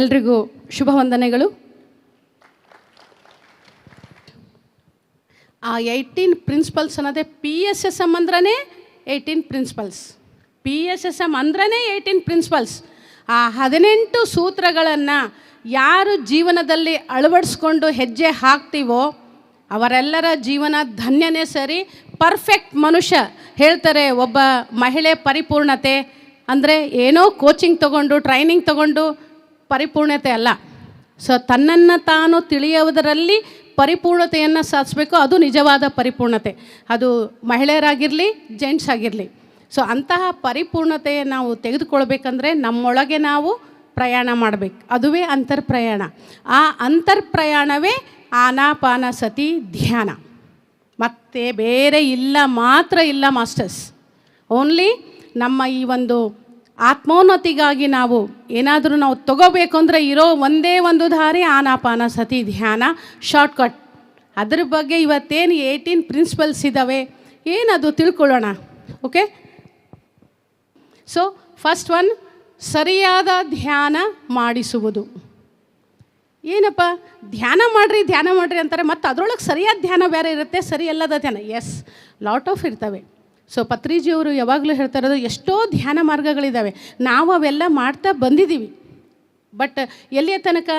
ಎಲ್ರಿಗೂ ಶುಭ ವಂದನೆಗಳು. ಆ 18 ಪ್ರಿನ್ಸಿಪಲ್ಸ್ ಅನ್ನೋದೇ PSSM ಅಂದ್ರೇ 18 ಪ್ರಿನ್ಸಿಪಲ್ಸ್. PSSM ಅಂದ್ರೇ 18 ಪ್ರಿನ್ಸಿಪಲ್ಸ್. ಆ 18 ಸೂತ್ರಗಳನ್ನು ಯಾರು ಜೀವನದಲ್ಲಿ ಅಳವಡಿಸ್ಕೊಂಡು ಹೆಜ್ಜೆ ಹಾಕ್ತೀವೋ ಅವರೆಲ್ಲರ ಜೀವನ ಧನ್ಯನೇ ಸರಿ, ಪರ್ಫೆಕ್ಟ್ ಮನುಷ್ಯ. ಹೇಳ್ತಾರೆ ಒಬ್ಬ ಮಹಿಳೆ ಪರಿಪೂರ್ಣತೆ ಅಂದರೆ ಏನೋ ಕೋಚಿಂಗ್ ತೊಗೊಂಡು ಟ್ರೈನಿಂಗ್ ತೊಗೊಂಡು ಪರಿಪೂರ್ಣತೆ ಅಲ್ಲ. ಸೊ ತನ್ನನ್ನು ತಾನು ತಿಳಿಯುವುದರಲ್ಲಿ ಪರಿಪೂರ್ಣತೆಯನ್ನು ಸಾಧಿಸಬೇಕು, ಅದು ನಿಜವಾದ ಪರಿಪೂರ್ಣತೆ. ಅದು ಮಹಿಳೆಯರಾಗಿರಲಿ ಜೆಂಟ್ಸ್ ಆಗಿರಲಿ. ಸೊ ಅಂತಹ ಪರಿಪೂರ್ಣತೆ ನಾವು ತೆಗೆದುಕೊಳ್ಬೇಕಂದ್ರೆ ನಮ್ಮೊಳಗೆ ನಾವು ಪ್ರಯಾಣ ಮಾಡಬೇಕು, ಅದುವೇ ಅಂತರ್ಪ್ರಯಾಣ. ಆ ಅಂತರ್ಪ್ರಯಾಣವೇ ಆನಾಪಾನಸತಿ ಧ್ಯಾನ, ಮತ್ತು ಬೇರೆ ಇಲ್ಲ, ಮಾತ್ರ ಇಲ್ಲ ಮಾಸ್ಟರ್ಸ್. ಓನ್ಲಿ ನಮ್ಮ ಈ ಒಂದು ಆತ್ಮೋನ್ನತಿಗಾಗಿ ನಾವು ಏನಾದರೂ ನಾವು ತಗೋಬೇಕು ಅಂದರೆ ಇರೋ ಒಂದೇ ಒಂದು ದಾರಿ ಆನಾಪಾನಸತಿ ಧ್ಯಾನ, ಶಾರ್ಟ್ಕಟ್. ಅದ್ರ ಬಗ್ಗೆ ಇವತ್ತೇನು 18 ಪ್ರಿನ್ಸಿಪಲ್ಸ್ ಇದ್ದಾವೆ ಏನದು ತಿಳ್ಕೊಳ್ಳೋಣ. ಓಕೆ, ಸೊ ಫಸ್ಟ್ ಒನ್, ಸರಿಯಾದ ಧ್ಯಾನ ಮಾಡಿಸುವುದು. ಏನಪ್ಪ ಧ್ಯಾನ ಮಾಡಿರಿ ಅಂತಾರೆ, ಮತ್ತು ಅದರೊಳಗೆ ಸರಿಯಾದ ಧ್ಯಾನ ಬೇರೆ ಇರುತ್ತೆ, ಸರಿಯಲ್ಲದ ಧ್ಯಾನ. ಎಸ್, ಲಾಟ್ ಆಫ್ ಇರ್ತವೆ. ಸೊ ಪತ್ರಿಜಿಯವರು ಯಾವಾಗಲೂ ಹೇಳ್ತಾ ಇರೋದು ಎಷ್ಟೋ ಧ್ಯಾನ ಮಾರ್ಗಗಳಿದ್ದಾವೆ, ನಾವು ಅವೆಲ್ಲ ಮಾಡ್ತಾ ಬಂದಿದ್ದೀವಿ. ಬಟ್ ಎಲ್ಲಿಯ ತನಕ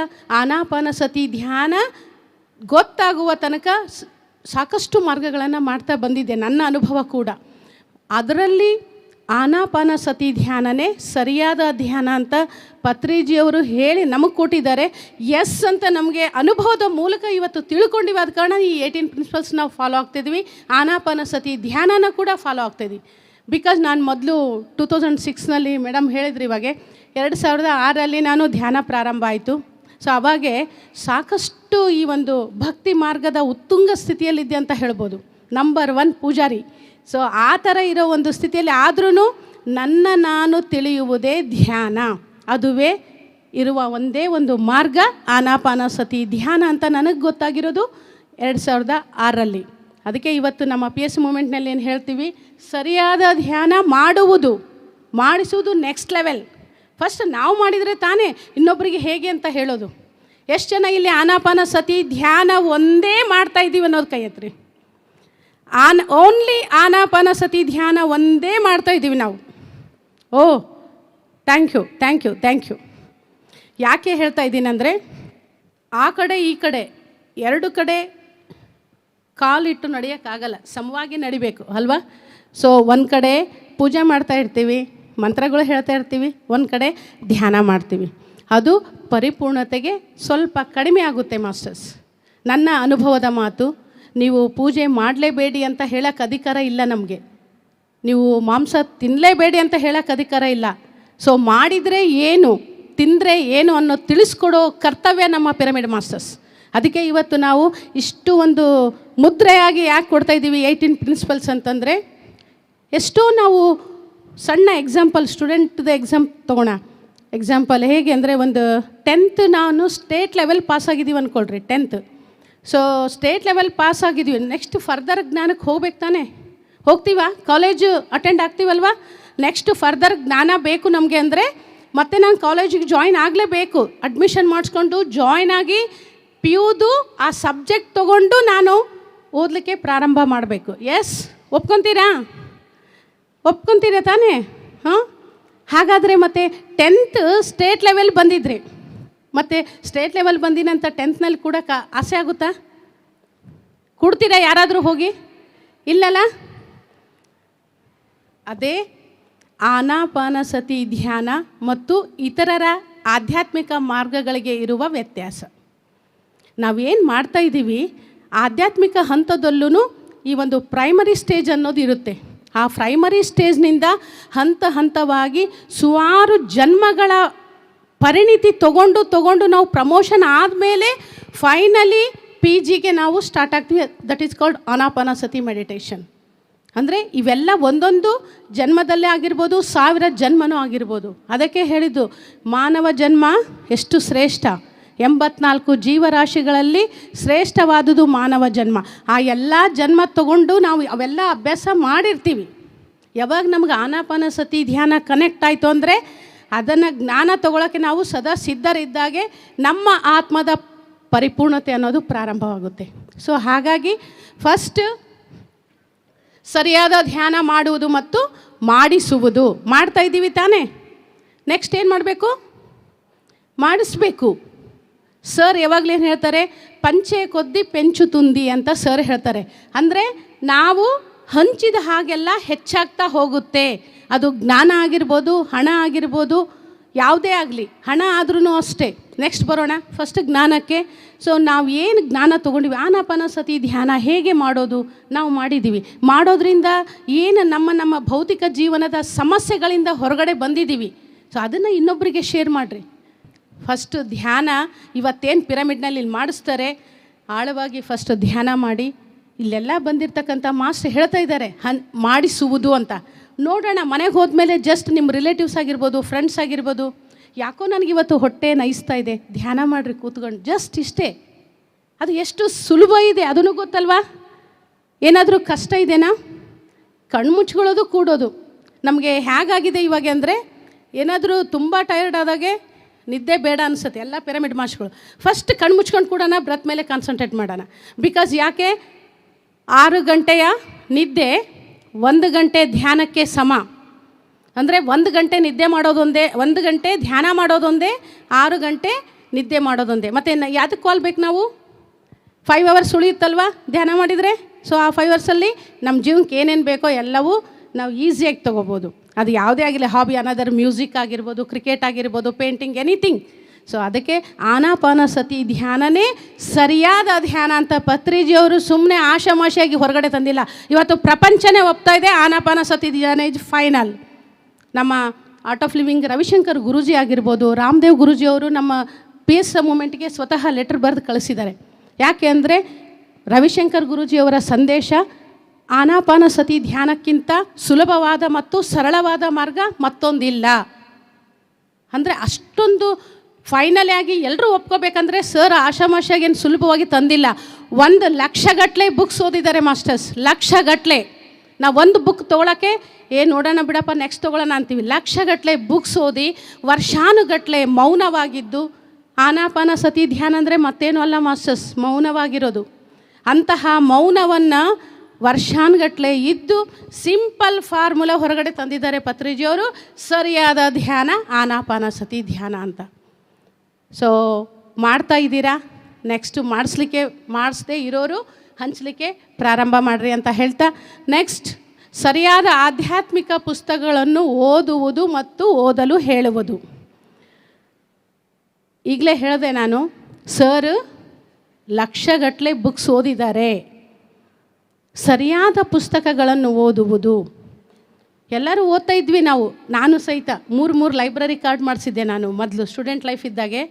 ಆನಾಪಾನಸತಿ ಧ್ಯಾನ ಗೊತ್ತಾಗುವ ತನಕ ಸಾಕಷ್ಟು ಮಾರ್ಗಗಳನ್ನು ಮಾಡ್ತಾ ಬಂದಿದ್ದೆ, ನನ್ನ ಅನುಭವ ಕೂಡ. ಅದರಲ್ಲಿ ಆನಾಪಾನಸತಿ ಧ್ಯಾನನೇ ಸರಿಯಾದ ಧ್ಯಾನ ಅಂತ ಪತ್ರಿಜಿಯವರು ಹೇಳಿ ನಮಗೆ ಕೊಟ್ಟಿದ್ದಾರೆ. ಎಸ್ ಅಂತ ನಮಗೆ ಅನುಭವದ ಮೂಲಕ ಇವತ್ತು ತಿಳ್ಕೊಂಡಿವಿ. ಆದ ಕಾರಣ ಈ 18 ಪ್ರಿನ್ಸಿಪಲ್ಸ್ ನಾವು ಫಾಲೋ ಆಗ್ತಿದ್ವಿ, ಆನಾಪಾನಸತಿ ಧ್ಯಾನನ ಕೂಡ ಫಾಲೋ ಆಗ್ತಿದ್ವಿ. ಬಿಕಾಸ್ ನಾನು ಮೊದಲು 2006ನಲ್ಲಿ ಮೇಡಮ್ ಹೇಳಿದ್ರು, ಇವಾಗ 2006ರಲ್ಲಿ ನಾನು ಧ್ಯಾನ ಪ್ರಾರಂಭ ಆಯಿತು. ಸೊ ಅವಾಗೆ ಸಾಕಷ್ಟು ಈ ಒಂದು ಭಕ್ತಿ ಮಾರ್ಗದ ಉತ್ತುಂಗ ಸ್ಥಿತಿಯಲ್ಲಿದ್ದೆ ಅಂತ ಹೇಳ್ಬೋದು, ನಂಬರ್ 1 ಪೂಜಾರಿ. ಸೊ ಆ ಥರ ಇರೋ ಒಂದು ಸ್ಥಿತಿಯಲ್ಲಿ ಆದ್ರೂ ನನ್ನ ನಾನು ತಿಳಿಯುವುದೇ ಧ್ಯಾನ, ಅದುವೇ ಇರುವ ಒಂದೇ ಒಂದು ಮಾರ್ಗ ಆನಾಪಾನಸತಿ ಧ್ಯಾನ ಅಂತ ನನಗೆ ಗೊತ್ತಾಗಿರೋದು 2006ರಲ್ಲಿ. ಅದಕ್ಕೆ ಇವತ್ತು ನಮ್ಮ PS ಮೂಮೆಂಟ್ನಲ್ಲಿ ಏನು ಹೇಳ್ತೀವಿ, ಸರಿಯಾದ ಧ್ಯಾನ ಮಾಡಿಸುವುದು ನೆಕ್ಸ್ಟ್ ಲೆವೆಲ್. ಫಸ್ಟ್ ನಾವು ಮಾಡಿದರೆ ತಾನೇ ಇನ್ನೊಬ್ಬರಿಗೆ ಹೇಗೆ ಅಂತ ಹೇಳೋದು. ಎಷ್ಟು ಜನ ಇಲ್ಲಿ ಆನಾಪಾನಸತಿ ಧ್ಯಾನ ಒಂದೇ ಮಾಡ್ತಾಯಿದ್ದೀವಿ ಅನ್ನೋದು ಕೈ ಎತ್ತಿರಿ. ಓನ್ಲಿ ಆನಾಪಾನಸತಿ ಧ್ಯಾನ ಒಂದೇ ಮಾಡ್ತಾಯಿದ್ದೀವಿ ನಾವು. ಓ ಥ್ಯಾಂಕ್ ಯು. ಯಾಕೆ ಹೇಳ್ತಾ ಇದ್ದೀನಿ ಅಂದರೆ, ಆ ಕಡೆ ಈ ಕಡೆ ಎರಡು ಕಡೆ ಕಾಲಿಟ್ಟು ನಡೆಯೋಕ್ಕಾಗಲ್ಲ, ಸಮವಾಗಿ ನಡಿಬೇಕು ಅಲ್ವಾ. ಸೊ ಒಂದು ಕಡೆ ಪೂಜೆ ಮಾಡ್ತಾ ಇರ್ತೀವಿ, ಮಂತ್ರಗಳು ಹೇಳ್ತಾ ಇರ್ತೀವಿ, ಒಂದು ಕಡೆ ಧ್ಯಾನ ಮಾಡ್ತೀವಿ. ಅದು ಪರಿಪೂರ್ಣತೆಗೆ ಸ್ವಲ್ಪ ಕಡಿಮೆ ಆಗುತ್ತೆ ಮಾಸ್ಟರ್ಸ್. ನನ್ನ ಅನುಭವದ ಮಾತು. ನೀವು ಪೂಜೆ ಮಾಡಲೇಬೇಡಿ ಅಂತ ಹೇಳೋಕ್ಕೆ ಅಧಿಕಾರ ಇಲ್ಲ ನಮಗೆ, ನೀವು ಮಾಂಸ ತಿನ್ನಲೇಬೇಡಿ ಅಂತ ಹೇಳೋಕ್ಕೆ ಅಧಿಕಾರ ಇಲ್ಲ. ಸೊ ಮಾಡಿದರೆ ಏನು, ತಿಂದರೆ ಏನು ಅನ್ನೋ ತಿಳಿಸ್ಕೊಡೋ ಕರ್ತವ್ಯ ನಮ್ಮ ಪಿರಮಿಡ್ ಮಾಸ್ಟರ್ಸ್. ಅದಕ್ಕೆ ಇವತ್ತು ನಾವು ಇಷ್ಟು ಒಂದು ಮುದ್ರೆಯಾಗಿ ಯಾಕೆ ಕೊಡ್ತಾಯಿದ್ದೀವಿ 18 ಪ್ರಿನ್ಸಿಪಲ್ಸ್ ಅಂತಂದರೆ, ಎಷ್ಟೋ ನಾವು ಸಣ್ಣ ಎಕ್ಸಾಂಪಲ್, ಸ್ಟೂಡೆಂಟ್ದು ತೊಗೋಣ. ಎಕ್ಸಾಂಪಲ್ ಹೇಗೆ ಅಂದರೆ, ಒಂದು 10th ನಾನು ಸ್ಟೇಟ್ ಲೆವೆಲ್ ಪಾಸಾಗಿದ್ದೀವಿ ಅಂದ್ಕೊಳ್ರಿ, 10th. So state level pass ಆಗಿದ್ವಿ, ನೆಕ್ಸ್ಟ್ ಫರ್ದರ್ ಜ್ಞಾನಕ್ಕೆ ಹೋಗ್ಬೇಕು ತಾನೆ, ಹೋಗ್ತೀವ, ಕಾಲೇಜು ಅಟೆಂಡ್ ಆಗ್ತೀವಲ್ವ. ನೆಕ್ಸ್ಟ್ ಫರ್ದರ್ ಜ್ಞಾನ ಬೇಕು ನಮಗೆ ಅಂದರೆ ಮತ್ತೆ ನಾನು ಕಾಲೇಜಿಗೆ ಜಾಯಿನ್ ಆಗಲೇಬೇಕು. ಅಡ್ಮಿಷನ್ ಮಾಡಿಸ್ಕೊಂಡು ಜಾಯಿನ್ ಆಗಿ PUದು ಆ ಸಬ್ಜೆಕ್ಟ್ ತೊಗೊಂಡು ನಾನು ಓದಲಿಕ್ಕೆ ಪ್ರಾರಂಭ ಮಾಡಬೇಕು. ಎಸ್, ಒಪ್ಕೊತೀರಾ ತಾನೇ? ಹಾಂ, ಹಾಗಾದರೆ ಮತ್ತೆ 10th ಸ್ಟೇಟ್ ಲೆವೆಲ್ ಬಂದಿದ್ರಿ, ಮತ್ತು ಸ್ಟೇಟ್ ಲೆವೆಲ್ ಬಂದಿನಂತ 10th ಕೂಡ ಆಸೆ ಆಗುತ್ತಾ? ಕೊಡ್ತೀರಾ ಯಾರಾದರೂ ಹೋಗಿ? ಇಲ್ಲಲ್ಲ. ಅದೇ ಆನಾಪಾನಸತಿ ಧ್ಯಾನ ಮತ್ತು ಇತರರ ಆಧ್ಯಾತ್ಮಿಕ ಮಾರ್ಗಗಳಿಗೆ ಇರುವ ವ್ಯತ್ಯಾಸ. ನಾವೇನು ಮಾಡ್ತಾಯಿದ್ದೀವಿ ಆಧ್ಯಾತ್ಮಿಕ ಹಂತದಲ್ಲೂ ಈ ಒಂದು ಪ್ರೈಮರಿ ಸ್ಟೇಜ್ ಅನ್ನೋದು ಇರುತ್ತೆ. ಆ ಪ್ರೈಮರಿ ಸ್ಟೇಜ್ನಿಂದ ಹಂತವಾಗಿ ಸುಮಾರು ಜನ್ಮಗಳ ಪರಿಣಿತಿ ತಗೊಂಡು ನಾವು ಪ್ರಮೋಷನ್ ಆದಮೇಲೆ ಫೈನಲಿ PGಗೆ ನಾವು ಸ್ಟಾರ್ಟ್ ಆಗ್ತೀವಿ. That is called Anapanasati meditation. ಅಂದರೆ ಇವೆಲ್ಲ ಒಂದೊಂದು ಜನ್ಮದಲ್ಲೇ ಆಗಿರ್ಬೋದು, 1000 ಜನ್ಮನೂ ಆಗಿರ್ಬೋದು. ಅದಕ್ಕೆ ಹೇಳಿದ್ದು ಮಾನವ ಜನ್ಮ ಎಷ್ಟು ಶ್ರೇಷ್ಠ, 84 ಜೀವರಾಶಿಗಳಲ್ಲಿ ಶ್ರೇಷ್ಠವಾದುದು ಮಾನವ ಜನ್ಮ. ಆ ಎಲ್ಲ ಜನ್ಮ ತಗೊಂಡು ನಾವು ಅವೆಲ್ಲ ಅಭ್ಯಾಸ ಮಾಡಿರ್ತೀವಿ. ಯಾವಾಗ ನಮ್ಗೆ ಆನಾಪಾನಸತಿ ಧ್ಯಾನ ಕನೆಕ್ಟ್ ಆಯಿತು ಅಂದರೆ ಅದನ್ನು ಜ್ಞಾನ ತಗೊಳ್ಳೋಕ್ಕೆ ನಾವು ಸದಾ ಸಿದ್ಧರಿದ್ದಾಗೆ ನಮ್ಮ ಆತ್ಮದ ಪರಿಪೂರ್ಣತೆ ಅನ್ನೋದು ಪ್ರಾರಂಭವಾಗುತ್ತೆ. ಸೊ ಹಾಗಾಗಿ ಫಸ್ಟ್ ಸರಿಯಾದ ಧ್ಯಾನ ಮಾಡುವುದು ಮತ್ತು ಮಾಡಿಸುವುದು. ಮಾಡ್ತಾ ಇದ್ದೀವಿ ತಾನೇ? ನೆಕ್ಸ್ಟ್ ಏನು ಮಾಡಬೇಕು? ಮಾಡಿಸ್ಬೇಕು. ಸರ್ ಯಾವಾಗಲೇನು ಹೇಳ್ತಾರೆ? ಪಂಚೆ ಕೊದ್ದಿ ಪೆಂಚು ತುಂದಿ ಅಂತ ಸರ್ ಹೇಳ್ತಾರೆ. ಅಂದರೆ ನಾವು ಹಂಚಿದ ಹಾಗೆಲ್ಲ ಹೆಚ್ಚಾಗ್ತಾ ಹೋಗುತ್ತೆ. ಅದು ಜ್ಞಾನ ಆಗಿರ್ಬೋದು, ಹಣ ಆಗಿರ್ಬೋದು, ಯಾವುದೇ ಆಗಲಿ. ಹಣ ಆದ್ರೂ ಅಷ್ಟೇ. ನೆಕ್ಸ್ಟ್ ಬರೋಣ ಫಸ್ಟ್ ಜ್ಞಾನಕ್ಕೆ. ಸೊ ನಾವು ಏನು ಜ್ಞಾನ ತೊಗೊಂಡಿವಿ, ಆನಾಪಾನಸತಿ ಧ್ಯಾನ ಹೇಗೆ ಮಾಡೋದು ನಾವು ಮಾಡಿದ್ದೀವಿ. ಮಾಡೋದ್ರಿಂದ ಏನು ನಮ್ಮ ಭೌತಿಕ ಜೀವನದ ಸಮಸ್ಯೆಗಳಿಂದ ಹೊರಗಡೆ ಬಂದಿದ್ದೀವಿ. ಸೊ ಅದನ್ನು ಇನ್ನೊಬ್ಬರಿಗೆ ಶೇರ್ ಮಾಡಿರಿ. ಫಸ್ಟ್ ಧ್ಯಾನ ಇವತ್ತೇನು ಪಿರಮಿಡ್ನಲ್ಲಿ ಇಲ್ಲಿ ಮಾಡಿಸ್ತಾರೆ, ಆಳವಾಗಿ ಫಸ್ಟ್ ಧ್ಯಾನ ಮಾಡಿ. ಇಲ್ಲೆಲ್ಲ ಬಂದಿರತಕ್ಕಂಥ ಮಾಸ್ಟರ್ ಹೇಳ್ತಾ ಇದ್ದಾರೆ ಮಾಡಿಸುವುದು ಅಂತ. ನೋಡೋಣ ಮನೆಗೆ ಹೋದ್ಮೇಲೆ ಜಸ್ಟ್ ನಿಮ್ಮ ರಿಲೇಟಿವ್ಸ್ ಆಗಿರ್ಬೋದು, ಫ್ರೆಂಡ್ಸ್ ಆಗಿರ್ಬೋದು, ಯಾಕೋ ನನಗಿವತ್ತು ಹೊಟ್ಟೆ ನಯಿಸ್ತಾ ಇದೆ, ಧ್ಯಾನ ಮಾಡಿರಿ ಕೂತ್ಕೊಂಡು, ಜಸ್ಟ್ ಇಷ್ಟೇ. ಅದು ಎಷ್ಟು ಸುಲಭ ಇದೆ ಅದನ್ನು ಗೊತ್ತಲ್ವಾ? ಏನಾದರೂ ಕಷ್ಟ ಇದೆನಾ? ಕಣ್ಣು ಮುಚ್ಕೊಳ್ಳೋದು ಕೂಡೋದು. ನಮಗೆ ಹೇಗಾಗಿದೆ ಇವಾಗ ಅಂದರೆ, ಏನಾದರೂ ತುಂಬ ಟಯರ್ಡ್ ಆದಾಗೆ ನಿದ್ದೆ ಬೇಡ ಅನಿಸುತ್ತೆ. ಎಲ್ಲ ಪಿರಮಿಡ್ ಮಾಸ್ಟರ್ಗಳು ಫಸ್ಟ್ ಕಣ್ಣು ಮುಚ್ಕೊಂಡು ಕೂಡೋಣ, ಬ್ರೆತ್ ಮೇಲೆ ಕಾನ್ಸಂಟ್ರೇಟ್ ಮಾಡೋಣ. ಬಿಕಾಸ್ ಯಾಕೆ 6 ಗಂಟೆಯ ನಿದ್ದೆ 1 ಗಂಟೆ ಧ್ಯಾನಕ್ಕೆ ಸಮ. ಅಂದರೆ 1 ಗಂಟೆ ನಿದ್ದೆ ಮಾಡೋದೊಂದೇ, 1 ಗಂಟೆ ಧ್ಯಾನ ಮಾಡೋದೊಂದೇ, 6 ಗಂಟೆ ನಿದ್ದೆ ಮಾಡೋದೊಂದೇ. ಮತ್ತು ಯಾವುದಕ್ಕೆ ಕಾಲ್ ಬೇಕು ನಾವು? 5 ಅವರ್ಸ್ ಉಳಿಯುತ್ತಲ್ವ ಧ್ಯಾನ ಮಾಡಿದರೆ. ಸೊ ಆ 5 ಅವರ್ಸಲ್ಲಿ ನಮ್ಮ ಜೀವನಕ್ಕೆ ಏನೇನು ಬೇಕೋ ಎಲ್ಲವೂ ನಾವು ಈಸಿಯಾಗಿ ತೊಗೋಬೋದು. ಅದು ಯಾವುದೇ ಆಗಿಲ್ಲ, ಹಾಬಿ ಅನ್ನೋದರ ಮ್ಯೂಸಿಕ್ ಆಗಿರ್ಬೋದು, ಕ್ರಿಕೆಟ್ ಆಗಿರ್ಬೋದು, ಪೇಂಟಿಂಗ್, ಎನಿಥಿಂಗ್. ಸೊ ಅದಕ್ಕೆ ಆನಾಪಾನಸತಿ ಧ್ಯಾನನೇ ಸರಿಯಾದ ಧ್ಯಾನ ಅಂತ ಪತ್ರಿಜಿಯವರು ಸುಮ್ಮನೆ ಆಶಾಮಾಶಿಯಾಗಿ ಹೊರಗಡೆ ತಂದಿಲ್ಲ. ಇವತ್ತು ಪ್ರಪಂಚನೇ ಒಪ್ತಾ ಇದೆ ಆನಾಪಾನಸತಿ ಧ್ಯಾನ ಇಸ್ ಫೈನಲ್. ನಮ್ಮ art of living Ravishankar Guruji ಆಗಿರ್ಬೋದು, ರಾಮದೇವ್ ಗುರೂಜಿಯವರು ನಮ್ಮ ಪೀಸ್ ಮೂಮೆಂಟ್ಗೆ ಸ್ವತಃ ಲೆಟರ್ ಬರೆದು ಕಳಿಸಿದ್ದಾರೆ. ಯಾಕೆ ಅಂದರೆ ರವಿಶಂಕರ್ ಗುರೂಜಿಯವರ ಸಂದೇಶ ಆನಾಪಾನಸತಿ ಧ್ಯಾನಕ್ಕಿಂತ ಸುಲಭವಾದ ಮತ್ತು ಸರಳವಾದ ಮಾರ್ಗ ಮತ್ತೊಂದಿಲ್ಲ. ಅಂದರೆ ಅಷ್ಟೊಂದು ಫೈನಲಿ ಆಗಿ ಎಲ್ಲರೂ ಒಪ್ಕೋಬೇಕಂದ್ರೆ ಸರ್ ಆಶಾಮಾಶಿಯಾಗಿ ಏನು ಸುಲಭವಾಗಿ ತಂದಿಲ್ಲ. 1 ಲಕ್ಷಗಟ್ಟಲೆ ಬುಕ್ಸ್ ಓದಿದ್ದಾರೆ ಮಾಸ್ಟರ್ಸ್, ಲಕ್ಷಗಟ್ಟಲೆ. ನಾವು ಒಂದು ಬುಕ್ ತೊಗೊಳಕ್ಕೆ ನೋಡೋಣ ಬಿಡಪ್ಪ ನೆಕ್ಸ್ಟ್ ತೊಗೊಳ್ಳೋಣ ಅಂತೀವಿ. ಲಕ್ಷಗಟ್ಟಲೆ ಬುಕ್ಸ್ ಓದಿ ವರ್ಷಾನುಗಟ್ಟಲೆ ಮೌನವಾಗಿದ್ದು, ಆನಾಪಾನಸತಿ ಧ್ಯಾನ ಅಂದರೆ ಮತ್ತೇನು ಅಲ್ಲ ಮಾಸ್ಟರ್ಸ್, ಮೌನವಾಗಿರೋದು. ಅಂತಹ ಮೌನವನ್ನು ವರ್ಷಾನುಗಟ್ಟಲೆ ಇದ್ದು ಸಿಂಪಲ್ ಫಾರ್ಮುಲಾ ಹೊರಗಡೆ ತಂದಿದ್ದಾರೆ ಪತ್ರಿಜಿಯವರು. ಸರಿಯಾದ ಧ್ಯಾನ ಆನಾಪಾನಸತಿ ಧ್ಯಾನ ಅಂತ. ಸೊ ಮಾಡ್ತಾ ಇದ್ದೀರಾ? ನೆಕ್ಸ್ಟು ಮಾಡಿಸ್ದೇ ಇರೋರು ಹಂಚಲಿಕ್ಕೆ ಪ್ರಾರಂಭ ಮಾಡಿರಿ ಅಂತ ಹೇಳ್ತಾ, ನೆಕ್ಸ್ಟ್ ಸರಿಯಾದ ಆಧ್ಯಾತ್ಮಿಕ ಪುಸ್ತಕಗಳನ್ನು ಓದುವುದು ಮತ್ತು ಓದಲು ಹೇಳುವುದು. ಈಗಲೇ ಹೇಳಿದೆ ನಾನು, ಸರ್ ಲಕ್ಷಗಟ್ಟಲೆ ಬುಕ್ಸ್ ಓದಿದ್ದಾರೆ. ಸರಿಯಾದ ಪುಸ್ತಕಗಳನ್ನು ಓದುವುದು. ಎಲ್ಲರೂ ಓದ್ತಾ ಇದ್ವಿ ನಾವು, ನಾನು ಸಹಿತ 3 ಲೈಬ್ರರಿ ಕಾರ್ಡ್ ಮಾಡಿಸಿದ್ದೆ ನಾನು ಮೊದಲು ಸ್ಟೂಡೆಂಟ್ ಲೈಫ್ ಇದ್ದಾಗೆ.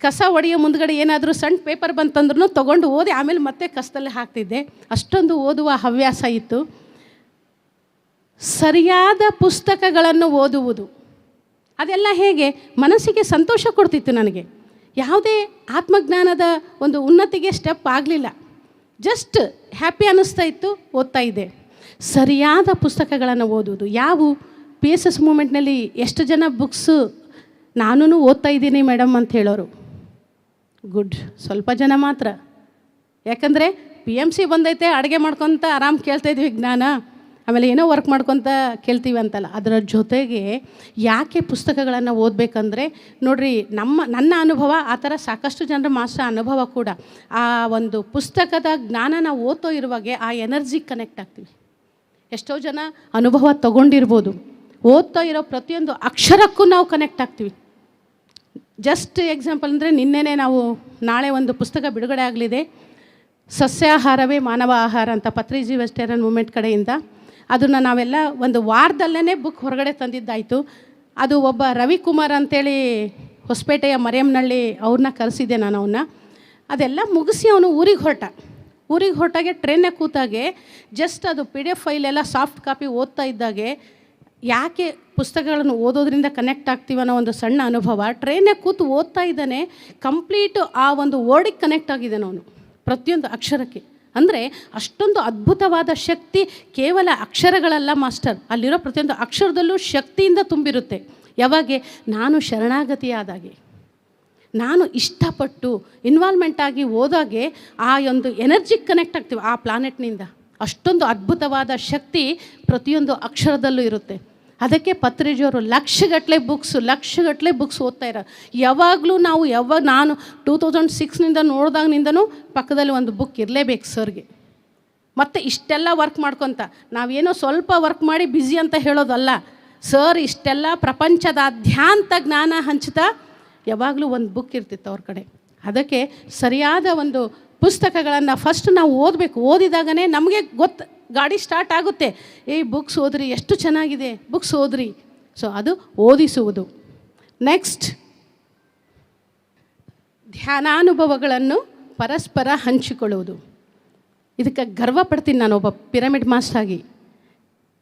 ಕಸ ಹೊಡೆಯೋ ಮುಂದ್ಗಡೆ ಏನಾದರೂ ಸಣ್ಣ ಪೇಪರ್ ಬಂತಂದ್ರೂ ತೊಗೊಂಡು ಓದಿ ಆಮೇಲೆ ಮತ್ತೆ ಕಸದಲ್ಲೇ ಹಾಕ್ತಿದ್ದೆ. ಅಷ್ಟೊಂದು ಓದುವ ಹವ್ಯಾಸ ಇತ್ತು. ಸರಿಯಾದ ಪುಸ್ತಕಗಳನ್ನು ಓದುವುದು ಅದೆಲ್ಲ ಹೇಗೆ ಮನಸ್ಸಿಗೆ ಸಂತೋಷ ಕೊಡ್ತಿತ್ತು. ನನಗೆ ಯಾವುದೇ ಆತ್ಮಜ್ಞಾನದ ಒಂದು ಉನ್ನತಿಗೆ ಸ್ಟೆಪ್ ಆಗಲಿಲ್ಲ, ಜಸ್ಟ್ ಹ್ಯಾಪಿ ಅನ್ನಿಸ್ತಾ ಇತ್ತು, ಓದ್ತಾ ಇದ್ದೆ. ಸರಿಯಾದ ಪುಸ್ತಕಗಳನ್ನು ಓದುವುದು ಯಾವುವು? PSS ಮೂಮೆಂಟ್ನಲ್ಲಿ ಎಷ್ಟು ಜನ ಬುಕ್ಸು ನಾನೂ ಓದ್ತಾ ಇದ್ದೀನಿ ಮೇಡಮ್ ಅಂತ ಹೇಳೋರು? ಗುಡ್, ಸ್ವಲ್ಪ ಜನ ಮಾತ್ರ. ಯಾಕಂದರೆ PMC ಬಂದೈತೆ, ಅಡುಗೆ ಮಾಡ್ಕೊತ ಆರಾಮ್ ಕೇಳ್ತಾಯಿದ್ವಿ ಜ್ಞಾನ, ಆಮೇಲೆ ಏನೋ ವರ್ಕ್ ಮಾಡ್ಕೊತ ಕೇಳ್ತೀವಿ ಅಂತಲ್ಲ. ಅದರ ಜೊತೆಗೆ ಯಾಕೆ ಪುಸ್ತಕಗಳನ್ನು ಓದಬೇಕಂದ್ರೆ ನೋಡಿರಿ, ನನ್ನ ಅನುಭವ ಆ ಥರ ಸಾಕಷ್ಟು ಜನರ ಮಾಸ್ಟರ್ ಅನುಭವ ಕೂಡ. ಆ ಒಂದು ಪುಸ್ತಕದ ಜ್ಞಾನ ನಾವು ಓದ್ತಾ ಇರುವಾಗೆ ಆ ಎನರ್ಜಿ ಕನೆಕ್ಟ್ ಆಗ್ತೀವಿ. ಎಷ್ಟೋ ಜನ ಅನುಭವ ತಗೊಂಡಿರ್ಬೋದು, ಓದ್ತಾ ಇರೋ ಪ್ರತಿಯೊಂದು ಅಕ್ಷರಕ್ಕೂ ನಾವು ಕನೆಕ್ಟ್ ಆಗ್ತೀವಿ. ಜಸ್ಟ್ ಎಕ್ಸಾಂಪಲ್ ಅಂದರೆ ನಾಳೆ ಒಂದು ಪುಸ್ತಕ ಬಿಡುಗಡೆ ಆಗಲಿದೆ, ಸಸ್ಯಾಹಾರವೇ ಮಾನವ ಆಹಾರ ಅಂತ ಪತ್ರಿಜಿ ವೆಜಿಟೇರಿಯನ್ ಮೂಮೆಂಟ್ ಕಡೆಯಿಂದ. ಅದನ್ನು ನಾವೆಲ್ಲ ಒಂದು ವಾರದಲ್ಲೇ ಬುಕ್ ಹೊರಗಡೆ ತಂದಿದ್ದಾಯಿತು. ಅದು ಒಬ್ಬ ರವಿಕುಮಾರ್ ಅಂತೇಳಿ ಹೊಸಪೇಟೆಯ ಮರಿಯಮ್ನಳ್ಳಿ ಅವ್ರನ್ನ ಕರೆಸಿದ್ದೆ ನಾನು. ಅದೆಲ್ಲ ಮುಗಿಸಿ ಅವನು ಊರಿಗೆ ಹೊರಟಾಗೆ ಟ್ರೈನಾಗ ಕೂತಾಗೆ ಜಸ್ಟ್ ಅದು PDF ಫೈಲೆಲ್ಲ ಸಾಫ್ಟ್ ಕಾಪಿ ಓದ್ತಾ ಇದ್ದಾಗೆ ಯಾಕೆ ಪುಸ್ತಕಗಳನ್ನು ಓದೋದ್ರಿಂದ ಕನೆಕ್ಟ್ ಆಗ್ತೀವಿ ಅನ್ನೋ ಒಂದು ಸಣ್ಣ ಅನುಭವ. ಟ್ರೈನಾಗ ಕೂತು ಓದ್ತಾ ಇದ್ದಾನೆ, ಕಂಪ್ಲೀಟು ಆ ಒಂದು ವರ್ಡಿಗೆ ಕನೆಕ್ಟ್ ಆಗಿದ್ದಾನೆ ಅವನು, ಪ್ರತಿಯೊಂದು ಅಕ್ಷರಕ್ಕೆ. ಅಂದರೆ ಅಷ್ಟೊಂದು ಅದ್ಭುತವಾದ ಶಕ್ತಿ ಕೇವಲ ಅಕ್ಷರಗಳಲ್ಲ ಮಾಸ್ಟರ್, ಅಲ್ಲಿರೋ ಪ್ರತಿಯೊಂದು ಅಕ್ಷರದಲ್ಲೂ ಶಕ್ತಿಯಿಂದ ತುಂಬಿರುತ್ತೆ. ಯಾವಾಗೆ ನಾನು ಶರಣಾಗತಿಯಾದಾಗೆ, ನಾನು ಇಷ್ಟಪಟ್ಟು ಇನ್ವಾಲ್ವ್ಮೆಂಟ್ ಆಗಿ ಹೋದಾಗೆ ಆ ಒಂದು ಎನರ್ಜಿ ಕನೆಕ್ಟ್ ಆಗ್ತೀವಿ ಆ ಪ್ಲಾನೆಟ್ನಿಂದ. ಅಷ್ಟೊಂದು ಅದ್ಭುತವಾದ ಶಕ್ತಿ ಪ್ರತಿಯೊಂದು ಅಕ್ಷರದಲ್ಲೂ ಇರುತ್ತೆ. ಅದಕ್ಕೆ ಪತ್ರಿಜಿಯವರು ಲಕ್ಷಗಟ್ಟಲೆ ಬುಕ್ಸ್ ಓದ್ತಾ ಇರೋ. ಯಾವಾಗಲೂ ನಾನು 2006 ನೋಡಿದಾಗಿನಿಂದನೂ ಪಕ್ಕದಲ್ಲಿ ಒಂದು ಬುಕ್ ಇರಲೇಬೇಕು ಸರ್ಗೆ. ಮತ್ತು ಇಷ್ಟೆಲ್ಲ ವರ್ಕ್ ಮಾಡ್ಕೊತ ನಾವೇನೋ ಸ್ವಲ್ಪ ವರ್ಕ್ ಮಾಡಿ ಬ್ಯುಸಿ ಅಂತ ಹೇಳೋದಲ್ಲ. ಸರ್ ಇಷ್ಟೆಲ್ಲ ಪ್ರಪಂಚದಾದ್ಯಂತ ಜ್ಞಾನ ಹಂಚ್ತಾ ಯಾವಾಗಲೂ ಒಂದು ಬುಕ್ ಇರ್ತಿತ್ತು ಅವ್ರ ಕಡೆ. ಅದಕ್ಕೆ ಸರಿಯಾದ ಒಂದು ಪುಸ್ತಕಗಳನ್ನು ಫಸ್ಟ್ ನಾವು ಓದಬೇಕು. ಓದಿದಾಗನೇ ನಮಗೆ ಗಾಡಿ ಸ್ಟಾರ್ಟ್ ಆಗುತ್ತೆ. ಬುಕ್ಸ್ ಓದ್ರಿ, ಎಷ್ಟು ಚೆನ್ನಾಗಿದೆ, ಬುಕ್ಸ್ ಓದ್ರಿ. ಸೊ ಅದು ಓದಿಸುವುದು. ನೆಕ್ಸ್ಟ್, ಧ್ಯಾನಾನುಭವಗಳನ್ನು ಪರಸ್ಪರ ಹಂಚಿಕೊಳ್ಳುವುದು. ಇದಕ್ಕೆ ಗರ್ವ ಪಡ್ತೀನಿ ನಾನು ಒಬ್ಬ ಪಿರಮಿಡ್ ಮಾಸ್ಟರ್ ಆಗಿ.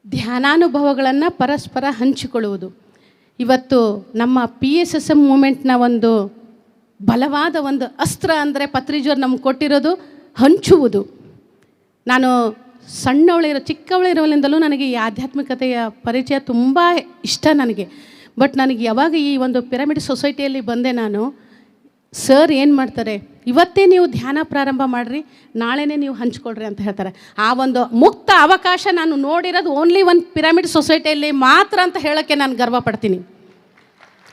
ಧ್ಯಾನಾನುಭವಗಳನ್ನು ಪರಸ್ಪರ ಹಂಚಿಕೊಳ್ಳುವುದು ಇವತ್ತು ನಮ್ಮ PSSM ಮೂಮೆಂಟ್ನ ಒಂದು ಬಲವಾದ ಒಂದು ಅಸ್ತ್ರ. ಅಂದರೆ ಪತ್ರಿಜಿಯವರು ನಮ್ಗೆ ಕೊಟ್ಟಿರೋದು ಹಂಚುವುದು. ನಾನು ಚಿಕ್ಕವಳಿರೋಲಿಂದಲೂ ನನಗೆ ಈ ಆಧ್ಯಾತ್ಮಿಕತೆಯ ಪರಿಚಯ ತುಂಬ ಇಷ್ಟ ನನಗೆ. ಬಟ್ ನನಗೆ ಯಾವಾಗ ಈ ಒಂದು ಪಿರಮಿಡ್ ಸೊಸೈಟಿಯಲ್ಲಿ ಬಂದೆ ನಾನು, ಸರ್ ಏನು ಮಾಡ್ತಾರೆ, ಇವತ್ತೇ ನೀವು ಧ್ಯಾನ ಪ್ರಾರಂಭ ಮಾಡಿರಿ, ನಾಳೆನೇ ನೀವು ಹಂಚ್ಕೊಳ್ರಿ ಅಂತ ಹೇಳ್ತಾರೆ. ಆ ಒಂದು ಮುಕ್ತ ಅವಕಾಶ ನಾನು ನೋಡಿರೋದು ಓನ್ಲಿ ಒಂದು ಪಿರಮಿಡ್ ಸೊಸೈಟಿಯಲ್ಲಿ ಮಾತ್ರ ಅಂತ ಹೇಳೋಕ್ಕೆ ನಾನು ಗರ್ವ ಪಡ್ತೀನಿ.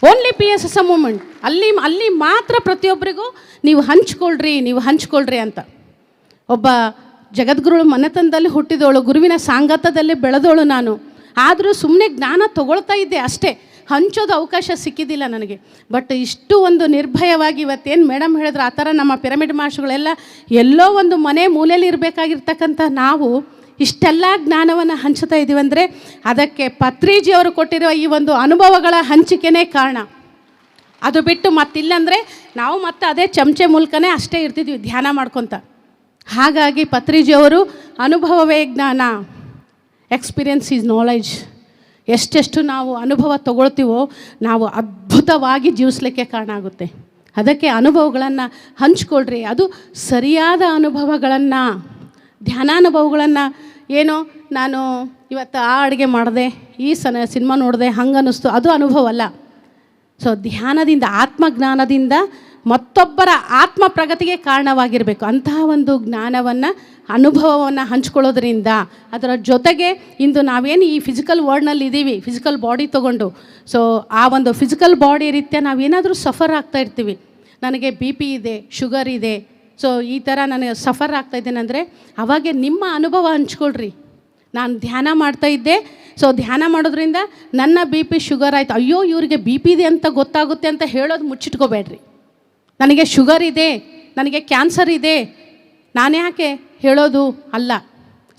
ಓನ್ಲಿ PSSM ಮೂಮೆಂಟ್ ಅಲ್ಲಿ ಮಾತ್ರ ಪ್ರತಿಯೊಬ್ಬರಿಗೂ ನೀವು ಹಂಚ್ಕೊಳ್ರಿ ಅಂತ. ಒಬ್ಬ ಜಗದ್ಗುರುಳು ಮನೆತನದಲ್ಲಿ ಹುಟ್ಟಿದವಳು, ಗುರುವಿನ ಸಾಂಗತ್ಯದಲ್ಲಿ ಬೆಳೆದವಳು ನಾನು. ಆದರೂ ಸುಮ್ಮನೆ ಜ್ಞಾನ ತಗೊಳ್ತಾ ಇದ್ದೆ ಅಷ್ಟೇ, ಹಂಚೋದು ಅವಕಾಶ ಸಿಕ್ಕಿದ್ದಿಲ್ಲ ನನಗೆ. ಬಟ್ ಇಷ್ಟು ಒಂದು ನಿರ್ಭಯವಾಗಿ ಇವತ್ತೇನು ಮೇಡಮ್ ಹೇಳಿದ್ರು ಆ ಥರ ನಮ್ಮ ಪಿರಮಿಡ್ ಮಾಸ್ಟರ್ಗಳೆಲ್ಲ ಎಲ್ಲೋ ಒಂದು ಮನೆ ಮೂಲೆಯಲ್ಲಿ ಇರಬೇಕಾಗಿರ್ತಕ್ಕಂಥ ನಾವು ಇಷ್ಟೆಲ್ಲ ಜ್ಞಾನವನ್ನು ಹಂಚ್ತಾ ಇದ್ದೀವಿ ಅಂದರೆ ಅದಕ್ಕೆ ಪತ್ರಿಜಿಯವರು ಕೊಟ್ಟಿರೋ ಈ ಒಂದು ಅನುಭವಗಳ ಹಂಚಿಕೆನೇ ಕಾರಣ. ಅದು ಬಿಟ್ಟು ಮತ್ತಿಲ್ಲಂದರೆ ನಾವು ಮತ್ತೆ ಅದೇ ಚಮಚೆ ಮೂಲಕನೇ ಅಷ್ಟೇ ಇರ್ತಿದ್ವಿ ಧ್ಯಾನ ಮಾಡ್ಕೊತ. ಹಾಗಾಗಿ ಪತ್ರಿಜಿಯವರು ಅನುಭವವೇ ಜ್ಞಾನ, ಎಕ್ಸ್ಪೀರಿಯನ್ಸ್ ಈಸ್ ನಾಲೆಡ್ಜ್. ಎಷ್ಟೆಷ್ಟು ನಾವು ಅನುಭವ ತಗೊಳ್ತೀವೋ ನಾವು ಅದ್ಭುತವಾಗಿ ಜೀವಿಸ್ಲಿಕ್ಕೆ ಕಾರಣ ಆಗುತ್ತೆ. ಅದಕ್ಕೆ ಅನುಭವಗಳನ್ನು ಹಂಚ್ಕೊಳ್ರಿ. ಅದು ಸರಿಯಾದ ಅನುಭವಗಳನ್ನು, ಧ್ಯಾನಾನುಭವಗಳನ್ನು. ಏನೋ ನಾನು ಇವತ್ತು ಆ ಅಡುಗೆ ಮಾಡಿದೆ, ಈ ಸಿನಿಮಾ ನೋಡಿದೆ, ಹಂಗೆ ಅನ್ನಿಸ್ತು, ಅದು ಅನುಭವ ಅಲ್ಲ. ಸೊ ಧ್ಯಾನದಿಂದ, ಆತ್ಮಜ್ಞಾನದಿಂದ ಮತ್ತೊಬ್ಬರ ಆತ್ಮ ಪ್ರಗತಿಗೆ ಕಾರಣವಾಗಿರಬೇಕು. ಅಂತಹ ಒಂದು ಜ್ಞಾನವನ್ನು, ಅನುಭವವನ್ನು ಹಂಚ್ಕೊಳ್ಳೋದ್ರಿಂದ, ಅದರ ಜೊತೆಗೆ ಇಂದು ನಾವೇನು ಈ ಫಿಸಿಕಲ್ ವರ್ಲ್ಡ್ನಲ್ಲಿ ಇದ್ದೀವಿ, ಫಿಸಿಕಲ್ ಬಾಡಿ ತೊಗೊಂಡು, ಸೊ ಆ ಒಂದು ಫಿಸಿಕಲ್ ಬಾಡಿ ರೀತ್ಯ ನಾವೇನಾದರೂ ಸಫರ್ ಆಗ್ತಾ ಇರ್ತೀವಿ. ನನಗೆ BP ಇದೆ, ಶುಗರ್ ಇದೆ, ಸೊ ಈ ಥರ ನನಗೆ ಸಫರ್ ಆಗ್ತಾಯಿದ್ದೇನೆ ಅಂದರೆ ಅವಾಗೆ ನಿಮ್ಮ ಅನುಭವ ಹಂಚ್ಕೊಳ್ರಿ. ನಾನು ಧ್ಯಾನ ಮಾಡ್ತಾಯಿದ್ದೆ, ಸೊ ಧ್ಯಾನ ಮಾಡೋದ್ರಿಂದ ನನ್ನ BP ಶುಗರ್ ಆಯಿತು, ಅಯ್ಯೋ ಇವರಿಗೆ BP ಇದೆ ಅಂತ ಗೊತ್ತಾಗುತ್ತೆ ಅಂತ ಹೇಳೋದು ಮುಚ್ಚಿಟ್ಕೋಬೇಡ್ರಿ. ನನಗೆ ಶುಗರ್ ಇದೆ, ನನಗೆ ಕ್ಯಾನ್ಸರ್ ಇದೆ, ನಾನು ಯಾಕೆ ಹೇಳೋದು ಅಲ್ಲ.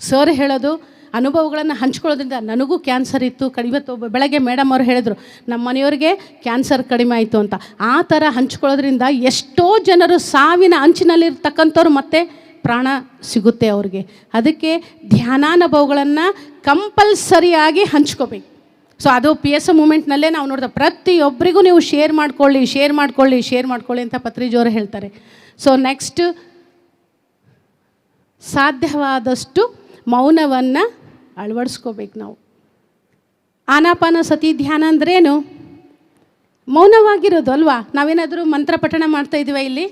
ಸರ್ ಹೇಳೋದು ಅನುಭವಗಳನ್ನು ಹಂಚ್ಕೊಳ್ಳೋದ್ರಿಂದ ನನಗೂ ಕ್ಯಾನ್ಸರ್ ಇತ್ತು, ಇವತ್ತು ಬೆಳಗ್ಗೆ ಮೇಡಮ್ ಅವರು ಹೇಳಿದ್ರು ನಮ್ಮ ಮನೆಯವ್ರಿಗೆ ಕ್ಯಾನ್ಸರ್ ಕಡಿಮೆ ಆಯಿತು ಅಂತ. ಆ ಥರ ಹಂಚ್ಕೊಳ್ಳೋದ್ರಿಂದ ಎಷ್ಟೋ ಜನರು ಸಾವಿನ ಅಂಚಿನಲ್ಲಿರ್ತಕ್ಕಂಥವ್ರು ಮತ್ತೆ ಪ್ರಾಣ ಸಿಗುತ್ತೆ ಅವ್ರಿಗೆ. ಅದಕ್ಕೆ ಧ್ಯಾನಾನುಭವಗಳನ್ನು ಕಂಪಲ್ಸರಿಯಾಗಿ ಹಂಚ್ಕೋಬೇಕು. ಸೊ ಅದು PSM ಮೂಮೆಂಟ್ನಲ್ಲೇ ನಾವು ನೋಡಿದ್ರೆ ಪ್ರತಿಯೊಬ್ಬರಿಗೂ ನೀವು ಶೇರ್ ಮಾಡ್ಕೊಳ್ಳಿ ಅಂತ ಪತ್ರಿಜಿಯವರು ಹೇಳ್ತಾರೆ. ಸೊ ನೆಕ್ಸ್ಟ್, ಸಾಧ್ಯವಾದಷ್ಟು ಮೌನವನ್ನು ಅಳವಡಿಸ್ಕೋಬೇಕು ನಾವು. ಆನಾಪಾನ ಸತಿ ಧ್ಯಾನ ಅಂದ್ರೇನು? ಮೌನವಾಗಿರೋದು ಅಲ್ವಾ? ನಾವೇನಾದರೂ ಮಂತ್ರ ಪಠಣ ಮಾಡ್ತಾಯಿದ್ದೀವ ಇಲ್ಲಿ?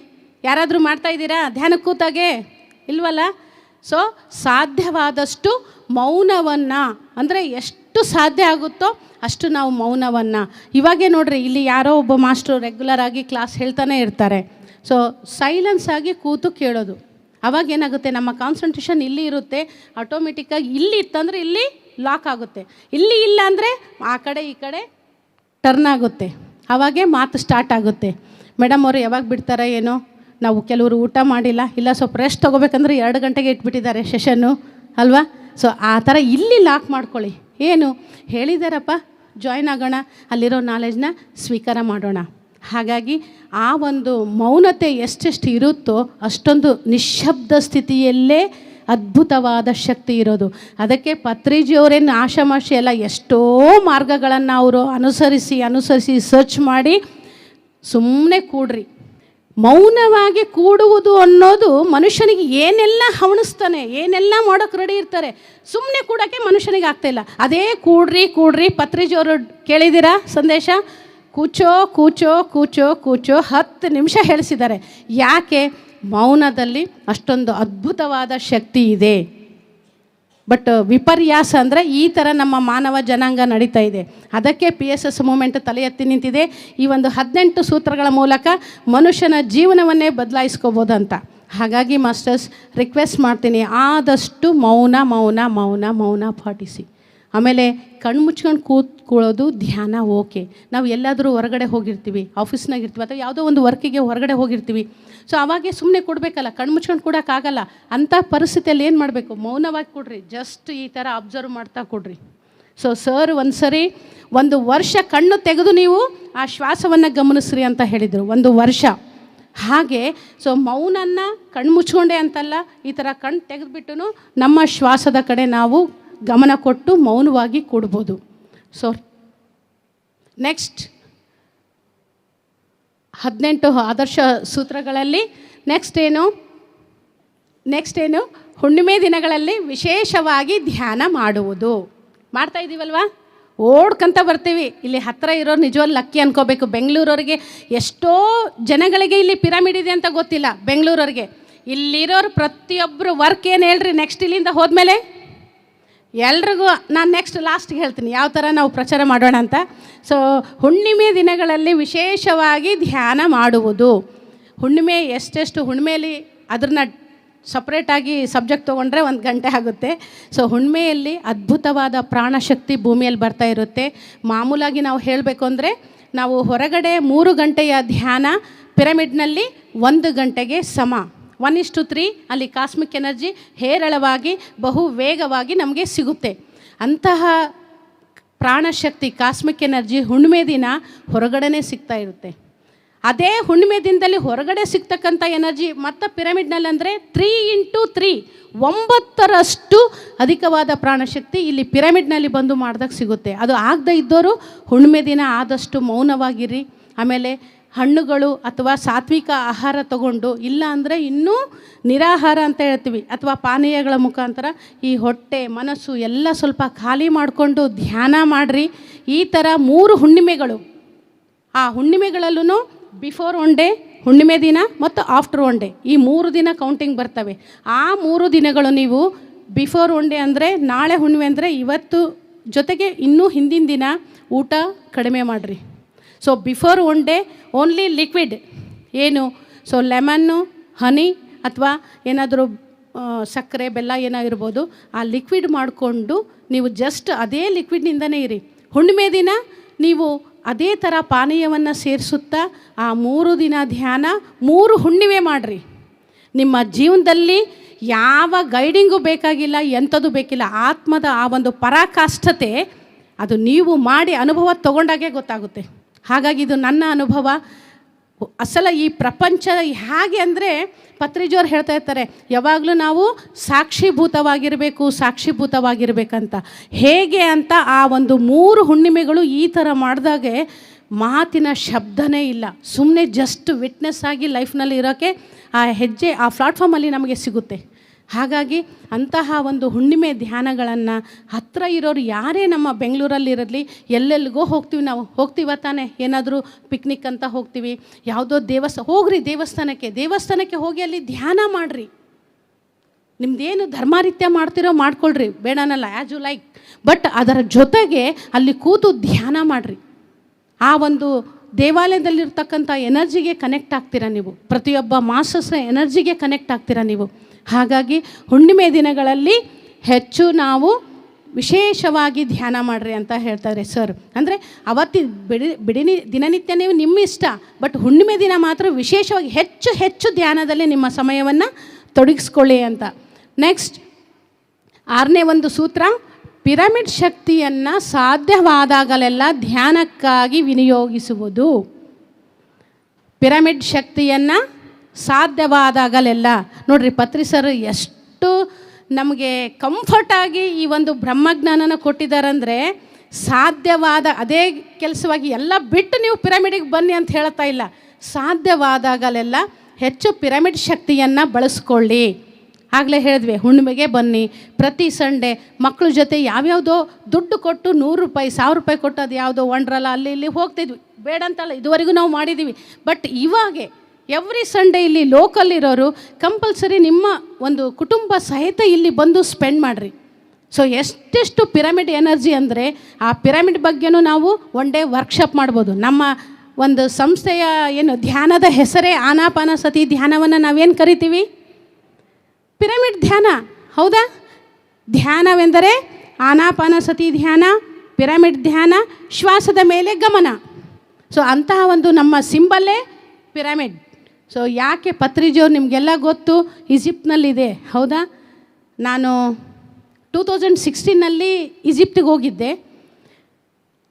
ಯಾರಾದರೂ ಮಾಡ್ತಾಯಿದ್ದೀರಾ ಧ್ಯಾನಕ್ಕೆ ಕೂತಾಗೆ? ಇಲ್ವಲ್ಲ. ಸೊ ಸಾಧ್ಯವಾದಷ್ಟು ಮೌನವನ್ನು, ಅಂದರೆ ಎಷ್ಟು ಸಾಧ್ಯ ಆಗುತ್ತೋ ಅಷ್ಟು ನಾವು ಮೌನವನ್ನು. ಇವಾಗೇ ನೋಡ್ರಿ, ಇಲ್ಲಿ ಯಾರೋ ಒಬ್ಬ ಮಾಸ್ಟ್ರು ರೆಗ್ಯುಲರ್ ಆಗಿ ಕ್ಲಾಸ್ ಹೇಳ್ತಾನೆ ಇರ್ತಾರೆ. ಸೊ ಸೈಲೆನ್ಸ್ ಆಗಿ ಕೂತು ಕೇಳೋದು. ಅವಾಗ ಏನಾಗುತ್ತೆ, ನಮ್ಮ ಕಾನ್ಸಂಟ್ರೇಷನ್ ಇಲ್ಲಿ ಇರುತ್ತೆ, ಆಟೋಮೆಟಿಕ್ಕಾಗಿ ಇಲ್ಲಿ ಇತ್ತಂದರೆ ಇಲ್ಲಿ ಲಾಕ್ ಆಗುತ್ತೆ, ಇಲ್ಲಿ ಇಲ್ಲ ಅಂದರೆ ಆ ಕಡೆ ಈ ಕಡೆ ಟರ್ನ್ ಆಗುತ್ತೆ. ಆವಾಗೇ ಮಾತು ಸ್ಟಾರ್ಟ್ ಆಗುತ್ತೆ. ಮೇಡಮ್ ಅವರು ಯಾವಾಗ ಬಿಡ್ತಾರೆ ಏನೋ, ನಾವು ಕೆಲವರು ಊಟ ಮಾಡಿಲ್ಲ, ಇಲ್ಲ ಸ್ವಲ್ಪ ರೆಸ್ಟ್ ತೊಗೋಬೇಕಂದ್ರೆ 2 ಗಂಟೆಗೆ ಇಟ್ಬಿಟ್ಟಿದ್ದಾರೆ ಸೆಷನ್ನು ಅಲ್ವಾ. ಸೊ ಆ ಥರ ಇಲ್ಲಿ ಲಾಕ್ ಮಾಡ್ಕೊಳ್ಳಿ. ಏನು ಹೇಳಿದಾರಪ್ಪ, ಜಾಯ್ನ್ ಆಗೋಣ, ಅಲ್ಲಿರೋ ನಾಲೆಜ್ನ ಸ್ವೀಕಾರ ಮಾಡೋಣ. ಹಾಗಾಗಿ ಆ ಒಂದು ಮೌನತೆ ಎಷ್ಟೆಷ್ಟು ಇರುತ್ತೋ ಅಷ್ಟೊಂದು ನಿಶ್ಶಬ್ದ ಸ್ಥಿತಿಯಲ್ಲೇ ಅದ್ಭುತವಾದ ಶಕ್ತಿ ಇರೋದು. ಅದಕ್ಕೆ ಪತ್ರಿಜಿಯವರೇನು ಆಶಾಮಾಶಿ ಎಲ್ಲ ಎಷ್ಟೋ ಮಾರ್ಗಗಳನ್ನು ಅವರು ಅನುಸರಿಸಿ ಸರ್ಚ್ ಮಾಡಿ ಸುಮ್ಮನೆ ಕೂಡ್ರಿ. ಮೌನವಾಗಿ ಕೂಡುವುದು ಅನ್ನೋದು ಮನುಷ್ಯನಿಗೆ ಏನೆಲ್ಲ ಹವಣಿಸ್ತಾನೆ, ಏನೆಲ್ಲ ಮಾಡೋಕ್ಕೆ ರೆಡಿ ಇರ್ತಾರೆ, ಸುಮ್ಮನೆ ಕೂಡೋಕ್ಕೆ ಮನುಷ್ಯನಿಗೆ ಆಗ್ತಾಯಿಲ್ಲ. ಅದೇ ಕೂಡ್ರಿ ಪತ್ರಿಜಿಯವರು ಕೇಳಿದ್ದೀರಾ ಸಂದೇಶ? ಕೂಚೋ ಕೂಚೋ ಕೂಚೋ ಕೂಚೋ 10 ನಿಮಿಷ ಹೇಳಿಸಿದ್ದಾರೆ. ಯಾಕೆ? ಮೌನದಲ್ಲಿ ಅಷ್ಟೊಂದು ಅದ್ಭುತವಾದ ಶಕ್ತಿ ಇದೆ. ಬಟ್ ವಿಪರ್ಯಾಸ ಅಂದರೆ ಈ ಥರ ನಮ್ಮ ಮಾನವ ಜನಾಂಗ ನಡೀತಾ ಇದೆ. ಅದಕ್ಕೆ PSS ಮೂಮೆಂಟ್ ತಲೆ ಎತ್ತಿ ನಿಂತಿದೆ. ಈ ಒಂದು 18 ಸೂತ್ರಗಳ ಮೂಲಕ ಮನುಷ್ಯನ ಜೀವನವನ್ನೇ ಬದಲಾಯಿಸ್ಕೋಬೋದಂತ. ಹಾಗಾಗಿ ಮಾಸ್ಟರ್ಸ್ ರಿಕ್ವೆಸ್ಟ್ ಮಾಡ್ತೀನಿ, ಆದಷ್ಟು ಮೌನ ಮೌನ ಮೌನ ಮೌನ ಪಾಟಿಸಿ. ಆಮೇಲೆ ಕಣ್ಣು ಮುಚ್ಕೊಂಡು ಕೂತ್ಕೊಳ್ಳೋದು ಧ್ಯಾನ ಓಕೆ. ನಾವು ಎಲ್ಲಾದರೂ ಹೊರಗಡೆ ಹೋಗಿರ್ತೀವಿ, ಆಫೀಸ್ನಾಗ ಇರ್ತೀವಿ ಅಥವಾ ಯಾವುದೋ ಒಂದು ವರ್ಕಿಗೆ ಹೊರಗಡೆ ಹೋಗಿರ್ತೀವಿ. ಸೊ ಅವಾಗೆ ಸುಮ್ಮನೆ ಕೊಡಬೇಕಲ್ಲ, ಕಣ್ಣು ಮುಚ್ಕೊಂಡು ಕೊಡೋಕ್ಕಾಗಲ್ಲ. ಅಂಥ ಪರಿಸ್ಥಿತಿಯಲ್ಲಿ ಏನು ಮಾಡಬೇಕು? ಮೌನವಾಗಿ ಕೊಡ್ರಿ, ಜಸ್ಟ್ ಈ ಥರ ಅಬ್ಸರ್ವ್ ಮಾಡ್ತಾ ಕೊಡ್ರಿ. ಸೊ ಸರ್ ಒಂದು ವರ್ಷ ಕಣ್ಣು ತೆಗೆದು ನೀವು ಆ ಶ್ವಾಸವನ್ನು ಗಮನಿಸ್ರಿ ಅಂತ ಹೇಳಿದರು, 1 ವರ್ಷ. ಹಾಗೆ ಸೊ ಮೌನನ್ನ ಕಣ್ಣು ಮುಚ್ಕೊಂಡೆ ಅಂತಲ್ಲ, ಈ ಥರ ಕಣ್ಣು ತೆಗೆದುಬಿಟ್ಟು ನಮ್ಮ ಶ್ವಾಸದ ಕಡೆ ನಾವು ಗಮನ ಕೊಟ್ಟು ಮೌನವಾಗಿ ಕೂಡ್ಬೋದು. ಸೊ ನೆಕ್ಸ್ಟ್ 18 ಆದರ್ಶ ಸೂತ್ರಗಳಲ್ಲಿ ನೆಕ್ಸ್ಟ್ ಏನು? ಹುಣ್ಣಿಮೆ ದಿನಗಳಲ್ಲಿ ವಿಶೇಷವಾಗಿ ಧ್ಯಾನ ಮಾಡುವುದು. ಮಾಡ್ತಾ ಇದ್ದೀವಲ್ವಾ? ಓಡ್ಕಂತ ಬರ್ತೀವಿ. ಇಲ್ಲಿ ಹತ್ತಿರ ಇರೋರು ನಿಜವಾಗ್ಲೂ ಲಕ್ಕಿ ಅನ್ಕೋಬೇಕು. ಬೆಂಗಳೂರವ್ರಿಗೆ ಎಷ್ಟೋ ಜನಗಳಿಗೆ ಇಲ್ಲಿ ಪಿರಮಿಡ್ ಇದೆ ಅಂತ ಗೊತ್ತಿಲ್ಲ. ಬೆಂಗಳೂರವ್ರಿಗೆ ಇಲ್ಲಿರೋರು ಪ್ರತಿಯೊಬ್ಬರು ವರ್ಕ್ ಏನು ಹೇಳ್ರಿ ನೆಕ್ಸ್ಟ್ ಇಲ್ಲಿಂದ ಹೋದ್ಮೇಲೆ ಎಲ್ರಿಗೂ ನಾನು ನೆಕ್ಸ್ಟ್ ಲಾಸ್ಟ್ಗೆ ಹೇಳ್ತೀನಿ ಯಾವ ಥರ ನಾವು ಪ್ರಚಾರ ಮಾಡೋಣ ಅಂತ. ಸೊ ಹುಣ್ಣಿಮೆ ದಿನಗಳಲ್ಲಿ ವಿಶೇಷವಾಗಿ ಧ್ಯಾನ ಮಾಡುವುದು. ಹುಣ್ಣಿಮೆ ಹುಣ್ಣಿಮೆಯಲ್ಲಿ ಅದನ್ನ ಸಪ್ರೇಟಾಗಿ ಸಬ್ಜೆಕ್ಟ್ ತೊಗೊಂಡ್ರೆ 1 ಗಂಟೆ ಆಗುತ್ತೆ. ಸೊ ಹುಣ್ಣಿಮೆಯಲ್ಲಿ ಅದ್ಭುತವಾದ ಪ್ರಾಣಶಕ್ತಿ ಭೂಮಿಯಲ್ಲಿ ಬರ್ತಾ ಇರುತ್ತೆ. ಮಾಮೂಲಾಗಿ ನಾವು ಹೇಳಬೇಕು ಅಂದರೆ ನಾವು ಹೊರಗಡೆ 3 ಗಂಟೆಯ ಧ್ಯಾನ, ಪಿರಮಿಡ್ನಲ್ಲಿ 1 ಗಂಟೆಗೆ ಸಮ. 1:3 ಅಲ್ಲಿ ಕಾಸ್ಮಿಕ್ ಎನರ್ಜಿ ಹೇರಳವಾಗಿ ಬಹು ವೇಗವಾಗಿ ನಮಗೆ ಸಿಗುತ್ತೆ. ಅಂತಹ ಪ್ರಾಣಶಕ್ತಿ ಕಾಸ್ಮಿಕ್ ಎನರ್ಜಿ ಹುಣ್ಣಿಮೆ ದಿನ ಹೊರಗಡೆನೇ ಸಿಗ್ತಾ ಇರುತ್ತೆ. ಅದೇ ಹುಣ್ಣಿಮೆ ದಿನದಲ್ಲಿ ಹೊರಗಡೆ ಸಿಗ್ತಕ್ಕಂಥ ಎನರ್ಜಿ ಮತ್ತು ಪಿರಮಿಡ್ನಲ್ಲಿ ಅಂದರೆ 3x3 9ರಷ್ಟು ಅಧಿಕವಾದ ಪ್ರಾಣಶಕ್ತಿ ಇಲ್ಲಿ ಪಿರಮಿಡ್ನಲ್ಲಿ ಬಂದು ಮಾಡಿದಾಗ ಸಿಗುತ್ತೆ. ಅದು ಆಗದೇ ಇದ್ದವರು ಹುಣ್ಣಿಮೆ ದಿನ ಆದಷ್ಟು ಮೌನವಾಗಿರಿ. ಆಮೇಲೆ ಹಣ್ಣುಗಳು ಅಥವಾ ಸಾತ್ವಿಕ ಆಹಾರ ತಗೊಂಡು, ಇಲ್ಲ ಅಂದರೆ ಇನ್ನೂ ನಿರಾಹಾರ ಅಂತ ಹೇಳ್ತೀವಿ, ಅಥವಾ ಪಾನೀಯಗಳ ಮುಖಾಂತರ ಈ ಹೊಟ್ಟೆ ಮನಸ್ಸು ಎಲ್ಲ ಸ್ವಲ್ಪ ಖಾಲಿ ಮಾಡಿಕೊಂಡು ಧ್ಯಾನ ಮಾಡಿರಿ. ಈ ಥರ 3 ಹುಣ್ಣಿಮೆಗಳು, ಆ ಹುಣ್ಣಿಮೆಗಳಲ್ಲೂ ಬಿಫೋರ್ 1 ಡೇ ಹುಣ್ಣಿಮೆ ದಿನ ಮತ್ತು ಆಫ್ಟರ್ 1 ಡೇ ಈ 3 ದಿನ ಕೌಂಟಿಂಗ್ ಬರ್ತವೆ. ಆ 3 ದಿನಗಳು ನೀವು ಬಿಫೋರ್ 1 ಡೇ ಅಂದರೆ ನಾಳೆ ಹುಣ್ಣಿಮೆ ಅಂದರೆ ಇವತ್ತು ಜೊತೆಗೆ ಇನ್ನೂ ಹಿಂದಿನ ದಿನ ಊಟ ಕಡಿಮೆ ಮಾಡಿರಿ. So before 1 day only liquid ಏನು, ಸೊ ಲೆಮನ್ನು, ಹನಿ ಅಥವಾ ಏನಾದರೂ ಸಕ್ಕರೆ ಬೆಲ್ಲ ಏನೋ ಇರ್ಬೋದು, ಆ ಲಿಕ್ವಿಡ್ ಮಾಡಿಕೊಂಡು ನೀವು ಜಸ್ಟ್ ಅದೇ ಲಿಕ್ವಿಡ್ನಿಂದನೇ ಇರಿ. ಹುಣ್ಣಿಮೆ ದಿನ ನೀವು ಅದೇ ಥರ ಪಾನೀಯವನ್ನು ಸೇರಿಸುತ್ತಾ ಆ 3 ದಿನ ಧ್ಯಾನ, 3 ಹುಣ್ಣಿಮೆ ಮಾಡಿರಿ. ನಿಮ್ಮ ಜೀವನದಲ್ಲಿ ಯಾವ ಗೈಡಿಂಗು ಬೇಕಾಗಿಲ್ಲ, ಎಂಥದ್ದು ಬೇಕಿಲ್ಲ. ಆತ್ಮದ ಆ ಒಂದು ಪರಾಕಾಷ್ಠತೆ ಅದು ನೀವು ಮಾಡಿ ಅನುಭವ ತಗೊಂಡಾಗೆ ಗೊತ್ತಾಗುತ್ತೆ. ಹಾಗಾಗಿ ಇದು ನನ್ನ ಅನುಭವ. ಅಸಲ ಈ ಪ್ರಪಂಚ ಹೇಗೆ ಅಂದರೆ ಪತ್ರಿಜಿಯವ್ರು ಹೇಳ್ತಾ ಇರ್ತಾರೆ, ಯಾವಾಗಲೂ ನಾವು ಸಾಕ್ಷಿಭೂತವಾಗಿರಬೇಕಂತ. ಹೇಗೆ ಅಂತ ಆ ಒಂದು 3 ಹುಣ್ಣಿಮೆಗಳು ಈ ಥರ ಮಾಡಿದಾಗೆ ಮಾತಿನ ಶಬ್ದನೇ ಇಲ್ಲ, ಸುಮ್ಮನೆ ಜಸ್ಟ್ ವಿಟ್ನೆಸ್ ಆಗಿ ಲೈಫ್ನಲ್ಲಿ ಇರೋಕ್ಕೆ ಆ ಹೆಜ್ಜೆ ಆ ಪ್ಲಾಟ್ಫಾರ್ಮಲ್ಲಿ ನಮಗೆ ಸಿಗುತ್ತೆ. ಹಾಗಾಗಿ ಅಂತಹ ಒಂದು ಹುಣ್ಣಿಮೆ ಧ್ಯಾನಗಳನ್ನು ಹತ್ತಿರ ಇರೋರು ಯಾರೇ ನಮ್ಮ ಬೆಂಗಳೂರಲ್ಲಿರಲಿ, ಎಲ್ಲೆಲ್ಲಿಗೋ ಹೋಗ್ತೀವಿ, ನಾವು ಹೋಗ್ತೀವ ತಾನೆ, ಏನಾದರೂ ಪಿಕ್ನಿಕ್ ಅಂತ ಹೋಗ್ತೀವಿ, ಯಾವುದೋ ಹೋಗ್ರಿ ದೇವಸ್ಥಾನಕ್ಕೆ ಹೋಗಿ ಅಲ್ಲಿ ಧ್ಯಾನ ಮಾಡಿರಿ. ನಿಮ್ಮದೇನು ಧರ್ಮಾರೀತ್ಯ ಮಾಡ್ತಿರೋ ಮಾಡ್ಕೊಳ್ರಿ, ಬೇಡನಲ್ಲ, ಆ್ಯಸ್ ಯು ಲೈಕ್. ಬಟ್ ಅದರ ಜೊತೆಗೆ ಅಲ್ಲಿ ಕೂತು ಧ್ಯಾನ ಮಾಡಿರಿ. ಆ ಒಂದು ದೇವಾಲಯದಲ್ಲಿರ್ತಕ್ಕಂಥ ಎನರ್ಜಿಗೆ ಕನೆಕ್ಟ್ ಆಗ್ತೀರಾ ನೀವು, ಪ್ರತಿಯೊಬ್ಬ ಮಾಸ್ಟರ್ಸ್ನ ಎನರ್ಜಿಗೆ ಕನೆಕ್ಟ್ ಆಗ್ತೀರಾ ನೀವು. ಹಾಗಾಗಿ ಹುಣ್ಣಿಮೆ ದಿನಗಳಲ್ಲಿ ಹೆಚ್ಚು ನಾವು ವಿಶೇಷವಾಗಿ ಧ್ಯಾನ ಮಾಡಿರಿ ಅಂತ ಹೇಳ್ತಾರೆ ಸರ್. ಅಂದರೆ ಬಿಡಿ ದಿನನಿತ್ಯ ನೀವು ನಿಮ್ಮ ಇಷ್ಟ, ಬಟ್ ಹುಣ್ಣಿಮೆ ದಿನ ಮಾತ್ರ ವಿಶೇಷವಾಗಿ ಹೆಚ್ಚು ಧ್ಯಾನದಲ್ಲಿ ನಿಮ್ಮ ಸಮಯವನ್ನು ತೊಡಗಿಸ್ಕೊಳ್ಳಿ ಅಂತ. ನೆಕ್ಸ್ಟ್ 6ನೇ ಒಂದು ಸೂತ್ರ, ಪಿರಮಿಡ್ ಶಕ್ತಿಯನ್ನು ಸಾಧ್ಯವಾದಾಗಲೆಲ್ಲ ಧ್ಯಾನಕ್ಕಾಗಿ ವಿನಿಯೋಗಿಸುವುದು. ಪಿರಮಿಡ್ ಶಕ್ತಿಯನ್ನು ಸಾಧ್ಯವಾದಾಗಲೆಲ್ಲ ನೋಡ್ರಿ, ಪತ್ರಿ ಸರ್ ಎಷ್ಟು ನಮಗೆ ಕಂಫರ್ಟಾಗಿ ಈ ಒಂದು ಬ್ರಹ್ಮಜ್ಞಾನನ ಕೊಟ್ಟಿದ್ದಾರಂದರೆ, ಸಾಧ್ಯವಾದ ಅದೇ ಕೆಲಸವಾಗಿ ಎಲ್ಲ ಬಿಟ್ಟು ನೀವು ಪಿರಮಿಡಿಗೆ ಬನ್ನಿ ಅಂತ ಹೇಳ್ತಾ ಇಲ್ಲ. ಸಾಧ್ಯವಾದಾಗಲೆಲ್ಲ ಹೆಚ್ಚು ಪಿರಮಿಡ್ ಶಕ್ತಿಯನ್ನು ಬಳಸ್ಕೊಳ್ಳಿ. ಆಗಲೇ ಹೇಳಿದ್ವಿ, ಹುಣ್ಣಿಮೆಗೆ ಬನ್ನಿ, ಪ್ರತಿ ಸಂಡೇ ಮಕ್ಕಳ ಜೊತೆ ಯಾವ್ಯಾವುದೋ ದುಡ್ಡು ಕೊಟ್ಟು 100 ರೂಪಾಯಿ 1000 ರೂಪಾಯಿ ಕೊಟ್ಟು ಅದು ಯಾವುದೋ ವಂಡ್ರಲ್ಲ ಅಲ್ಲಿ ಇಲ್ಲಿ ಹೋಗ್ತಿದ್ವಿ, ಬೇಡ ಅಂತಲ್ಲ, ಇದುವರೆಗೂ ನಾವು ಮಾಡಿದ್ದೀವಿ. ಬಟ್ ಇವಾಗೆ ಎವ್ರಿ ಸಂಡೇ ಇಲ್ಲಿ ಲೋಕಲ್ ಇರೋರು ಕಂಪಲ್ಸರಿ ನಿಮ್ಮ ಒಂದು ಕುಟುಂಬ ಸಹಿತ ಇಲ್ಲಿ ಬಂದು ಸ್ಪೆಂಡ್ ಮಾಡಿರಿ. ಸೊ ಎಷ್ಟೆಷ್ಟು ಪಿರಮಿಡ್ ಎನರ್ಜಿ ಅಂದರೆ ಆ ಪಿರಮಿಡ್ ಬಗ್ಗೆನೂ ನಾವು ಒನ್ ಡೇ ವರ್ಕ್ಶಾಪ್ ಮಾಡ್ಬೋದು. ನಮ್ಮ ಒಂದು ಸಂಸ್ಥೆಯ ಏನು ಧ್ಯಾನದ ಹೆಸರೇ ಆನಾಪಾನಸತಿ ಧ್ಯಾನವನ್ನು ನಾವೇನು ಕರಿತೀವಿ? ಪಿರಮಿಡ್ ಧ್ಯಾನ. ಹೌದಾ? ಧ್ಯಾನವೆಂದರೆ ಆನಾಪಾನಸತಿ ಧ್ಯಾನ, ಪಿರಮಿಡ್ ಧ್ಯಾನ, ಶ್ವಾಸದ ಮೇಲೆ ಗಮನ. ಸೊ ಅಂತಹ ಒಂದು ನಮ್ಮ ಸಿಂಬಲ್ಲೇ ಪಿರಮಿಡ್. ಸೊ ಯಾಕೆ ಪತ್ರಿಜಿಯವ್ರು ನಿಮಗೆಲ್ಲ ಗೊತ್ತು, ಈಜಿಪ್ಟ್ನಲ್ಲಿದೆ. ಹೌದಾ? ನಾನು 2016ನಲ್ಲಿ ಈಜಿಪ್ಟಿಗೆ ಹೋಗಿದ್ದೆ.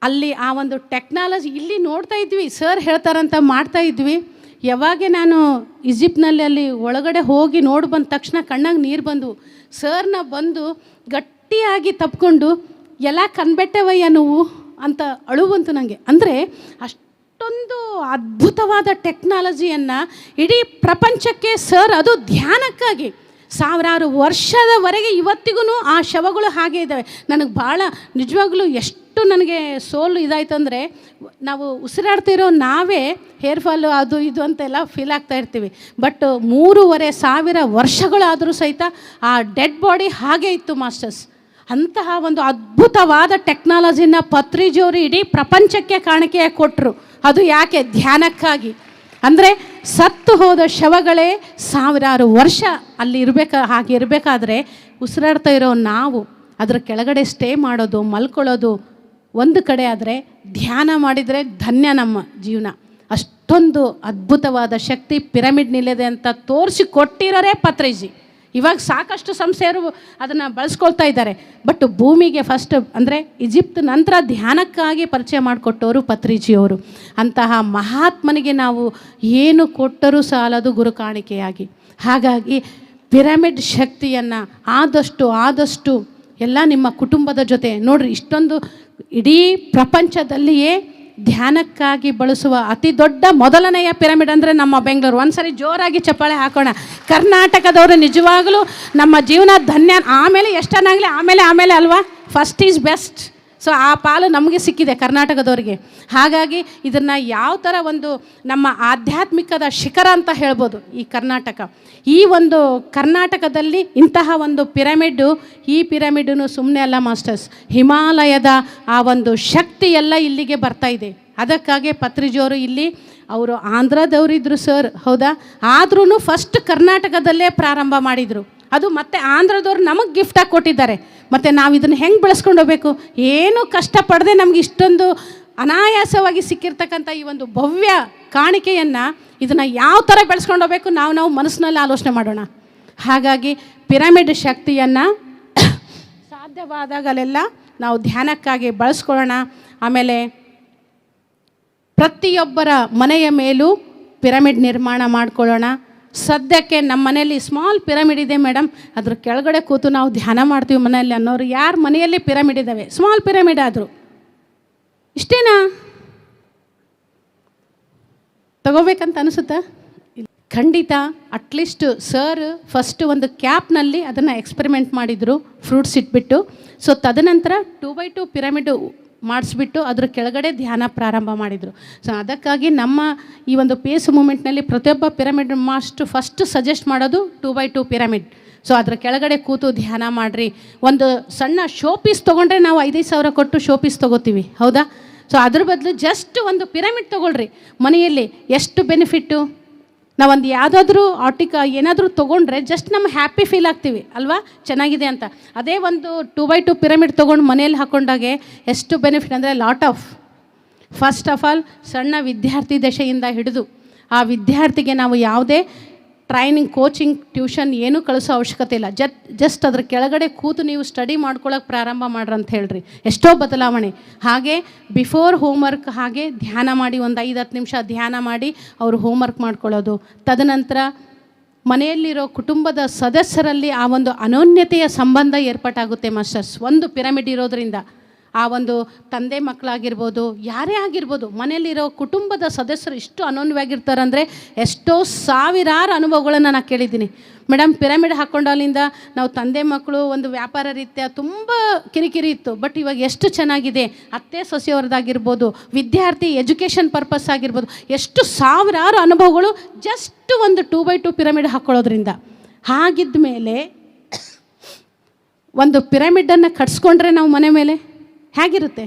ಅಲ್ಲಿ ಆ ಒಂದು ಟೆಕ್ನಾಲಜಿ ಇಲ್ಲಿ ನೋಡ್ತಾ ಇದ್ವಿ, ಸರ್ ಹೇಳ್ತಾರಂತ ಮಾಡ್ತಾ ಇದ್ವಿ. ಯಾವಾಗ ನಾನು ಈಜಿಪ್ಟ್ನಲ್ಲಿ ಅಲ್ಲಿ ಒಳಗಡೆ ಹೋಗಿ ನೋಡಿ ಬಂದ ತಕ್ಷಣ ಕಣ್ಣಾಗ ನೀರು ಬಂದು, ಸರ್ನ ಬಂದು ಗಟ್ಟಿಯಾಗಿ ತಪ್ಕೊಂಡು ಎಲ್ಲ ಕನ್ಬೆಟ್ಟೆವಯ್ಯ ನೀವು ಅಂತ ಅಳುವಂತು ನನಗೆ. ಅಂದರೆ ಅಷ್ಟೊಂದು ಅದ್ಭುತವಾದ ಟೆಕ್ನಾಲಜಿಯನ್ನು ಇಡೀ ಪ್ರಪಂಚಕ್ಕೆ ಸರ್, ಅದು ಧ್ಯಾನಕ್ಕಾಗಿ ಸಾವಿರಾರು ವರ್ಷದವರೆಗೆ ಇವತ್ತಿಗೂ ಆ ಶವಗಳು ಹಾಗೆ ಇದ್ದಾವೆ. ನನಗೆ ಭಾಳ ನಿಜವಾಗ್ಲೂ ಎಷ್ಟು ನನಗೆ ಸೋಲು ಇದಾಯ್ತಂದರೆ, ನಾವು ಉಸಿರಾಡ್ತಿರೋ ನಾವೇ ಹೇರ್ ಫಾಲು ಅದು ಇದು ಅಂತೆಲ್ಲ ಫೀಲ್ ಆಗ್ತಾ ಇರ್ತೀವಿ. ಬಟ್ 3500 ವರ್ಷಗಳಾದರೂ ಸಹಿತ ಆ ಡೆಡ್ ಬಾಡಿ ಹಾಗೆ ಇತ್ತು ಮಾಸ್ಟರ್ಸ್. ಅಂತಹ ಒಂದು ಅದ್ಭುತವಾದ ಟೆಕ್ನಾಲಜಿನ ಪತ್ರಿಜಿಯವರು ಇಡೀ ಪ್ರಪಂಚಕ್ಕೆ ಕಾಣಿಕೆಯಾಗಿ ಕೊಟ್ಟರು. ಅದು ಯಾಕೆ? ಧ್ಯಾನಕ್ಕಾಗಿ. ಅಂದರೆ ಸತ್ತು ಹೋದ ಶವಗಳೇ ಸಾವಿರಾರು ವರ್ಷ ಅಲ್ಲಿ ಹಾಗೆ ಇರಬೇಕಾದ್ರೆ ಉಸಿರಾಡ್ತಾ ಇರೋ ನಾವು ಅದರ ಕೆಳಗಡೆ ಸ್ಟೇ ಮಾಡೋದು, ಮಲ್ಕೊಳ್ಳೋದು ಒಂದು ಕಡೆ ಆದರೆ, ಧ್ಯಾನ ಮಾಡಿದರೆ ಧನ್ಯ ನಮ್ಮ ಜೀವನ. ಅಷ್ಟೊಂದು ಅದ್ಭುತವಾದ ಶಕ್ತಿ ಪಿರಮಿಡ್ನಿಲ್ಲಿದೆ ಅಂತ ತೋರಿಸಿ ಕೊಟ್ಟಿರೋರೇ ಪತ್ರಿಜಿ. ಇವಾಗ ಸಾಕಷ್ಟು ಸಂಸ್ಥೆಯರು ಅದನ್ನು ಬಳಸ್ಕೊಳ್ತಾ ಇದ್ದಾರೆ. ಬಟ್ ಭೂಮಿಗೆ ಫಸ್ಟ್ ಅಂದರೆ ಈಜಿಪ್ಟ್ ನಂತರ ಧ್ಯಾನಕ್ಕಾಗಿ ಪರಿಚಯ ಮಾಡಿಕೊಟ್ಟವರು ಪತ್ರಿಜಿಯವರು. ಅಂತಹ ಮಹಾತ್ಮನಿಗೆ ನಾವು ಏನು ಕೊಟ್ಟರೂ ಸಾಲದು ಗುರು ಕಾಣಿಕೆಯಾಗಿ. ಹಾಗಾಗಿ ಪಿರಮಿಡ್ ಶಕ್ತಿಯನ್ನು ಆದಷ್ಟು ಎಲ್ಲ ನಿಮ್ಮ ಕುಟುಂಬದ ಜೊತೆ ನೋಡ್ರಿ. ಇಷ್ಟೊಂದು ಇಡೀ ಪ್ರಪಂಚದಲ್ಲಿಯೇ ಧ್ಯಾನಕ್ಕಾಗಿ ಬಳಸುವ ಅತಿ ದೊಡ್ಡ ಮೊದಲನೆಯ ಪಿರಮಿಡ್ ಅಂದರೆ ನಮ್ಮ ಬೆಂಗಳೂರು. ಒಂದ್ಸರಿ ಜೋರಾಗಿ ಚಪ್ಪಾಳೆ ಹಾಕೋಣ. ಕರ್ನಾಟಕದವರು ನಿಜವಾಗಲೂ ನಮ್ಮ ಜೀವನ ಧನ್ಯ. ಆಮೇಲೆ ಎಷ್ಟನ್ನಾಗಲಿ ಆಮೇಲೆ ಅಲ್ವಾ, ಫಸ್ಟ್ ಈಸ್ ಬೆಸ್ಟ್. ಸೊ ಆ ಪಾಲು ನಮಗೆ ಸಿಕ್ಕಿದೆ ಕರ್ನಾಟಕದವ್ರಿಗೆ. ಹಾಗಾಗಿ ಇದನ್ನು ಯಾವ ಥರ ಒಂದು ನಮ್ಮ ಆಧ್ಯಾತ್ಮಿಕದ ಶಿಖರ ಅಂತ ಹೇಳ್ಬೋದು ಈ ಕರ್ನಾಟಕ. ಈ ಒಂದು ಕರ್ನಾಟಕದಲ್ಲಿ ಇಂತಹ ಒಂದು ಪಿರಮಿಡ್ಡು, ಈ ಪಿರಮಿಡ್ಡು ಸುಮ್ಮನೆ ಅಲ್ಲ ಮಾಸ್ಟರ್ಸ್, ಹಿಮಾಲಯದ ಆ ಒಂದು ಶಕ್ತಿ ಎಲ್ಲ ಇಲ್ಲಿಗೆ ಬರ್ತಾ ಇದೆ. ಅದಕ್ಕಾಗಿ ಪತ್ರಿಜಿಯವರು ಇಲ್ಲಿ, ಅವರು ಆಂಧ್ರದವರಿದ್ದರು ಸರ್, ಹೌದಾ? ಆದ್ರೂ ಫಸ್ಟ್ ಕರ್ನಾಟಕದಲ್ಲೇ ಪ್ರಾರಂಭ ಮಾಡಿದರು. ಅದು ಮತ್ತೆ ಆಂಧ್ರದವ್ರು ನಮಗೆ ಗಿಫ್ಟಾಗಿ ಕೊಟ್ಟಿದ್ದಾರೆ. ಮತ್ತು ನಾವು ಇದನ್ನು ಹೆಂಗೆ ಬೆಳೆಸ್ಕೊಂಡು ಹೋಗಬೇಕು? ಏನು ಕಷ್ಟಪಡದೆ ನಮ್ಗೆ ಇಷ್ಟೊಂದು ಅನಾಯಾಸವಾಗಿ ಸಿಕ್ಕಿರ್ತಕ್ಕಂಥ ಈ ಒಂದು ಭವ್ಯ ಕಾಣಿಕೆಯನ್ನು ಇದನ್ನು ಯಾವ ಥರ ಬೆಳೆಸ್ಕೊಂಡು ಹೋಗಬೇಕು ನಾವು ಮನಸ್ಸಿನಲ್ಲಿ ಆಲೋಚನೆ ಮಾಡೋಣ. ಹಾಗಾಗಿ ಪಿರಮಿಡ್ ಶಕ್ತಿಯನ್ನು ಸಾಧ್ಯವಾದಾಗಲೆಲ್ಲ ನಾವು ಧ್ಯಾನಕ್ಕಾಗಿ ಬಳಸ್ಕೊಳ್ಳೋಣ. ಆಮೇಲೆ ಪ್ರತಿಯೊಬ್ಬರ ಮನೆಯ ಮೇಲೂ ಪಿರಮಿಡ್ ನಿರ್ಮಾಣ ಮಾಡ್ಕೊಳ್ಳೋಣ. ಸದ್ಯಕ್ಕೆ ನಮ್ಮ ಮನೆಯಲ್ಲಿ ಸ್ಮಾಲ್ ಪಿರಮಿಡ್ ಇದೆ ಮೇಡಮ್, ಅದ್ರ ಕೆಳಗಡೆ ಕೂತು ನಾವು ಧ್ಯಾನ ಮಾಡ್ತೀವಿ ಮನೆಯಲ್ಲಿ ಅನ್ನೋರು ಯಾರ ಮನೆಯಲ್ಲಿ ಪಿರಮಿಡ್ ಇದ್ದಾವೆ? ಸ್ಮಾಲ್ ಪಿರಮಿಡ್ ಆದರೂ ಇಷ್ಟೇನಾ ತಗೋಬೇಕಂತ ಅನಿಸುತ್ತಾ? ಖಂಡಿತ. ಅಟ್ಲೀಸ್ಟ್ ಸರ್ ಫಸ್ಟ್ ಒಂದು ಕ್ಯಾಪ್ನಲ್ಲಿ ಅದನ್ನು ಎಕ್ಸ್ಪೆರಿಮೆಂಟ್ ಮಾಡಿದರು, ಫ್ರೂಟ್ಸ್ ಇಟ್ಬಿಟ್ಟು. ಸೊ ತದನಂತರ 2x2 ಪಿರಮಿಡ್ ಮಾಡಿಸ್ಬಿಟ್ಟು ಅದ್ರ ಕೆಳಗಡೆ ಧ್ಯಾನ ಪ್ರಾರಂಭ ಮಾಡಿದರು. ಸೊ ಅದಕ್ಕಾಗಿ ನಮ್ಮ ಈ ಒಂದು ಪೇಸ್ ಮೂಮೆಂಟ್ನಲ್ಲಿ ಪ್ರತಿಯೊಬ್ಬ ಪಿರಮಿಡ್ ಮಾಸ್ಟರ್ ಫಸ್ಟ್ ಸಜೆಸ್ಟ್ ಮಾಡೋದು 2x2 ಪಿರಮಿಡ್. ಸೊ ಅದ್ರ ಕೆಳಗಡೆ ಕೂತು ಧ್ಯಾನ ಮಾಡಿರಿ. ಒಂದು ಸಣ್ಣ ಶೋ ಪೀಸ್ ತೊಗೊಂಡ್ರೆ ನಾವು 5,000 ಸಾವಿರ ಕೊಟ್ಟು ಶೋ ಪೀಸ್ ತೊಗೋತೀವಿ, ಹೌದಾ? ಸೊ ಅದ್ರ ಬದಲು ಜಸ್ಟ್ ಒಂದು ಪಿರಮಿಡ್ ತೊಗೊಳ್ರಿ. ಮನೆಯಲ್ಲಿ ಎಷ್ಟು ಬೆನಿಫಿಟ್ಟು. ನಾವೊಂದು ಯಾವುದಾದ್ರೂ ಏನಾದರೂ ತೊಗೊಂಡ್ರೆ ಜಸ್ಟ್ ನಮ್ಮ ಹ್ಯಾಪಿ ಫೀಲ್ ಆಗ್ತೀವಿ ಅಲ್ವಾ, ಚೆನ್ನಾಗಿದೆ ಅಂತ. ಅದೇ ಒಂದು 2x2 ಪಿರಮಿಡ್ ತೊಗೊಂಡು ಮನೆಯಲ್ಲಿ ಹಾಕ್ಕೊಂಡಾಗೆ ಎಷ್ಟು ಬೆನಿಫಿಟ್ ಅಂದರೆ ಫಸ್ಟ್ ಆಫ್ ಆಲ್ ಸಣ್ಣ ವಿದ್ಯಾರ್ಥಿ ದಶೆಯಿಂದ ಹಿಡಿದು ಆ ವಿದ್ಯಾರ್ಥಿಗೆ ನಾವು ಯಾವುದೇ ಟ್ರೈನಿಂಗ್, ಕೋಚಿಂಗ್, ಟ್ಯೂಷನ್ ಏನೂ ಕಳಿಸೋ ಅವಶ್ಯಕತೆ ಇಲ್ಲ. ಜಸ್ಟ್ ಅದ್ರ ಕೆಳಗಡೆ ಕೂತು ನೀವು ಸ್ಟಡಿ ಮಾಡ್ಕೊಳ್ಳೋಕೆ ಪ್ರಾರಂಭ ಮಾಡ್ರಿ ಅಂತ ಹೇಳ್ರಿ, ಎಷ್ಟೋ ಬದಲಾವಣೆ. ಹಾಗೆ ಬಿಫೋರ್ ಹೋಮ್ವರ್ಕ್ ಹಾಗೆ ಧ್ಯಾನ ಮಾಡಿ, ಒಂದು 5-10 ನಿಮಿಷ ಧ್ಯಾನ ಮಾಡಿ ಅವರು ಹೋಮ್ವರ್ಕ್ ಮಾಡ್ಕೊಳ್ಳೋದು. ತದನಂತರ ಮನೆಯಲ್ಲಿರೋ ಕುಟುಂಬದ ಸದಸ್ಯರಲ್ಲಿ ಆ ಒಂದು ಅನೋನ್ಯತೆಯ ಸಂಬಂಧ ಏರ್ಪಾಟಾಗುತ್ತೆ ಮಾಸ್ಟರ್ಸ್, ಒಂದು ಪಿರಮಿಡ್ ಇರೋದರಿಂದ. ಆ ಒಂದು ತಂದೆ ಮಕ್ಕಳಾಗಿರ್ಬೋದು, ಯಾರೇ ಆಗಿರ್ಬೋದು, ಮನೆಯಲ್ಲಿರೋ ಕುಟುಂಬದ ಸದಸ್ಯರು ಎಷ್ಟು ಅನನ್ಯವಾಗಿರ್ತಾರಂದರೆ ಎಷ್ಟೋ ಸಾವಿರಾರು ಅನುಭವಗಳನ್ನು ನಾನು ಕೇಳಿದ್ದೀನಿ. ಮೇಡಮ್, ಪಿರಮಿಡ್ ಹಾಕ್ಕೊಂಡಾಲಿಂದ ನಾವು ತಂದೆ ಮಕ್ಕಳು ಒಂದು ವ್ಯಾಪಾರ ರೀತ್ಯ ತುಂಬ ಕಿರಿಕಿರಿ ಇತ್ತು, ಬಟ್ ಇವಾಗ ಎಷ್ಟು ಚೆನ್ನಾಗಿದೆ. ಅತ್ತೆ ಸೊಸೆಯವ್ರದ್ದಾಗಿರ್ಬೋದು, ವಿದ್ಯಾರ್ಥಿ ಎಜುಕೇಷನ್ ಪರ್ಪಸ್ ಆಗಿರ್ಬೋದು, ಎಷ್ಟು ಸಾವಿರಾರು ಅನುಭವಗಳು ಜಸ್ಟ್ ಒಂದು 2x2 ಪಿರಮಿಡ್ ಹಾಕ್ಕೊಳ್ಳೋದ್ರಿಂದ. ಹಾಗಿದ್ದ ಮೇಲೆ ಒಂದು ಪಿರಮಿಡನ್ನು ಕಟ್ಸ್ಕೊಂಡ್ರೆ ನಾವು ಮನೆ ಮೇಲೆ ಹೇಗಿರುತ್ತೆ?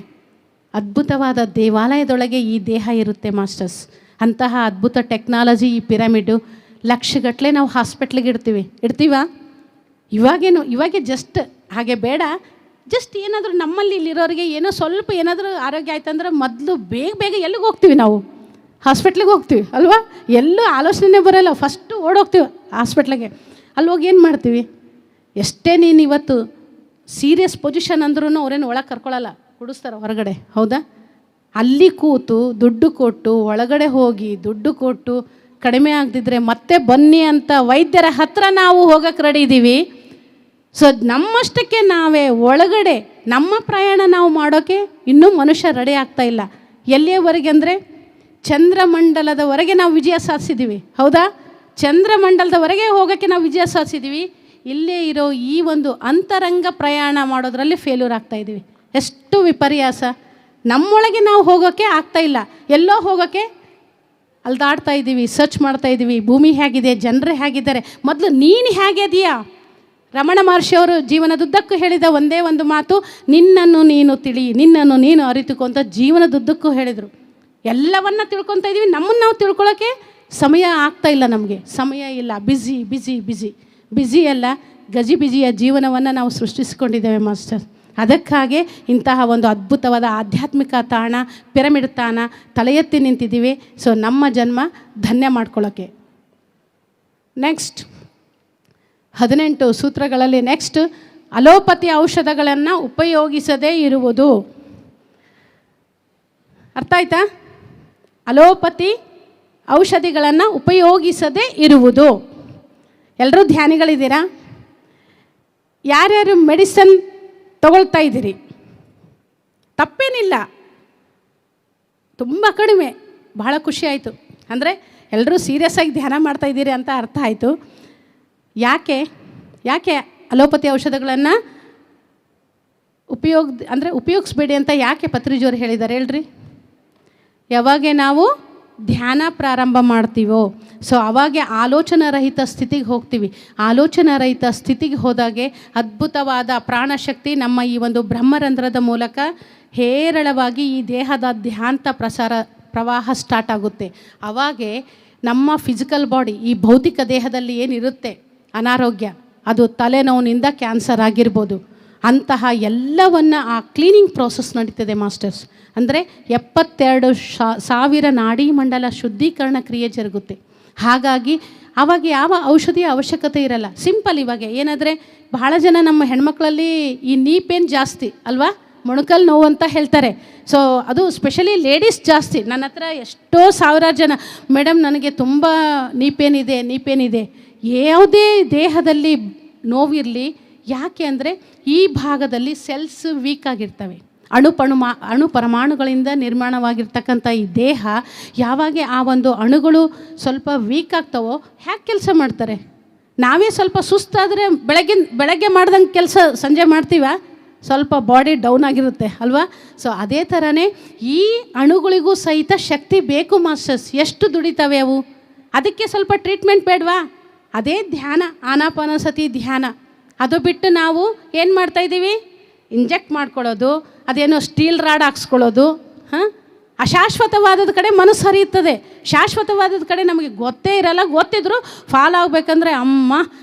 ಅದ್ಭುತವಾದ ದೇವಾಲಯದೊಳಗೆ ಈ ದೇಹ ಇರುತ್ತೆ ಮಾಸ್ಟರ್ಸ್. ಅಂತಹ ಅದ್ಭುತ ಟೆಕ್ನಾಲಜಿ ಈ ಪಿರಮಿಡು. ಲಕ್ಷಗಟ್ಟಲೆ ನಾವು ಹಾಸ್ಪಿಟ್ಲಿಗೆ ಇಡ್ತೀವಾ? ಇವಾಗೆ ಜಸ್ಟ್ ಹಾಗೆ ಬೇಡ, ಜಸ್ಟ್ ಏನಾದರೂ ನಮ್ಮಲ್ಲಿ ಇಲ್ಲಿರೋರಿಗೆ ಏನೋ ಸ್ವಲ್ಪ ಏನಾದರೂ ಆರೋಗ್ಯ ಆಯ್ತಂದ್ರೆ ಮೊದಲು ಬೇಗ ಎಲ್ಲಿಗೆ ಹೋಗ್ತೀವಿ? ನಾವು ಹಾಸ್ಪಿಟ್ಲಿಗೆ ಹೋಗ್ತೀವಿ ಅಲ್ವಾ? ಎಲ್ಲೂ ಆಲೋಚನೆ ಬರೋಲ್ಲ, ಫಸ್ಟು ಓಡೋಗ್ತೀವಿ ಹಾಸ್ಪಿಟ್ಲಿಗೆ. ಅಲ್ಲಿ ಹೋಗಿ ಏನು ಮಾಡ್ತೀವಿ? ಎಷ್ಟೇ ನೀನು ಇವತ್ತು ಸೀರಿಯಸ್ ಪೊಸಿಷನ್ ಅಂದ್ರೂ ಅವ್ರೇನು ಒಳಗೆ ಕರ್ಕೊಳ್ಳಲ್ಲ, ಕುಡಿಸ್ತಾರೆ ಹೊರಗಡೆ, ಹೌದಾ? ಅಲ್ಲಿ ಕೂತು ದುಡ್ಡು ಕೊಟ್ಟು ಒಳಗಡೆ ಹೋಗಿ ದುಡ್ಡು ಕೊಟ್ಟು ಕಡಿಮೆ ಆಗದಿದ್ದರೆ ಮತ್ತೆ ಬನ್ನಿ ಅಂತ ವೈದ್ಯರ ಹತ್ರ ನಾವು ಹೋಗೋಕ್ಕೆ ರೆಡಿ ಇದ್ದೀವಿ. ಸೊ ನಮ್ಮಷ್ಟಕ್ಕೆ ನಾವೇ ಒಳಗಡೆ ನಮ್ಮ ಪ್ರಯಾಣ ನಾವು ಮಾಡೋಕ್ಕೆ ಇನ್ನೂ ಮನುಷ್ಯ ರೆಡಿ ಆಗ್ತಾ ಇಲ್ಲ. ಎಲ್ಲಿಯವರೆಗೆ ಅಂದರೆ ಚಂದ್ರಮಂಡಲದವರೆಗೆ ನಾವು ವಿಜಯ ಸಾಧಿಸಿದ್ದೀವಿ, ಹೌದಾ? ಚಂದ್ರಮಂಡಲದವರೆಗೆ ಹೋಗೋಕ್ಕೆ ನಾವು ವಿಜಯ ಸಾಧಿಸಿದ್ದೀವಿ. ಇಲ್ಲೇ ಇರೋ ಈ ಒಂದು ಅಂತರಂಗ ಪ್ರಯಾಣ ಮಾಡೋದ್ರಲ್ಲಿ ಫೇಲ್ಯೂರ್ ಆಗ್ತಾಯಿದ್ದೀವಿ. ಎಷ್ಟು ವಿಪರ್ಯಾಸ! ನಮ್ಮೊಳಗೆ ನಾವು ಹೋಗೋಕ್ಕೆ ಆಗ್ತಾಯಿಲ್ಲ, ಎಲ್ಲೋ ಹೋಗೋಕ್ಕೆ ಅಲ್ದಾಡ್ತಾ ಇದ್ದೀವಿ, ಸರ್ಚ್ ಮಾಡ್ತಾ ಇದ್ದೀವಿ. ಭೂಮಿ ಹೇಗಿದೆ, ಜನರು ಹೇಗಿದ್ದಾರೆ, ಮೊದಲು ನೀನು ಹೇಗಿದೆಯಾ? ರಮಣ ಮಹರ್ಷಿಯವರು ಜೀವನದುದ್ದಕ್ಕೂ ಹೇಳಿದ ಒಂದೇ ಒಂದು ಮಾತು, ನಿನ್ನನ್ನು ನೀನು ತಿಳಿ, ನಿನ್ನನ್ನು ನೀನು ಅರಿತುಕೊ ಅಂತ ಜೀವನದುದ್ದಕ್ಕೂ ಹೇಳಿದರು. ಎಲ್ಲವನ್ನ ತಿಳ್ಕೊತಾ ಇದ್ದೀವಿ, ನಮ್ಮನ್ನು ನಾವು ತಿಳ್ಕೊಳ್ಳೋಕ್ಕೆ ಸಮಯ ಆಗ್ತಾ ಇಲ್ಲ, ನಮಗೆ ಸಮಯ ಇಲ್ಲ. ಬಿಸಿ ಎಲ್ಲ ಗಜಿಬಿಜಿಯ ಜೀವನವನ್ನು ನಾವು ಸೃಷ್ಟಿಸಿಕೊಂಡಿದ್ದೇವೆ ಮಾಸ್ಟರ್. ಅದಕ್ಕಾಗಿ ಇಂತಹ ಒಂದು ಅದ್ಭುತವಾದ ಆಧ್ಯಾತ್ಮಿಕ ತಾಣ, ಪಿರಮಿಡ್ ತಾಣ ತಲೆ ಎತ್ತಿ ನಿಂತಿದ್ದೀವಿ. ಸೊ ನಮ್ಮ ಜನ್ಮ ಧನ್ಯ ಮಾಡ್ಕೊಳ್ಳೋಕ್ಕೆ. ನೆಕ್ಸ್ಟ್ 18 ಸೂತ್ರಗಳಲ್ಲಿ ನೆಕ್ಸ್ಟ್, ಅಲೋಪತಿ ಔಷಧಗಳನ್ನು ಉಪಯೋಗಿಸದೇ ಇರುವುದು. ಅರ್ಥ ಆಯ್ತಾ? ಅಲೋಪತಿ ಔಷಧಿಗಳನ್ನು ಉಪಯೋಗಿಸದೇ ಇರುವುದು. ಎಲ್ಲರೂ ಧ್ಯಾನಿಗಳಿದ್ದೀರಾ? ಯಾರ್ಯಾರು ಮೆಡಿಸನ್ ತಗೊಳ್ತಾ ಇದ್ದೀರಿ? ತಪ್ಪೇನಿಲ್ಲ, ತುಂಬ ಕಡಿಮೆ. ಬಹಳ ಖುಷಿ ಆಯಿತು. ಅಂದರೆ ಎಲ್ಲರೂ ಸೀರಿಯಸ್ ಆಗಿ ಧ್ಯಾನ ಮಾಡ್ತಾ ಇದ್ದೀರಿ ಅಂತ ಅರ್ಥ ಆಯಿತು. ಯಾಕೆ ಅಲೋಪತಿ ಔಷಧಗಳನ್ನು ಉಪಯೋಗಿಸ್ಬೇಡಿ ಅಂತ ಯಾಕೆ ಪತ್ರಿಜಿಯವರು ಹೇಳಿದ್ದಾರೆ ಹೇಳ್ರಿ? ಯಾವಾಗ ನಾವು ಧ್ಯಾನ ಪ್ರಾರಂಭ ಮಾಡ್ತೀವೋ ಸೊ ಅವಾಗೆ ಆಲೋಚನಾರಹಿತ ಸ್ಥಿತಿಗೆ ಹೋಗ್ತೀವಿ. ಆಲೋಚನಾರಹಿತ ಸ್ಥಿತಿಗೆ ಹೋದಾಗೆ ಅದ್ಭುತವಾದ ಪ್ರಾಣಶಕ್ತಿ ನಮ್ಮ ಈ ಒಂದು ಬ್ರಹ್ಮರಂಧ್ರದ ಮೂಲಕ ಹೇರಳವಾಗಿ ಈ ದೇಹದ ಧ್ಯಾಂತ ಪ್ರವಾಹ ಸ್ಟಾರ್ಟ್ ಆಗುತ್ತೆ. ಅವಾಗೆ ನಮ್ಮ ಫಿಸಿಕಲ್ ಬಾಡಿ, ಈ ಭೌತಿಕ ದೇಹದಲ್ಲಿ ಏನಿರುತ್ತೆ ಅನಾರೋಗ್ಯ, ಅದು ತಲೆನೋವಿನಿಂದ ಕ್ಯಾನ್ಸರ್ ಆಗಿರ್ಬೋದು, ಅಂತಹ ಎಲ್ಲವನ್ನು ಆ ಕ್ಲೀನಿಂಗ್ ಪ್ರೋಸೆಸ್ ನಡೀತದೆ ಮಾಸ್ಟರ್ಸ್. ಅಂದರೆ 72,000 ನಾಡಿ ಮಂಡಲ ಶುದ್ಧೀಕರಣ ಕ್ರಿಯೆ ಜರುಗುತ್ತೆ. ಹಾಗಾಗಿ ಆವಾಗ ಯಾವ ಔಷಧಿಯ ಅವಶ್ಯಕತೆ ಇರಲ್ಲ. ಸಿಂಪಲ್. ಇವಾಗ ಏನಾದರೆ ಬಹಳ ಜನ ನಮ್ಮ ಹೆಣ್ಮಕ್ಳಲ್ಲಿ ಈ ನೀ ಪೇನ್ ಜಾಸ್ತಿ ಅಲ್ವಾ, ಮೊಣಕಲ್ ನೋವು ಅಂತ ಹೇಳ್ತಾರೆ. ಸೊ ಅದು ಸ್ಪೆಷಲಿ ಲೇಡೀಸ್ ಜಾಸ್ತಿ. ನನ್ನ ಹತ್ರ ಎಷ್ಟೋ ಸಾವಿರಾರು ಜನ, ಮೇಡಮ್ ನನಗೆ ತುಂಬ ನೀ ಪೇನ್ ಇದೆ. ಯಾವುದೇ ದೇಹದಲ್ಲಿ ನೋವಿರಲಿ, ಯಾಕೆ ಅಂದರೆ ಈ ಭಾಗದಲ್ಲಿ ಸೆಲ್ಸ್ ವೀಕ್ ಆಗಿರ್ತವೆ. ಅಣು ಪರಮಾಣುಗಳಿಂದ ನಿರ್ಮಾಣವಾಗಿರ್ತಕ್ಕಂಥ ಈ ದೇಹ ಯಾವಾಗ ಆ ಒಂದು ಅಣುಗಳು ಸ್ವಲ್ಪ ವೀಕ್ ಆಗ್ತಾವೋ ಹ್ಯಾಕೆ ಕೆಲಸ ಮಾಡ್ತಾರೆ? ನಾವೇ ಸ್ವಲ್ಪ ಸುಸ್ತಾದರೆ ಬೆಳಗ್ಗೆ ಮಾಡ್ದಂಗೆ ಕೆಲಸ ಸಂಜೆ ಮಾಡ್ತೀವ, ಸ್ವಲ್ಪ ಬಾಡಿ ಡೌನ್ ಆಗಿರುತ್ತೆ ಅಲ್ವಾ? ಸೊ ಅದೇ ಥರನೇ ಈ ಅಣುಗಳಿಗೂ ಸಹಿತ ಶಕ್ತಿ ಬೇಕು ಮಾಸ್ಟರ್ಸ್. ಎಷ್ಟು ದುಡಿತವೆ ಅವು? ಅದಕ್ಕೆ ಸ್ವಲ್ಪ ಟ್ರೀಟ್ಮೆಂಟ್ ಬೇಡವಾ? ಅದೇ ಧ್ಯಾನ, ಆನಾಪಾನಸತಿ ಧ್ಯಾನ. ಅದು ಬಿಟ್ಟು ನಾವು ಏನು ಮಾಡ್ತಾಯಿದ್ದೀವಿ? ಇಂಜೆಕ್ಟ್ ಮಾಡ್ಕೊಳ್ಳೋದು, ಅದೇನೋ ಸ್ಟೀಲ್ ರಾಡ್ ಹಾಕ್ಸ್ಕೊಳ್ಳೋದು. ಅಶಾಶ್ವತವಾದದ ಕಡೆ ಮನಸ್ಸು ಹರಿಯುತ್ತದೆ. ಶಾಶ್ವತವಾದದ ಕಡೆ ನಮಗೆ ಗೊತ್ತೇ ಇರಲ್ಲ. ಗೊತ್ತಿದ್ರು ಫಾಲೋ ಆಗಬೇಕಂದ್ರೆ ಅಮ್ಮ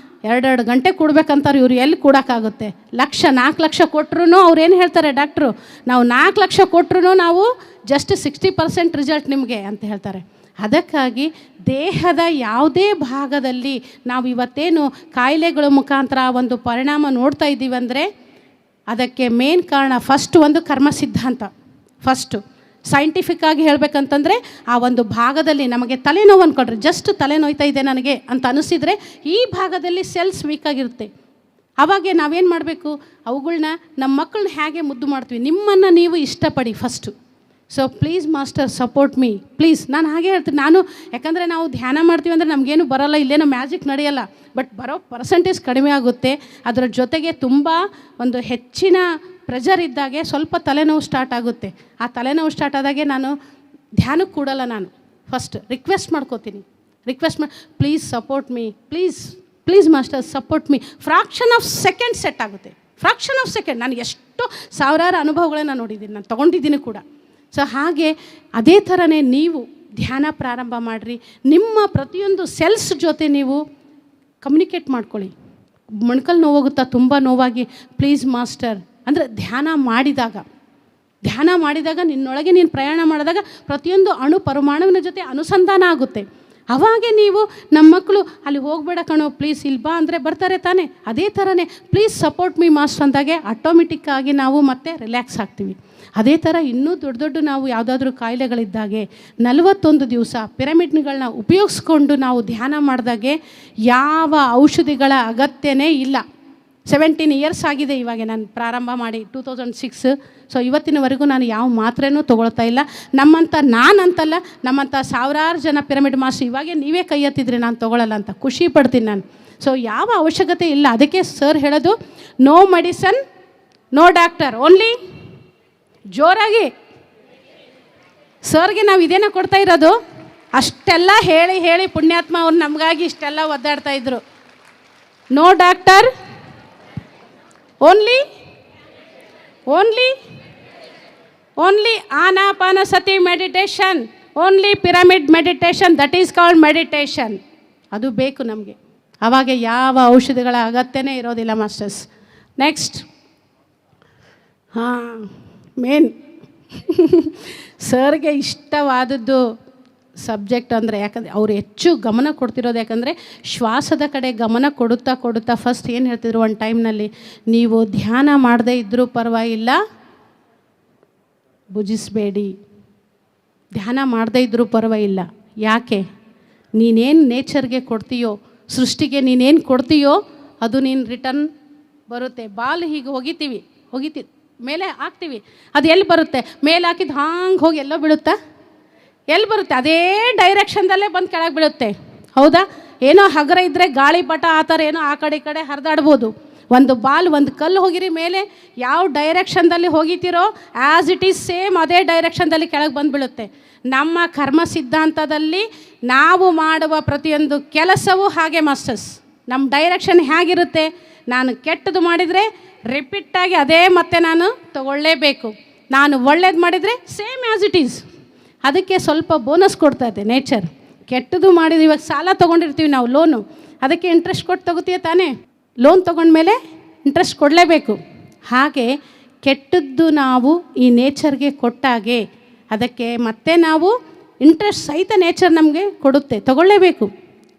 2 ಗಂಟೆ ಕೊಡ್ಬೇಕಂತಾರೆ. ಇವ್ರು ಎಲ್ಲಿ ಕೊಡೋಕ್ಕಾಗುತ್ತೆ? 4 ಲಕ್ಷ ಕೊಟ್ಟರು ಅವ್ರು ಏನು ಹೇಳ್ತಾರೆ ಡಾಕ್ಟ್ರು? ನಾವು 4 ಲಕ್ಷ ಕೊಟ್ಟರು ನಾವು ಜಸ್ಟ್ 60% ರಿಸಲ್ಟ್ ನಿಮಗೆ ಅಂತ ಹೇಳ್ತಾರೆ. ಅದಕ್ಕಾಗಿ ದೇಹದ ಯಾವುದೇ ಭಾಗದಲ್ಲಿ ನಾವು ಇವತ್ತೇನು ಕಾಯಿಲೆಗಳ ಮುಖಾಂತರ ಒಂದು ಪರಿಣಾಮ ನೋಡ್ತಾ ಇದ್ದೀವಿ ಅಂದರೆ ಅದಕ್ಕೆ ಮೇನ್ ಕಾರಣ ಫಸ್ಟ್ ಒಂದು ಕರ್ಮ ಸಿದ್ಧಾಂತ. ಫಸ್ಟು ಸೈಂಟಿಫಿಕ್ಕಾಗಿ ಹೇಳಬೇಕಂತಂದರೆ ಆ ಒಂದು ಭಾಗದಲ್ಲಿ ನಮಗೆ ತಲೆನೋವು ಅಂದ್ಕೊಂಡ್ರೆ, ಜಸ್ಟ್ ತಲೆನೋಯ್ತಾ ಇದೆ ನನಗೆ ಅಂತ ಅನಿಸಿದರೆ ಈ ಭಾಗದಲ್ಲಿ ಸೆಲ್ಸ್ ವೀಕ್ ಆಗಿರುತ್ತೆ. ಆವಾಗೆ ನಾವೇನು ಮಾಡಬೇಕು, ಅವುಗಳನ್ನ ನಮ್ಮ ಮಕ್ಕಳನ್ನ ಹೇಗೆ ಮುದ್ದು ಮಾಡ್ತೀವಿ, ನಿಮ್ಮನ್ನು ನೀವು ಇಷ್ಟಪಡಿ first. So please master support me please. ನಾನು ಹಾಗೆ ಹೇಳ್ತೀನಿ, ನಾನು ಯಾಕಂದರೆ ನಾವು ಧ್ಯಾನ ಮಾಡ್ತೀವಿ ಅಂದರೆ ನಮಗೇನು ಬರೋಲ್ಲ, ಇಲ್ಲೇನೋ ಮ್ಯಾಜಿಕ್ ನಡೆಯಲ್ಲ, ಬಟ್ ಬರೋ ಪರ್ಸೆಂಟೇಜ್ ಕಡಿಮೆ ಆಗುತ್ತೆ. ಅದರ ಜೊತೆಗೆ ತುಂಬ ಒಂದು ಹೆಚ್ಚಿನ ಪ್ರೆಷರ್ ಇದ್ದಾಗೆ ಸ್ವಲ್ಪ ತಲೆನೋವು ಸ್ಟಾರ್ಟ್ ಆಗುತ್ತೆ. ಆ ತಲೆನೋವು ಸ್ಟಾರ್ಟ್ ಆದಾಗೆ ನಾನು ಧ್ಯಾನಕ್ಕೆ ಕೂಡಲ್ಲ. ನಾನು ಫಸ್ಟ್ ರಿಕ್ವೆಸ್ಟ್ ಮಾಡ್ಕೋತೀನಿ, please support me, please master support me. Fraction of second set ಆಗುತ್ತೆ, ಫ್ರಾಕ್ಷನ್ ಆಫ್ ಸೆಕೆಂಡ್. ನಾನು ಎಷ್ಟು ಸಾವಿರಾರು ಅನುಭವಗಳನ್ನ ನೋಡಿದ್ದೀನಿ, ನಾನು ತೊಗೊಂಡಿದ್ದೀನಿ ಕೂಡ. ಸೊ ಹಾಗೆ ಅದೇ ಥರನೇ ನೀವು ಧ್ಯಾನ ಪ್ರಾರಂಭ ಮಾಡಿರಿ. ನಿಮ್ಮ ಪ್ರತಿಯೊಂದು ಸೆಲ್ಸ್ ಜೊತೆ ನೀವು ಕಮ್ಯುನಿಕೇಟ್ ಮಾಡ್ಕೊಳ್ಳಿ. ಮೊಣಕಲ್ ನೋವಾಗುತ್ತಾ, ತುಂಬ ನೋವಾಗಿ, ಪ್ಲೀಸ್ ಮಾಸ್ಟರ್ ಅಂದರೆ ಧ್ಯಾನ ಮಾಡಿದಾಗ ನಿನ್ನೊಳಗೆ ನೀನು ಪ್ರಯಾಣ ಮಾಡಿದಾಗ ಪ್ರತಿಯೊಂದು ಅಣು ಪರಮಾಣುವಿನ ಜೊತೆ ಅನುಸಂಧಾನ ಆಗುತ್ತೆ. ಅವಾಗೆ ನೀವು ನಮ್ಮ ಮಕ್ಕಳು ಅಲ್ಲಿ ಹೋಗಬೇಡ ಕಣೋ ಪ್ಲೀಸ್, ಇಲ್ಲಿ ಬಾ ಅಂದರೆ ಬರ್ತಾರೆ ತಾನೇ. ಅದೇ ಥರನೇ ಪ್ಲೀಸ್ ಸಪೋರ್ಟ್ ಮೀ ಮಾಸ್ಟರ್ ಅಂದಾಗೆ ಆಟೋಮೆಟಿಕ್ಕಾಗಿ ನಾವು ಮತ್ತೆ ರಿಲ್ಯಾಕ್ಸ್ ಆಗ್ತೀವಿ. ಅದೇ ಥರ ಇನ್ನೂ ದೊಡ್ಡ ನಾವು ಯಾವುದಾದ್ರೂ ಕಾಯಿಲೆಗಳಿದ್ದಾಗೆ 41 ದಿವಸ ಪಿರಮಿಡ್ಗಳನ್ನ ಉಪಯೋಗಿಸ್ಕೊಂಡು ನಾವು ಧ್ಯಾನ ಮಾಡಿದಾಗೆ ಯಾವ ಔಷಧಿಗಳ ಅಗತ್ಯನೇ ಇಲ್ಲ. 17 ಇಯರ್ಸ್ ಆಗಿದೆ ಇವಾಗ ನಾನು ಪ್ರಾರಂಭ ಮಾಡಿ, 2006. ಸೊ ಇವತ್ತಿನವರೆಗೂ ನಾನು ಯಾವ ಮಾತ್ರೆನೂ ತೊಗೊಳ್ತಾ ಇಲ್ಲ. ನಾನಂತಲ್ಲ, ನಮ್ಮಂಥ ಸಾವಿರಾರು ಜನ ಪಿರಮಿಡ್ ಮಾಸ್ಟರ್ ಇವಾಗೆ ನೀವೇ ಕೈ ಎತ್ತಿದ್ರೆ ನಾನು ತೊಗೊಳ್ಳಲ್ಲ ಅಂತ ಖುಷಿ ಪಡ್ತೀನಿ ನಾನು. ಸೊ ಯಾವ ಅವಶ್ಯಕತೆ ಇಲ್ಲ. ಅದಕ್ಕೆ ಸರ್ ಹೇಳೋದು, no medicine, no doctor, only ಜೋರಾಗಿ ಸರ್ಗೆ ನಾವು ಇದೇನ ಕೊಡ್ತಾ ಇರೋದು. ಅಷ್ಟೆಲ್ಲ ಹೇಳಿ ಪುಣ್ಯಾತ್ಮ ಅವ್ರು ನಮಗಾಗಿ ಇಷ್ಟೆಲ್ಲ ಒದ್ದಾಡ್ತಾಯಿದ್ರು. No doctor, only Anapanasati meditation, only pyramid meditation, that is called meditation. ಅದು ಬೇಕು ನಮಗೆ. ಆವಾಗ ಯಾವ ಔಷಧಿಗಳ ಅಗತ್ಯನೇ ಇರೋದಿಲ್ಲ ಮಾಸ್ಟರ್ಸ್. ನೆಕ್ಸ್ಟ್ ಮೇನ್ ಸರ್ಗೆ ಇಷ್ಟವಾದದ್ದು ಸಬ್ಜೆಕ್ಟ್ ಅಂದರೆ, ಯಾಕಂದರೆ ಅವರು ಹೆಚ್ಚು ಗಮನ ಕೊಡ್ತಿರೋದು ಯಾಕಂದರೆ ಶ್ವಾಸದ ಕಡೆ ಗಮನ ಕೊಡುತ್ತಾ ಫಸ್ಟ್ ಏನು ಹೇಳ್ತಿದ್ರು ಒಂದು ಟೈಮ್ನಲ್ಲಿ, ನೀವು ಧ್ಯಾನ ಮಾಡದೇ ಇದ್ದರೂ ಪರವಾಗಿಲ್ಲ, ಭುಜಿಸಬೇಡಿ, ಧ್ಯಾನ ಮಾಡದೇ ಇದ್ದರೂ ಪರವಾಗಿಲ್ಲ. ಯಾಕೆ? ನೀನೇನು ನೇಚರ್ಗೆ ಕೊಡ್ತೀಯೋ, ಸೃಷ್ಟಿಗೆ ನೀನೇನು ಕೊಡ್ತೀಯೋ ಅದು ನೀನು ರಿಟರ್ನ್ ಬರುತ್ತೆ. ಬಾಲ್ ಹೀಗೆ ಹೋಗಿತೀವಿ ಮೇಲೆ ಹಾಕ್ತೀವಿ, ಅದು ಎಲ್ಲಿ ಬರುತ್ತೆ? ಮೇಲೆ ಹಾಕಿದ್ದು ಹಾಂಗೆ ಹೋಗಿ ಎಲ್ಲೋ ಬೀಳುತ್ತಾ? ಎಲ್ಲಿ ಬರುತ್ತೆ? ಅದೇ ಡೈರೆಕ್ಷನ್ದಲ್ಲೇ ಬಂದು ಕೆಳಗೆ ಬೀಳುತ್ತೆ. ಹೌದಾ? ಏನೋ ಹಗರ ಇದ್ದರೆ ಗಾಳಿಪಟ ಆ ಥರ ಏನೋ ಆ ಕಡೆ ಈ ಕಡೆ ಹರಿದಾಡ್ಬೋದು. ಒಂದು ಬಾಲ್, ಒಂದು ಕಲ್ಲು ಹೋಗಿರಿ ಮೇಲೆ, ಯಾವ ಡೈರೆಕ್ಷನ್ದಲ್ಲಿ ಹೋಗಿತೀರೋ ಆ್ಯಸ್ ಇಟ್ ಈಸ್ ಸೇಮ್ ಅದೇ ಡೈರೆಕ್ಷನ್ದಲ್ಲಿ ಕೆಳಗೆ ಬಂದು ಬೀಳುತ್ತೆ. ನಮ್ಮ ಕರ್ಮ ಸಿದ್ಧಾಂತದಲ್ಲಿ ನಾವು ಮಾಡುವ ಪ್ರತಿಯೊಂದು ಕೆಲಸವೂ ಹಾಗೆ ಮಾಸ್ಟರ್ಸ್. ನಮ್ಮ ಡೈರೆಕ್ಷನ್ ಹೇಗಿರುತ್ತೆ? ನಾನು ಕೆಟ್ಟದ್ದು ಮಾಡಿದರೆ ರಿಪೀಟಾಗಿ ಅದೇ ಮತ್ತೆ ನಾನು ತಗೊಳ್ಳೇಬೇಕು. ನಾನು ಒಳ್ಳೇದು ಮಾಡಿದರೆ ಸೇಮ್ ಆ್ಯಸ್ ಇಟ್ ಈಸ್. ಅದಕ್ಕೆ ಸ್ವಲ್ಪ ಬೋನಸ್ ಕೊಡ್ತಾ ಇದೆ ನೇಚರ್. ಕೆಟ್ಟದ್ದು ಮಾಡಿದ್ರೆ, ಇವಾಗ ಸಾಲ ತೊಗೊಂಡಿರ್ತೀವಿ ನಾವು, ಲೋನು, ಅದಕ್ಕೆ ಇಂಟ್ರೆಸ್ಟ್ ಕೊಟ್ಟು ತಗೋತೀಯ ತಾನೇ? ಲೋನ್ ತೊಗೊಂಡ್ಮೇಲೆ ಇಂಟ್ರೆಸ್ಟ್ ಕೊಡಲೇಬೇಕು. ಹಾಗೆ ಕೆಟ್ಟದ್ದು ನಾವು ಈ ನೇಚರ್ಗೆ ಕೊಟ್ಟಾಗೆ ಅದಕ್ಕೆ ಮತ್ತೆ ನಾವು ಇಂಟ್ರೆಸ್ಟ್ ಸಹಿತ ನೇಚರ್ ನಮಗೆ ಕೊಡುತ್ತೆ, ತಗೊಳ್ಳೇಬೇಕು.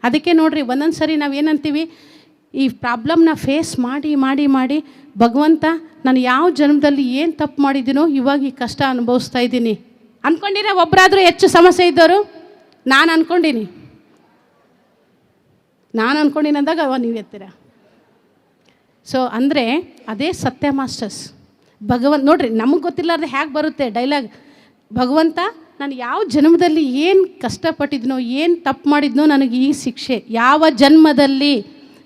ಅದಕ್ಕೆ ನೋಡಿರಿ, ಒಂದೊಂದು ಸರಿ ನಾವು ಏನಂತೀವಿ, ಈ ಪ್ರಾಬ್ಲಮ್ನ ಫೇಸ್ ಮಾಡಿ ಭಗವಂತ ನಾನು ಯಾವ ಜನ್ಮದಲ್ಲಿ ಏನು ತಪ್ಪು ಮಾಡಿದ್ದೀನೋ ಇವಾಗ ಈ ಕಷ್ಟ ಅನುಭವಿಸ್ತಾ ಇದ್ದೀನಿ ಅಂದ್ಕೊಂಡಿರ. ಒಬ್ಬರಾದರೂ ಹೆಚ್ಚು ಸಮಸ್ಯೆ ಇದ್ದವರು ನಾನು ಅಂದ್ಕೊಂಡಿನಿ ಅಂದಾಗ ನೀವು ಎತ್ತೀರ. ಸೊ ಅಂದರೆ ಅದೇ ಸತ್ಯ ಮಾಸ್ಟರ್ಸ್. ನೋಡ್ರಿ, ನಮಗೆ ಗೊತ್ತಿಲ್ಲಾರ್ದೆ ಹೇಗೆ ಬರುತ್ತೆ ಡೈಲಾಗ್, ಭಗವಂತ ನಾನು ಯಾವ ಜನ್ಮದಲ್ಲಿ ಏನು ಕಷ್ಟಪಟ್ಟಿದ್ನೋ, ಏನು ತಪ್ಪು ಮಾಡಿದ್ನೋ, ನನಗೆ ಈ ಶಿಕ್ಷೆ ಯಾವ ಜನ್ಮದಲ್ಲಿ.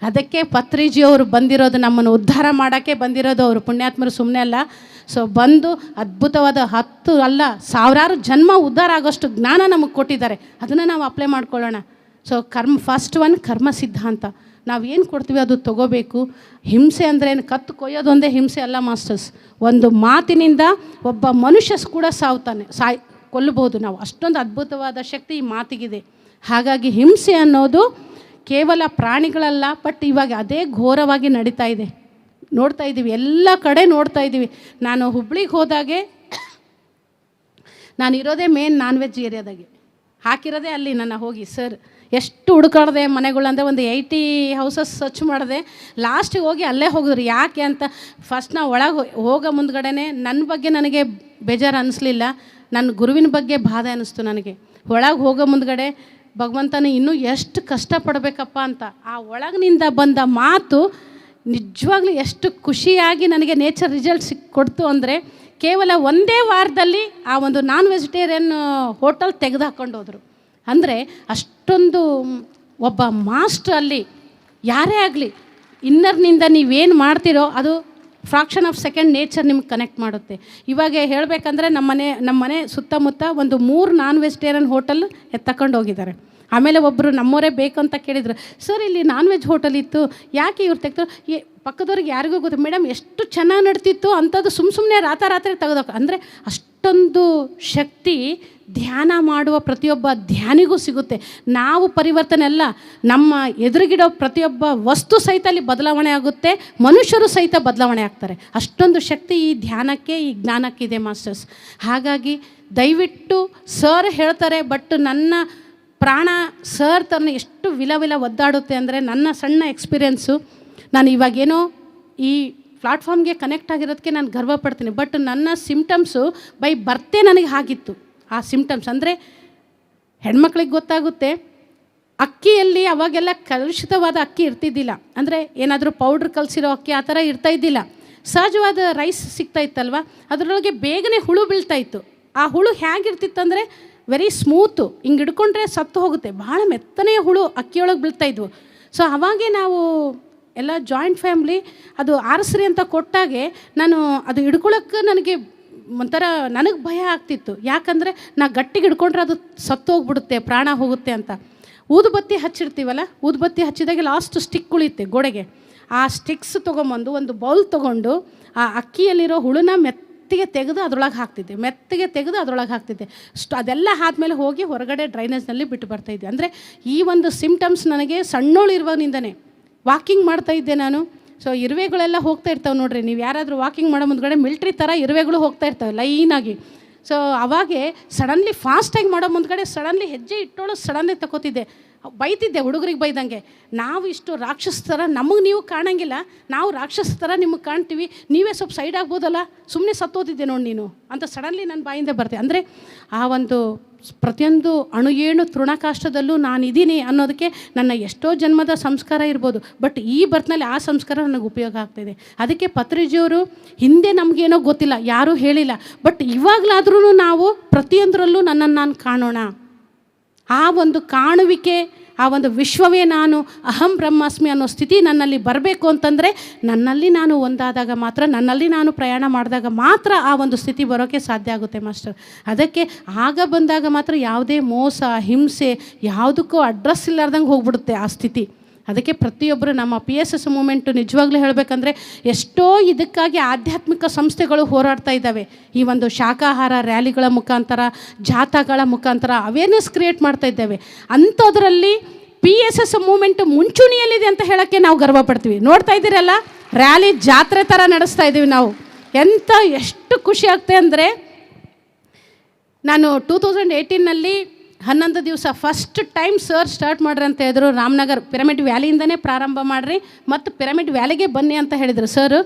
ಅದಕ್ಕೆ ಪತ್ರಿಜಿಯವರು ಬಂದಿರೋದು, ನಮ್ಮನ್ನು ಉದ್ಧಾರ ಮಾಡೋಕ್ಕೆ ಬಂದಿರೋದು. ಅವರು ಪುಣ್ಯಾತ್ಮರು ಸುಮ್ಮನೆ ಅಲ್ಲ. ಸೊ ಬಂದು ಅದ್ಭುತವಾದ 10 ಅಲ್ಲ 1000 ಜನ್ಮ ಉದ್ಧಾರ ಆಗೋಷ್ಟು ಜ್ಞಾನ ನಮಗೆ ಕೊಟ್ಟಿದ್ದಾರೆ. ಅದನ್ನು ನಾವು ಅಪ್ಲೈ ಮಾಡ್ಕೊಳ್ಳೋಣ. ಸೊ ಫಸ್ಟ್ ಒನ್ ಕರ್ಮ ಸಿದ್ಧಾಂತ. ನಾವು ಏನು ಕೊಡ್ತೀವಿ ಅದು ತೊಗೋಬೇಕು. ಹಿಂಸೆ ಅಂದರೆ ಏನು, ಕತ್ತು ಕೊಯ್ಯೋದೊಂದೇ ಹಿಂಸೆ ಅಲ್ಲ ಮಾಸ್ಟರ್ಸ್. ಒಂದು ಮಾತಿನಿಂದ ಒಬ್ಬ ಮನುಷ್ಯ ಕೂಡ ಕೊಲ್ಲಬಹುದು ನಾವು. ಅಷ್ಟೊಂದು ಅದ್ಭುತವಾದ ಶಕ್ತಿ ಈ ಮಾತಿಗಿದೆ. ಹಾಗಾಗಿ ಹಿಂಸೆ ಅನ್ನೋದು ಕೇವಲ ಪ್ರಾಣಿಗಳಲ್ಲ, ಬಟ್ ಇವಾಗ ಅದೇ ಘೋರವಾಗಿ ನಡೀತಾ ಇದೆ. ನೋಡ್ತಾ ಇದ್ದೀವಿ, ಎಲ್ಲ ಕಡೆ ನೋಡ್ತಾ ಇದ್ದೀವಿ. ನಾನು ಹುಬ್ಳಿಗೆ ಹೋದಾಗೆ, ನಾನು ಇರೋದೇ ಮೇನ್ ನಾನ್ ವೆಜ್ ಏರಿಯಾದಾಗೆ, ಹಾಕಿರೋದೇ ಅಲ್ಲಿ. ನನ್ನ ಹೋಗಿ ಸರ್ ಎಷ್ಟು ಹುಡುಕಾಡಿದೆ ಮನೆಗಳಂದರೆ ಒಂದು 80 ಹೌಸಸ್ ಸರ್ಚ್ ಮಾಡಿದೆ. ಲಾಸ್ಟಿಗೆ ಹೋಗಿ ಅಲ್ಲೇ ಹೋಗಿದ್ರು. ಯಾಕೆ ಅಂತ ಫಸ್ಟ್ ನಾವು ಒಳಗೆ ಹೋಗೋ ಮುಂದ್ಗಡೆನೇ ನನ್ನ ಬಗ್ಗೆ ನನಗೆ ಬೇಜಾರು ಅನ್ನಿಸ್ಲಿಲ್ಲ, ನನ್ನ ಗುರುವಿನ ಬಗ್ಗೆ ಬಾಧೆ ಅನ್ನಿಸ್ತು ನನಗೆ. ಒಳಗೆ ಹೋಗೋ ಮುಂದ್ಗಡೆ ಭಗವಂತನ ಇನ್ನೂ ಎಷ್ಟು ಕಷ್ಟಪಡಬೇಕಪ್ಪ ಅಂತ. ಆ ಒಳಗಿನಿಂದ ಬಂದ ಮಾತು ನಿಜವಾಗ್ಲೂ ಎಷ್ಟು ಖುಷಿಯಾಗಿ ನನಗೆ ನೇಚರ್ ರಿಸಲ್ಟ್ ಕೊಡ್ತು ಅಂದರೆ, ಕೇವಲ ಒಂದೇ ವಾರದಲ್ಲಿ ಆ ಒಂದು ನಾನ್ ವೆಜಿಟೇರಿಯನ್ ಹೋಟೆಲ್ ತೆಗೆದು ಹಾಕ್ಕೊಂಡು ಹೋದರು. ಅಂದರೆ ಅಷ್ಟೊಂದು ಒಬ್ಬ ಮಾಸ್ಟ್ರ್ ಅಲ್ಲಿ ಯಾರೇ ಆಗಲಿ ಇನ್ನರ್ನಿಂದ ನೀವೇನು ಮಾಡ್ತೀರೋ ಅದು ಫ್ರಾಕ್ಷನ್ ಆಫ್ ಸೆಕೆಂಡ್ ನೇಚರ್ ನಿಮ್ಗೆ ಕನೆಕ್ಟ್ ಮಾಡುತ್ತೆ. ಇವಾಗ ಹೇಳಬೇಕಂದ್ರೆ ನಮ್ಮ ಮನೆ ಸುತ್ತಮುತ್ತ ಒಂದು 3 ನಾನ್ ವೆಜಿಟೇರಿಯನ್ ಹೋಟೆಲ್ ತಗೊಂಡು ಹೋಗಿದ್ದಾರೆ. ಆಮೇಲೆ ಒಬ್ಬರು ನಮ್ಮವರೇ ಬೇಕಂತ ಕೇಳಿದರು, ಸರ್ ಇಲ್ಲಿ ನಾನ್ ವೆಜ್ ಹೋಟೆಲ್ ಇತ್ತು, ಯಾಕೆ ಇವ್ರು ತೆಗೆದು ಪಕ್ಕದವ್ರಿಗೆ ಯಾರಿಗೂ ಗೊತ್ತು ಮೇಡಮ್, ಎಷ್ಟು ಚೆನ್ನಾಗಿ ನಡ್ತಿತ್ತು ಅಂಥದ್ದು ಸುಮ್ಮನೆ ರಾತ್ರಿ ತೆಗೆದೋಕೆ. ಅಂದರೆ ಅಷ್ಟೊಂದು ಶಕ್ತಿ ಧ್ಯಾನ ಮಾಡುವ ಪ್ರತಿಯೊಬ್ಬ ಧ್ಯಾನಿಗೂ ಸಿಗುತ್ತೆ. ನಾವು ಪರಿವರ್ತನೆ ಅಲ್ಲ, ನಮ್ಮ ಎದುರುಗಿಡೋ ಪ್ರತಿಯೊಬ್ಬ ವಸ್ತು ಸಹಿತ ಅಲ್ಲಿ ಬದಲಾವಣೆ ಆಗುತ್ತೆ, ಮನುಷ್ಯರು ಸಹಿತ ಬದಲಾವಣೆ ಆಗ್ತಾರೆ. ಅಷ್ಟೊಂದು ಶಕ್ತಿ ಈ ಧ್ಯಾನಕ್ಕೆ, ಈ ಜ್ಞಾನಕ್ಕಿದೆ ಮಾಸ್ಟರ್ಸ್. ಹಾಗಾಗಿ ದಯವಿಟ್ಟು ಸರ್ ಹೇಳ್ತಾರೆ, ಬಟ್ ನನ್ನ ಪ್ರಾಣ ಸರ್ ತನ್ನ ಎಷ್ಟು ವಿಲ ಒದ್ದಾಡುತ್ತೆ ಅಂದರೆ, ನನ್ನ ಸಣ್ಣ ಎಕ್ಸ್ಪೀರಿಯೆನ್ಸು, ನಾನು ಇವಾಗೇನೋ ಈ ಪ್ಲಾಟ್ಫಾರ್ಮ್ಗೆ ಕನೆಕ್ಟ್ ಆಗಿರೋದಕ್ಕೆ ನಾನು ಗರ್ವ ಪಡ್ತೀನಿ. ಬಟ್ ನನ್ನ ಸಿಮ್ಟಮ್ಸು ಬೈ ಬರ್ತೆ ನನಗೆ ಆಗಿತ್ತು. ಆ ಸಿಮ್ಟಮ್ಸ್ ಅಂದರೆ ಹೆಣ್ಮಕ್ಳಿಗೆ ಗೊತ್ತಾಗುತ್ತೆ, ಅಕ್ಕಿಯಲ್ಲಿ ಅವಾಗೆಲ್ಲ ಕಲುಷಿತವಾದ ಅಕ್ಕಿ ಇರ್ತಿದ್ದಿಲ್ಲ. ಅಂದರೆ ಏನಾದರೂ ಪೌಡ್ರ್ ಕಲಸಿರೋ ಅಕ್ಕಿ ಆ ಥರ ಇರ್ತಾಯಿದ್ದಿಲ್ಲ. ಸಹಜವಾದ ರೈಸ್ ಸಿಗ್ತಾ ಇತ್ತಲ್ವ, ಅದರೊಳಗೆ ಬೇಗನೆ ಹುಳು ಬೀಳ್ತಾಯಿತ್ತು. ಆ ಹುಳು ಹೇಗಿರ್ತಿತ್ತಂದರೆ ವೆರಿ ಸ್ಮೂತು, ಹಿಂಗೆ ಹಿಡ್ಕೊಂಡ್ರೆ ಸತ್ತು ಹೋಗುತ್ತೆ, ಭಾಳ ಮೆತ್ತನೆಯ ಹುಳು ಅಕ್ಕಿಯೊಳಗೆ ಬೀಳ್ತಾಯಿದ್ವು. ಸೊ ಅವಾಗೆ ನಾವು ಎಲ್ಲ ಜಾಯಿಂಟ್ ಫ್ಯಾಮ್ಲಿ ಅದು ಆರಿಸ್ರಿ ಅಂತ ಕೊಟ್ಟಾಗೆ ನಾನು ಅದು ಹಿಡ್ಕೊಳಕ್ಕೆ ನನಗೆ ಒಂಥರ ನನಗೆ ಭಯ ಆಗ್ತಿತ್ತು. ಯಾಕಂದರೆ ನಾ ಗಟ್ಟಿಗೆ ಹಿಡ್ಕೊಂಡ್ರೆ ಅದು ಸತ್ತು ಹೋಗ್ಬಿಡುತ್ತೆ, ಪ್ರಾಣ ಹೋಗುತ್ತೆ ಅಂತ. ಊದುಬತ್ತಿ ಹಚ್ಚಿರ್ತೀವಲ್ಲ, ಊದುಬತ್ತಿ ಹಚ್ಚಿದಾಗೆ ಲಾಸ್ಟ್ ಸ್ಟಿಕ್ ಉಳಿಯುತ್ತೆ ಗೋಡೆಗೆ. ಆ ಸ್ಟಿಕ್ಸ್ ತೊಗೊಂಬಂದು ಒಂದು ಬೌಲ್ ತೊಗೊಂಡು ಆ ಅಕ್ಕಿಯಲ್ಲಿರೋ ಹುಳುನ ಮೆತ್ತಿಗೆ ತೆಗೆದು ಅದರೊಳಗೆ ಹಾಕ್ತಿದ್ದೆ. ಅದೆಲ್ಲ ಆದಮೇಲೆ ಹೋಗಿ ಹೊರಗಡೆ ಡ್ರೈನೇಜ್ನಲ್ಲಿ ಬಿಟ್ಟು ಬರ್ತಾಯಿದ್ದೆ. ಅಂದರೆ ಈ ಒಂದು ಸಿಮ್ಟಮ್ಸ್ ನನಗೆ ಸಣ್ಣೋಳಿರುವಾಗಿನಿಂದನೇ ವಾಕಿಂಗ್ ಮಾಡ್ತಾಯಿದ್ದೆ ನಾನು. ಸೊ ಇರುವೆಗಳೆಲ್ಲ ಹೋಗ್ತಾ ಇರ್ತಾವೆ ನೋಡ್ರಿ, ನೀವು ಯಾರಾದರೂ ವಾಕಿಂಗ್ ಮಾಡೋ ಮುಂದ್ಗಡೆ ಮಿಲ್ಟ್ರಿ ಥರ ಇರುವೆಗಳು ಹೋಗ್ತಾ ಇರ್ತವೆ ಲೈನಾಗಿ. ಸೊ ಅವಾಗೆ ಸಡನ್ಲಿ ಫಾಸ್ಟಾಗಿ ಮಾಡೋ ಮುಂದ್ಗಡೆ ಸಡನ್ಲಿ ಹೆಜ್ಜೆ ಇಟ್ಟೋಳು ಸಡನ್ಲಿ ತಗೋತಿದ್ದೆ, ಬೈತಿದ್ದೆ ಹುಡುಗರಿಗೆ ಬೈದಂಗೆ. ನಾವು ಇಷ್ಟು ರಾಕ್ಷಸ ಥರ ನಮಗೆ ನೀವು ಕಾಣಂಗಿಲ್ಲ, ನಾವು ರಾಕ್ಷಸ ಥರ ನಿಮಗೆ ಕಾಣ್ತೀವಿ, ನೀವೇ ಸ್ವಲ್ಪ ಸೈಡ್ ಆಗ್ಬೋದಲ್ಲ, ಸುಮ್ಮನೆ ಸತ್ತೋತಿದ್ದೆ ನೋಡಿ ನೀನು ಅಂತ ಸಡನ್ಲಿ ನನ್ನ ಬಾಯಿಂದ ಬರ್ತೆ. ಅಂದರೆ ಆ ಒಂದು ಪ್ರತಿಯೊಂದು ಅಣುಯೇಣು ತೃಣಕಾಷ್ಟದಲ್ಲೂ ನಾನಿದ್ದೀನಿ ಅನ್ನೋದಕ್ಕೆ ನನ್ನ ಎಷ್ಟೋ ಜನ್ಮದ ಸಂಸ್ಕಾರ ಇರ್ಬೋದು, ಬಟ್ ಈ ಬರ್ತ್ನಲ್ಲಿ ಆ ಸಂಸ್ಕಾರ ನನಗೆ ಉಪಯೋಗ ಆಗ್ತಾಯಿದೆ. ಅದಕ್ಕೆ ಪತ್ರಿಜಿಯವರು ಹಿಂದೆ ನಮಗೇನೋ ಗೊತ್ತಿಲ್ಲ, ಯಾರೂ ಹೇಳಿಲ್ಲ, ಬಟ್ ಇವಾಗಲಾದ್ರೂ ನಾವು ಪ್ರತಿಯೊಂದರಲ್ಲೂ ನನ್ನನ್ನು ನಾನು ಕಾಣೋಣ. ಆ ಒಂದು ಕಾಣುವಿಕೆ, ಆ ಒಂದು ವಿಶ್ವವೇ ನಾನು, ಅಹಂ ಬ್ರಹ್ಮಾಸ್ಮಿ ಅನ್ನೋ ಸ್ಥಿತಿ ನನ್ನಲ್ಲಿ ಬರಬೇಕು ಅಂತಂದರೆ ನನ್ನಲ್ಲಿ ನಾನು ಒಂದಾದಾಗ ಮಾತ್ರ, ನನ್ನಲ್ಲಿ ನಾನು ಪ್ರಯಾಣ ಮಾಡಿದಾಗ ಮಾತ್ರ ಆ ಒಂದು ಸ್ಥಿತಿ ಬರೋಕ್ಕೆ ಸಾಧ್ಯ ಆಗುತ್ತೆ ಮಾಸ್ಟರ್. ಅದಕ್ಕೆ ಆಗ ಬಂದಾಗ ಮಾತ್ರ ಯಾವುದೇ ಮೋಸ ಹಿಂಸೆ ಯಾವುದಕ್ಕೂ ಅಡ್ರೆಸ್ ಇಲ್ಲಾರ್ದಂಗೆ ಹೋಗ್ಬಿಡುತ್ತೆ ಆ ಸ್ಥಿತಿ. ಅದಕ್ಕೆ ಪ್ರತಿಯೊಬ್ಬರು ನಮ್ಮ PSS ಮೂಮೆಂಟು ನಿಜವಾಗ್ಲೂ ಹೇಳಬೇಕಂದ್ರೆ ಎಷ್ಟೋ ಇದಕ್ಕಾಗಿ ಆಧ್ಯಾತ್ಮಿಕ ಸಂಸ್ಥೆಗಳು ಹೋರಾಡ್ತಾ ಇದ್ದಾವೆ. ಈ ಒಂದು ಶಾಖಾಹಾರ ರ್ಯಾಲಿಗಳ ಮುಖಾಂತರ, ಜಾಥಾಗಳ ಮುಖಾಂತರ ಅವೇರ್ನೆಸ್ ಕ್ರಿಯೇಟ್ ಮಾಡ್ತಾ ಇದ್ದೇವೆ. ಅಂಥದ್ರಲ್ಲಿ PSS ಮೂಮೆಂಟು ಮುಂಚೂಣಿಯಲ್ಲಿದೆ ಅಂತ ಹೇಳೋಕ್ಕೆ ನಾವು ಗರ್ವ ಪಡ್ತೀವಿ. ನೋಡ್ತಾ ಇದ್ದೀರಲ್ಲ, ರ್ಯಾಲಿ ಜಾತ್ರೆ ಥರ ನಡೆಸ್ತಾ ಇದ್ದೀವಿ ನಾವು. ಎಷ್ಟು ಖುಷಿ ಆಗ್ತದೆ ಅಂದರೆ, ನಾನು 2018ನಲ್ಲಿ 11 ದಿವಸ ಫಸ್ಟ್ ಟೈಮ್ ಸರ್ ಸ್ಟಾರ್ಟ್ ಮಾಡ್ರಿ ಅಂತ ಹೇಳಿದ್ರು. ರಾಮನಗರ್ ಪಿರಮಿಡ್ ವ್ಯಾಲಿಯಿಂದನೇ ಪ್ರಾರಂಭ ಮಾಡಿರಿ ಮತ್ತು ಪಿರಮಿಡ್ ವ್ಯಾಲಿಗೆ ಬನ್ನಿ ಅಂತ ಹೇಳಿದರು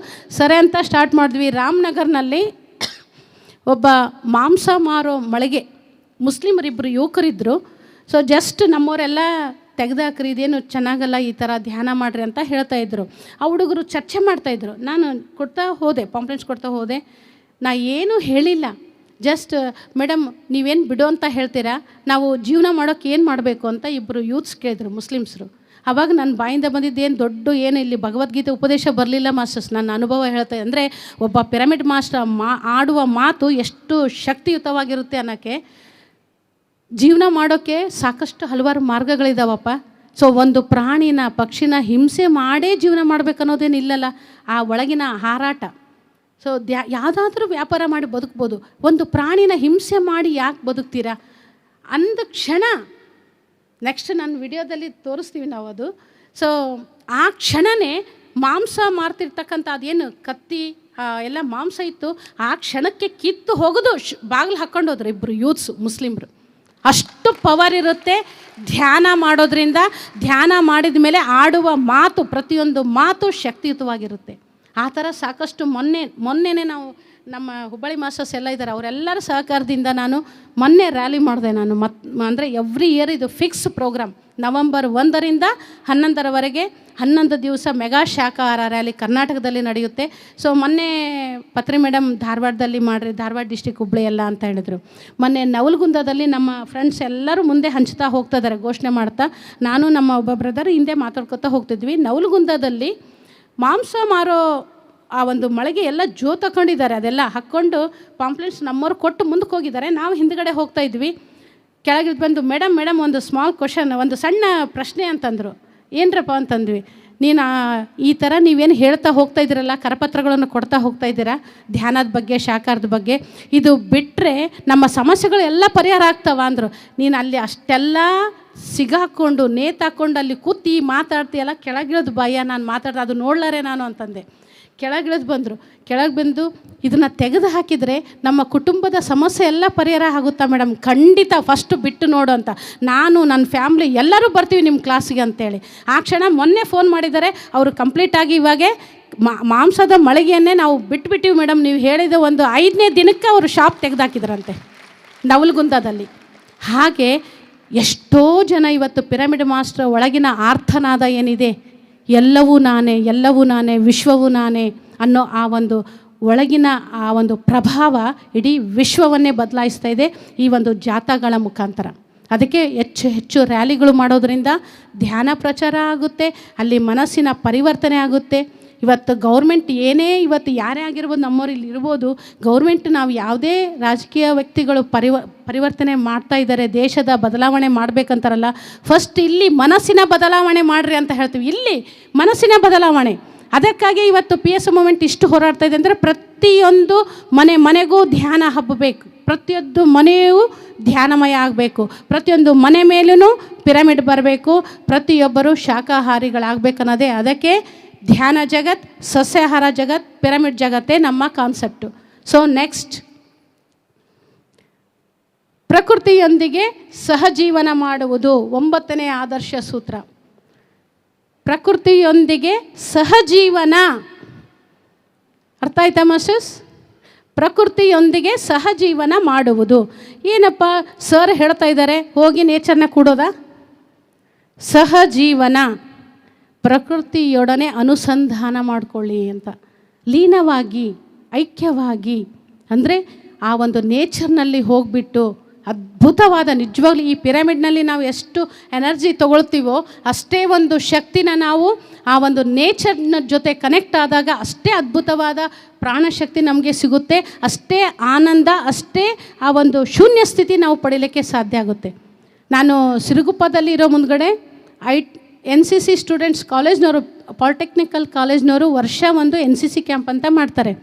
ಸರಿ ಅಂತ ಸ್ಟಾರ್ಟ್ ಮಾಡಿದ್ವಿ. ರಾಮನಗರ್ನಲ್ಲಿ ಒಬ್ಬ ಮಾಂಸ ಮಾರೋ ಮಳಿಗೆ ಮುಸ್ಲಿಮರಿಬ್ಬರು ಯುವಕರಿದ್ದರು. ಸೊ ಜಸ್ಟ್ ನಮ್ಮವರೆಲ್ಲ ತೆಗೆದಾಕ್ರಿ, ಇದೇನು ಚೆನ್ನಾಗಲ್ಲ, ಈ ಥರ ಧ್ಯಾನ ಮಾಡಿರಿ ಅಂತ ಹೇಳ್ತಾಯಿದ್ರು. ಆ ಹುಡುಗರು ಚರ್ಚೆ ಮಾಡ್ತಾಯಿದ್ರು. ನಾನು ಪಾಂಪ್ಲೆಟ್ಸ್ ಕೊಡ್ತಾ ಹೋದೆ. ನಾ ಏನೂ ಹೇಳಿಲ್ಲ, ಜಸ್ಟ್ ಮೇಡಮ್ ನೀವೇನು ಬಿಡು ಅಂತ ಹೇಳ್ತೀರಾ, ನಾವು ಜೀವನ ಮಾಡೋಕ್ಕೆ ಏನು ಮಾಡಬೇಕು ಅಂತ ಇಬ್ಬರು ಯೂತ್ಸ್ ಕೇಳಿದ್ರು, ಮುಸ್ಲಿಮ್ಸರು. ಆವಾಗ ನನ್ನ ಬಾಯಿಂದ ಬಂದಿದ್ದೇನು ಏನು ಇಲ್ಲಿ ಭಗವದ್ಗೀತೆ ಉಪದೇಶ ಬರಲಿಲ್ಲ ಮಾಸ್ಟರ್ಸ್. ನನ್ನ ಅನುಭವ ಹೇಳ್ತಾ ಅಂದರೆ ಒಬ್ಬ ಪಿರಮಿಡ್ ಮಾಸ್ಟರ್ ಆಡುವ ಮಾತು ಎಷ್ಟು ಶಕ್ತಿಯುತವಾಗಿರುತ್ತೆ ಅನ್ನೋಕ್ಕೆ. ಜೀವನ ಮಾಡೋಕ್ಕೆ ಸಾಕಷ್ಟು ಹಲವಾರು ಮಾರ್ಗಗಳಿದ್ದಾವಪ್ಪ. ಸೊ ಒಂದು ಪ್ರಾಣಿನ ಪಕ್ಷಿನ ಹಿಂಸೆ ಮಾಡೇ ಜೀವನ ಮಾಡಬೇಕನ್ನೋದೇನು ಇಲ್ಲಲ್ಲ, ಆ ಒಳಗಿನ ಹಾರಾಟ. ಸೊ ಯಾವುದಾದ್ರೂ ವ್ಯಾಪಾರ ಮಾಡಿ ಬದುಕ್ಬೋದು, ಒಂದು ಪ್ರಾಣಿನ ಹಿಂಸೆ ಮಾಡಿ ಯಾಕೆ ಬದುಕ್ತೀರಾ ಅಂದ ಕ್ಷಣ, ನೆಕ್ಸ್ಟ್ ನನ್ನ ವಿಡಿಯೋದಲ್ಲಿ ತೋರಿಸ್ತೀವಿ ನಾವು ಅದು. ಸೊ ಆ ಕ್ಷಣವೇ ಮಾಂಸ ಮಾರ್ತಿರ್ತಕ್ಕಂಥ ಅದೇನು ಕತ್ತಿ ಎಲ್ಲ ಮಾಂಸ ಇತ್ತು, ಆ ಕ್ಷಣಕ್ಕೆ ಕಿತ್ತು ಹೋಗೋದು ಬಾಗಿಲು ಹಾಕ್ಕೊಂಡು ಹೋದ್ರು ಇಬ್ಬರು ಯೂತ್ಸು ಮುಸ್ಲಿಮ್ರು. ಅಷ್ಟು ಪವರ್ ಇರುತ್ತೆ ಧ್ಯಾನ ಮಾಡೋದ್ರಿಂದ. ಧ್ಯಾನ ಮಾಡಿದ ಮೇಲೆ ಆಡುವ ಮಾತು, ಪ್ರತಿಯೊಂದು ಮಾತು ಶಕ್ತಿಯುತವಾಗಿರುತ್ತೆ. ಆ ಥರ ಸಾಕಷ್ಟು ಮೊನ್ನೆನೇ ನಾವು ನಮ್ಮ ಹುಬ್ಬಳ್ಳಿ ಮಾಸ್ಟರ್ಸ್ ಎಲ್ಲ ಇದ್ದಾರೆ, ಅವರೆಲ್ಲರ ಸಹಕಾರದಿಂದ ನಾನು ಮೊನ್ನೆ ರ್ಯಾಲಿ ಮಾಡಿದೆ. ನಾನು ಅಂದರೆ ಎವ್ರಿ ಇಯರ್ ಇದು ಫಿಕ್ಸ್ ಪ್ರೋಗ್ರಾಮ್. ನವಂಬರ್ 1ರಿಂದ 11ರವರೆಗೆ 11 ದಿವಸ ಮೆಗಾ ಶಾಖಾಹಾರ ರ್ಯಾಲಿ ಕರ್ನಾಟಕದಲ್ಲಿ ನಡೆಯುತ್ತೆ. ಸೊ ಮೊನ್ನೆ ಪತ್ರಿ ಮೇಡಮ್ ಧಾರವಾಡದಲ್ಲಿ ಮಾಡಿರಿ, ಧಾರವಾಡ ಡಿಸ್ಟಿಕ್ ಹುಬ್ಬಳ್ಳಿ ಎಲ್ಲ ಅಂತ ಹೇಳಿದರು. ಮೊನ್ನೆ ನವಲಗುಂದದಲ್ಲಿ ನಮ್ಮ ಫ್ರೆಂಡ್ಸ್ ಎಲ್ಲರೂ ಮುಂದೆ ಹಂಚ್ತಾ ಹೋಗ್ತಾ ಇದ್ದಾರೆ, ಘೋಷಣೆ ಮಾಡ್ತಾ. ನಾನು ನಮ್ಮ ಒಬ್ಬ ಬ್ರದರ್ ಹಿಂದೆ ಮಾತಾಡ್ಕೊತಾ ಹೋಗ್ತಿದ್ವಿ. ನವಲಗುಂದದಲ್ಲಿ ಮಾಂಸ ಮಾರೋ ಆ ಒಂದು ಮಳೆಗೆ ಎಲ್ಲ ಜೋ ತಗೊಂಡಿದ್ದಾರೆ, ಅದೆಲ್ಲ ಹಾಕ್ಕೊಂಡು ಪಾಂಪ್ಲೆಟ್ಸ್ ನಮ್ಮವ್ರು ಕೊಟ್ಟು ಮುಂದಕ್ಕೆ ಹೋಗಿದ್ದಾರೆ. ನಾವು ಹಿಂದ್ಗಡೆ ಹೋಗ್ತಾ ಇದ್ವಿ. ಕೆಳಗೆ ಬಂದು ಮೇಡಮ್ ಒಂದು ಸ್ಮಾಲ್ ಕ್ವಶನ್, ಒಂದು ಸಣ್ಣ ಪ್ರಶ್ನೆ ಅಂತಂದರು. ಏನರಪ್ಪ ಅಂತಂದ್ವಿ. ನೀನು ಈ ಥರ ನೀವೇನು ಹೇಳ್ತಾ ಹೋಗ್ತಾ ಇದ್ದೀರಲ್ಲ, ಕರಪತ್ರಗಳನ್ನು ಕೊಡ್ತಾ ಹೋಗ್ತಾ ಇದ್ದೀರಾ ಧ್ಯಾನದ ಬಗ್ಗೆ, ಶಾಖಾರದ ಬಗ್ಗೆ, ಇದು ಬಿಟ್ಟರೆ ನಮ್ಮ ಸಮಸ್ಯೆಗಳು ಎಲ್ಲ ಪರಿಹಾರ ಆಗ್ತಾವ ಅಂದರು. ನೀನು ಅಲ್ಲಿ ಅಷ್ಟೆಲ್ಲ ಸಿಗಾಕೊಂಡು ನೇತಾಕೊಂಡು ಅಲ್ಲಿ ಕೂತಿ ಮಾತಾಡ್ತೀಯಲ್ಲ, ಕೆಳಗಿಳೋದು ಭಯ, ನಾನು ಮಾತಾಡ್ದೆ ಅದು ನೋಡ್ಲಾರೆ ನಾನು ಅಂತಂದೆ. ಕೆಳಗಿಳಿದು ಬಂದರು. ಕೆಳಗೆ ಬಂದು ಇದನ್ನು ತೆಗೆದು ಹಾಕಿದರೆ ನಮ್ಮ ಕುಟುಂಬದ ಸಮಸ್ಯೆ ಎಲ್ಲ ಪರಿಹಾರ ಆಗುತ್ತಾ ಮೇಡಮ್? ಖಂಡಿತ, ಫಸ್ಟು ಬಿಟ್ಟು ನೋಡು ಅಂತ. ನಾನು ನನ್ನ ಫ್ಯಾಮ್ಲಿ ಎಲ್ಲರೂ ಬರ್ತೀವಿ ನಿಮ್ಮ ಕ್ಲಾಸಿಗೆ ಅಂತೇಳಿ. ಆ ಕ್ಷಣ ಮೊನ್ನೆ ಫೋನ್ ಮಾಡಿದ್ದಾರೆ ಅವರು. ಕಂಪ್ಲೀಟಾಗಿ ಇವಾಗೆ ಮಾಂಸದ ಮಳಿಗೆಯನ್ನೇ ನಾವು ಬಿಟ್ಬಿಟ್ಟಿವಿ ಮೇಡಮ್, ನೀವು ಹೇಳಿದ ಒಂದು 5ನೇ ದಿನಕ್ಕೆ ಅವರು ಶಾಪ್ ತೆಗೆದಾಕಿದ್ರಂತೆ ನವಲಗುಂದದಲ್ಲಿ. ಹಾಗೆ ಎಷ್ಟೋ ಜನ ಇವತ್ತು ಪಿರಮಿಡ್ ಮಾಸ್ಟರ್ ಒಳಗಿನ ಆರ್ತನಾದ ಏನಿದೆ, ಎಲ್ಲವೂ ನಾನೇ, ವಿಶ್ವವೂ ನಾನೇ ಅನ್ನೋ ಆ ಒಂದು ಒಳಗಿನ ಆ ಒಂದು ಪ್ರಭಾವ ಇಡೀ ವಿಶ್ವವನ್ನೇ ಬದಲಾಯಿಸ್ತಾ ಇದೆ ಈ ಒಂದು ಜಾಥಾಗಳ ಮುಖಾಂತರ. ಅದಕ್ಕೆ ಹೆಚ್ಚು ರ್ಯಾಲಿಗಳು ಮಾಡೋದರಿಂದ ಧ್ಯಾನ ಪ್ರಚಾರ ಆಗುತ್ತೆ, ಅಲ್ಲಿ ಮನಸ್ಸಿನ ಪರಿವರ್ತನೆ ಆಗುತ್ತೆ. ಇವತ್ತು ಗೌರ್ಮೆಂಟ್ ಏನೇ ಇವತ್ತು ಯಾರೇ ಆಗಿರ್ಬೋದು, ನಮ್ಮವ್ರು ಇಲ್ಲಿ ಇರ್ಬೋದು, ಗೌರ್ಮೆಂಟ್ ನಾವು ಯಾವುದೇ ರಾಜಕೀಯ ವ್ಯಕ್ತಿಗಳು ಪರಿವರ್ತನೆ ಮಾಡ್ತಾ ಇದ್ದಾರೆ, ದೇಶದ ಬದಲಾವಣೆ ಮಾಡಬೇಕಂತಾರಲ್ಲ, ಫಸ್ಟ್ ಇಲ್ಲಿ ಮನಸ್ಸಿನ ಬದಲಾವಣೆ ಮಾಡಿರಿ ಅಂತ ಹೇಳ್ತೀವಿ. ಇಲ್ಲಿ ಮನಸ್ಸಿನ ಬದಲಾವಣೆ. ಅದಕ್ಕಾಗಿ ಇವತ್ತು PSO ಮೂಮೆಂಟ್ ಇಷ್ಟು ಹೋರಾಡ್ತಾ ಇದೆ ಅಂದರೆ, ಪ್ರತಿಯೊಂದು ಮನೆಗೂ ಧ್ಯಾನ ಹಬ್ಬಬೇಕು, ಪ್ರತಿಯೊಂದು ಮನೆಯೂ ಧ್ಯಾನಮಯ ಆಗಬೇಕು, ಪ್ರತಿಯೊಂದು ಮನೆ ಮೇಲೂ ಪಿರಮಿಡ್ ಬರಬೇಕು, ಪ್ರತಿಯೊಬ್ಬರು ಶಾಖಾಹಾರಿಗಳಾಗಬೇಕನ್ನೋದೇ. ಅದಕ್ಕೆ ಧ್ಯಾನ ಜಗತ್, ಸಸ್ಯಾಹಾರ ಜಗತ್, ಪಿರಮಿಡ್ ಜಗತ್ತೇ ನಮ್ಮ ಕಾನ್ಸೆಪ್ಟು. ಸೊ ನೆಕ್ಸ್ಟ್, ಪ್ರಕೃತಿಯೊಂದಿಗೆ ಸಹಜೀವನ ಮಾಡುವುದು 9ನೇ ಆದರ್ಶ ಸೂತ್ರ. ಪ್ರಕೃತಿಯೊಂದಿಗೆ ಸಹಜೀವನ, ಅರ್ಥ ಆಯ್ತಾ ಮಾಸ್ಟರ್ಸ್? ಪ್ರಕೃತಿಯೊಂದಿಗೆ ಸಹಜೀವನ ಮಾಡುವುದು ಏನಪ್ಪ ಸರ್ ಹೇಳ್ತಾ ಇದ್ದಾರೆ? ಹೋಗಿ ನೇಚರ್ನ ಕೂಡೋದಾ? ಸಹಜೀವನ, ಪ್ರಕೃತಿಯೊಡನೆ ಅನುಸಂಧಾನ ಮಾಡಿಕೊಳ್ಳಿ ಅಂತ, ಲೀನವಾಗಿ, ಐಕ್ಯವಾಗಿ. ಅಂದರೆ ಆ ಒಂದು ನೇಚರ್ನಲ್ಲಿ ಹೋಗಿಬಿಟ್ಟು ಅದ್ಭುತವಾದ, ನಿಜವಾಗ್ಲೂ ಈ ಪಿರಮಿಡ್ನಲ್ಲಿ ನಾವು ಎಷ್ಟು ಎನರ್ಜಿ ತೊಗೊಳ್ತೀವೋ ಅಷ್ಟೇ ಒಂದು ಶಕ್ತಿನ ನಾವು ಆ ಒಂದು ನೇಚರ್ನ ಜೊತೆ ಕನೆಕ್ಟ್ ಆದಾಗ ಅಷ್ಟೇ ಅದ್ಭುತವಾದ ಪ್ರಾಣಶಕ್ತಿ ನಮಗೆ ಸಿಗುತ್ತೆ, ಅಷ್ಟೇ ಆನಂದ, ಅಷ್ಟೇ ಆ ಒಂದು ಶೂನ್ಯ ಸ್ಥಿತಿ ನಾವು ಪಡೀಲಿಕ್ಕೆ ಸಾಧ್ಯ ಆಗುತ್ತೆ. ನಾನು ಸಿರುಗುಪ್ಪದಲ್ಲಿ ಇರೋ ಮುಂದ್ಗಡೆ NCC ಸ್ಟೂಡೆಂಟ್ಸ್ ಕಾಲೇಜ್ನವರು, ಪಾಲಿಟೆಕ್ನಿಕಲ್ ಕಾಲೇಜ್ನವರು ವರ್ಷ ಒಂದು NCC ಕ್ಯಾಂಪ್ ಅಂತ ಮಾಡ್ತಾರೆ.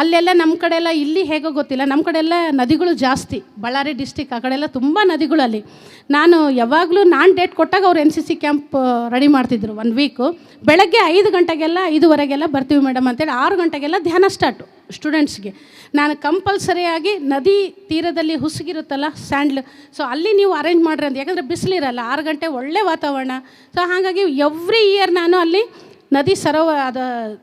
ಅಲ್ಲೆಲ್ಲ ನಮ್ಮ ಕಡೆ ಎಲ್ಲ, ಇಲ್ಲಿ ಹೇಗೋ ಗೊತ್ತಿಲ್ಲ, ನಮ್ಮ ಕಡೆ ಎಲ್ಲ ನದಿಗಳು ಜಾಸ್ತಿ, ಬಳ್ಳಾರಿ ಡಿಸ್ಟಿಕ್ ಆ ಕಡೆ ಎಲ್ಲ ತುಂಬ ನದಿಗಳು. ಅಲ್ಲಿ ನಾನು ಯಾವಾಗಲೂ ಡೇಟ್ ಕೊಟ್ಟಾಗ ಅವ್ರು NCC ಕ್ಯಾಂಪ್ ರೆಡಿ ಮಾಡ್ತಿದ್ರು. 1 ವೀಕು ಬೆಳಗ್ಗೆ 5 ಗಂಟೆಗೆಲ್ಲ 5:15ಗೆಲ್ಲ ಬರ್ತೀವಿ ಮೇಡಮ್ ಅಂತೇಳಿ 6 ಗಂಟೆಗೆಲ್ಲ ಧ್ಯಾನ ಸ್ಟಾರ್ಟು ಸ್ಟೂಡೆಂಟ್ಸ್ಗೆ. ನಾನು ಕಂಪಲ್ಸರಿಯಾಗಿ ನದಿ ತೀರದಲ್ಲಿ ಹುಸುಗಿರುತ್ತಲ್ಲ ಸ್ಯಾಂಡ್ಲ್, ಸೊ ಅಲ್ಲಿ ನೀವು ಅರೇಂಜ್ ಮಾಡ್ರಿ ಅಂತ, ಯಾಕಂದರೆ ಬಿಸಿಲಿರಲ್ಲ, 6 ಗಂಟೆ ಒಳ್ಳೆ ವಾತಾವರಣ. ಸೊ ಹಾಗಾಗಿ ಎವ್ರಿ ಇಯರ್ ನಾನು ಅಲ್ಲಿ ನದಿ ಸರೋವರದ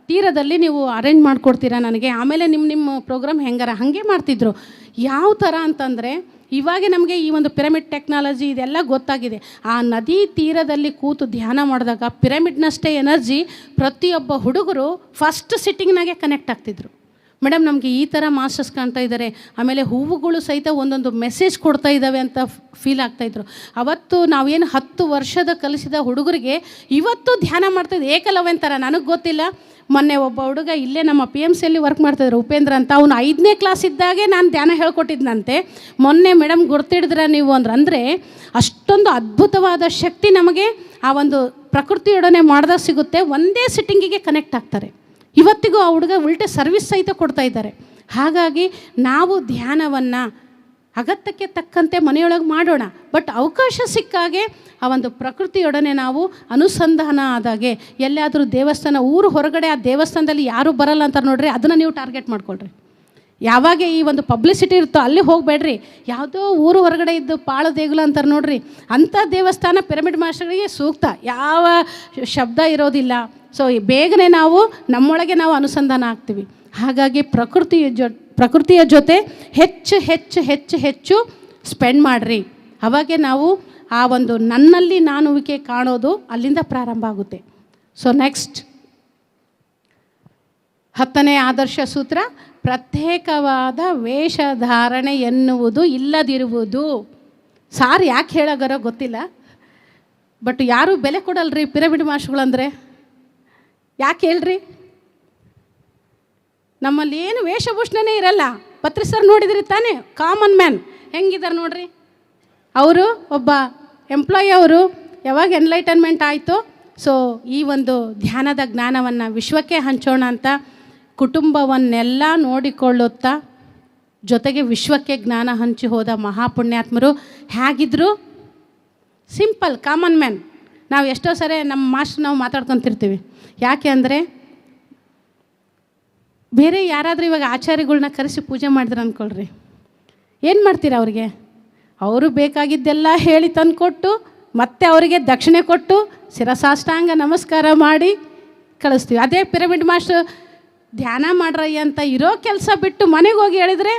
ತೀರದಲ್ಲಿ ನೀವು ಅರೇಂಜ್ ಮಾಡಿಕೊಡ್ತೀರಾ ನನಗೆ, ಆಮೇಲೆ ನಿಮ್ಮ ಪ್ರೋಗ್ರಾಮ್ ಹೆಂಗಾರ ಹಾಗೆ ಮಾಡ್ತಿದ್ರು. ಯಾವ ಥರ ಅಂತಂದರೆ, ಇವಾಗ ನಮಗೆ ಈ ಒಂದು ಪಿರಮಿಡ್ ಟೆಕ್ನಾಲಜಿ ಇದೆಲ್ಲ ಗೊತ್ತಾಗಿದೆ. ಆ ನದಿ ತೀರದಲ್ಲಿ ಕೂತು ಧ್ಯಾನ ಮಾಡಿದಾಗ ಪಿರಮಿಡ್ನಷ್ಟೇ ಎನರ್ಜಿ ಪ್ರತಿಯೊಬ್ಬ ಹುಡುಗರು ಫಸ್ಟ್ ಸಿಟ್ಟಿಂಗ್ನಾಗೆ ಕನೆಕ್ಟ್ ಆಗ್ತಿದ್ರು. ಮೇಡಮ್ ನಮಗೆ ಈ ಥರ ಮಾಸ್ಟರ್ಸ್ ಕಾಣ್ತಾ ಇದ್ದಾರೆ, ಆಮೇಲೆ ಹೂವುಗಳು ಸಹಿತ ಒಂದೊಂದು ಮೆಸೇಜ್ ಕೊಡ್ತಾ ಇದ್ದಾವೆ ಅಂತ ಫೀಲ್ ಆಗ್ತಾಯಿದ್ರು. ಅವತ್ತು ನಾವೇನು 10 ವರ್ಷದ ಕಲಿಸಿದ ಹುಡುಗರಿಗೆ ಇವತ್ತು ಧ್ಯಾನ ಮಾಡ್ತಾಯಿದ್ದೆ, ಏಕಲವ್ಯನ ಥರ. ನನಗೆ ಗೊತ್ತಿಲ್ಲ, ಮೊನ್ನೆ ಒಬ್ಬ ಹುಡುಗ ಇಲ್ಲೇ ನಮ್ಮ PMCಯಲ್ಲಿ ವರ್ಕ್ ಮಾಡ್ತಾಯಿದ್ರು, ಉಪೇಂದ್ರ ಅಂತ. ಅವನು 5ನೇ ಕ್ಲಾಸ್ ಇದ್ದಾಗೆ ನಾನು ಧ್ಯಾನ ಹೇಳ್ಕೊಟ್ಟಿದ್ದಂತೆ. ಮೊನ್ನೆ ಮೇಡಮ್ ಗುರ್ತಿಡಿದ್ರೆ ನೀವು ಅಂದರೆ ಅಷ್ಟೊಂದು ಅದ್ಭುತವಾದ ಶಕ್ತಿ ನಮಗೆ ಆ ಒಂದು ಪ್ರಕೃತಿಯೊಡನೆ ಮಾಡಿದಾಗ ಸಿಗುತ್ತೆ. ಒಂದೇ ಸಿಟ್ಟಿಂಗಿಗೆ ಕನೆಕ್ಟ್ ಆಗ್ತಾರೆ. ಇವತ್ತಿಗೂ ಆ ಹುಡುಗ ಉಲ್ಟೆ ಸರ್ವಿಸ್ ಸಹಿತ ಕೊಡ್ತಾ ಇದ್ದಾರೆ. ಹಾಗಾಗಿ ನಾವು ಧ್ಯಾನವನ್ನು ಅಗತ್ಯಕ್ಕೆ ತಕ್ಕಂತೆ ಮನೆಯೊಳಗೆ ಮಾಡೋಣ, ಬಟ್ ಅವಕಾಶ ಸಿಕ್ಕಾಗೆ ಆ ಒಂದು ಪ್ರಕೃತಿಯೊಡನೆ ನಾವು ಅನುಸಂಧಾನ ಆದಾಗೆ, ಎಲ್ಲಾದರೂ ದೇವಸ್ಥಾನ, ಊರು ಹೊರಗಡೆ ಆ ದೇವಸ್ಥಾನದಲ್ಲಿ ಯಾರೂ ಬರಲ್ಲ ಅಂತ ನೋಡ್ರಿ, ಅದನ್ನು ನೀವು ಟಾರ್ಗೆಟ್ ಮಾಡ್ಕೊಳ್ರಿ. ಯಾವಾಗ ಈ ಒಂದು ಪಬ್ಲಿಸಿಟಿ ಇರುತ್ತೋ ಅಲ್ಲಿ ಹೋಗಬೇಡ್ರಿ. ಯಾವುದೋ ಊರು ಹೊರಗಡೆ ಇದ್ದು ಪಾಳು ದೇಗುಲ ಅಂತಾರೆ ನೋಡ್ರಿ, ಅಂಥ ದೇವಸ್ಥಾನ ಪಿರಮಿಡ್ ಮಾಸ್ಟರ್ಗಳಿಗೆ ಸೂಕ್ತ, ಯಾವ ಶಬ್ದ ಇರೋದಿಲ್ಲ. ಸೊ ಬೇಗನೆ ನಾವು ನಮ್ಮೊಳಗೆ ನಾವು ಅನುಸಂಧಾನ ಆಗ್ತೀವಿ. ಹಾಗಾಗಿ ಪ್ರಕೃತಿಯ ಜೊತೆ ಹೆಚ್ಚು ಹೆಚ್ಚು ಹೆಚ್ಚು ಹೆಚ್ಚು ಸ್ಪೆಂಡ್ ಮಾಡಿರಿ. ಅವಾಗೆ ನಾವು ಆ ಒಂದು ನನ್ನಲ್ಲಿ ನಾನುವಿಕೆ ಕಾಣೋದು ಅಲ್ಲಿಂದ ಪ್ರಾರಂಭ ಆಗುತ್ತೆ. ಸೊ ನೆಕ್ಸ್ಟ್ 10ನೇ ಆದರ್ಶ ಸೂತ್ರ, ಪ್ರತ್ಯೇಕವಾದ ವೇಷಧಾರಣೆ ಎನ್ನುವುದು ಇಲ್ಲದಿರುವುದು. ಸಾರ್ ಯಾಕೆ ಹೇಳೋಗಾರೋ ಗೊತ್ತಿಲ್ಲ, ಬಟ್ ಯಾರೂ ಬೆಲೆ ಕೊಡಲ್ರಿ ಪಿರಮಿಡ್ ಮಾಸ್ಟರ್ಗಳಂದರೆ. ಯಾಕೆ ಹೇಳ್ರಿ? ನಮ್ಮಲ್ಲಿ ಏನು ವೇಷಭೂಷಣನೇ ಇರಲ್ಲ. ಪತ್ರಿ ಸರ್ ನೋಡಿದ್ರಿ ತಾನೇ, ಕಾಮನ್ ಮ್ಯಾನ್ ಹೆಂಗಿದ್ದಾರೆ ನೋಡ್ರಿ. ಅವರು ಒಬ್ಬ ಎಂಪ್ಲಾಯಿ, ಅವರು ಯಾವಾಗ ಎನ್ಲೈಟನ್ಮೆಂಟ್ ಆಯಿತು, ಸೊ ಈ ಒಂದು ಧ್ಯಾನದ ಜ್ಞಾನವನ್ನು ವಿಶ್ವಕ್ಕೆ ಹಂಚೋಣ ಅಂತ ಕುಟುಂಬವನ್ನೆಲ್ಲ ನೋಡಿಕೊಳ್ಳುತ್ತಾ ಜೊತೆಗೆ ವಿಶ್ವಕ್ಕೆ ಜ್ಞಾನ ಹಂಚಿ ಹೋದ ಮಹಾಪುಣ್ಯಾತ್ಮರು ಹೇಗಿದ್ರು? Simple common man. ನಾವು ಎಷ್ಟೋ ಸರಿ ನಮ್ಮ ಮಾಸ್ಟರ್ ನಾವು ಮಾತಾಡ್ಕೊತಿರ್ತೀವಿ. ಯಾಕೆ ಅಂದರೆ ಬೇರೆ ಯಾರಾದರೂ ಇವಾಗ ಆಚಾರ್ಯಗಳನ್ನ ಕರೆಸಿ ಪೂಜೆ ಮಾಡಿದ್ರೆ ಅಂದ್ಕೊಳ್ರಿ, ಏನು ಮಾಡ್ತೀರಾ ಅವ್ರಿಗೆ? ಅವರು ಬೇಕಾಗಿದ್ದೆಲ್ಲ ಹೇಳಿ ತಂದುಕೊಟ್ಟು ಮತ್ತೆ ಅವರಿಗೆ ದಕ್ಷಿಣೆ ಕೊಟ್ಟು ಶಿರಸಾಷ್ಟಾಂಗ ನಮಸ್ಕಾರ ಮಾಡಿ ಕಳಿಸ್ತೀವಿ. ಅದೇ ಪಿರಮಿಡ್ ಮಾಸ್ಟರ್ ಧ್ಯಾನ ಮಾಡ್ರಯ್ಯ ಅಂತ ಇರೋ ಕೆಲಸ ಬಿಟ್ಟು ಮನೆಗೆ ಹೋಗಿ ಹೇಳಿದರೆ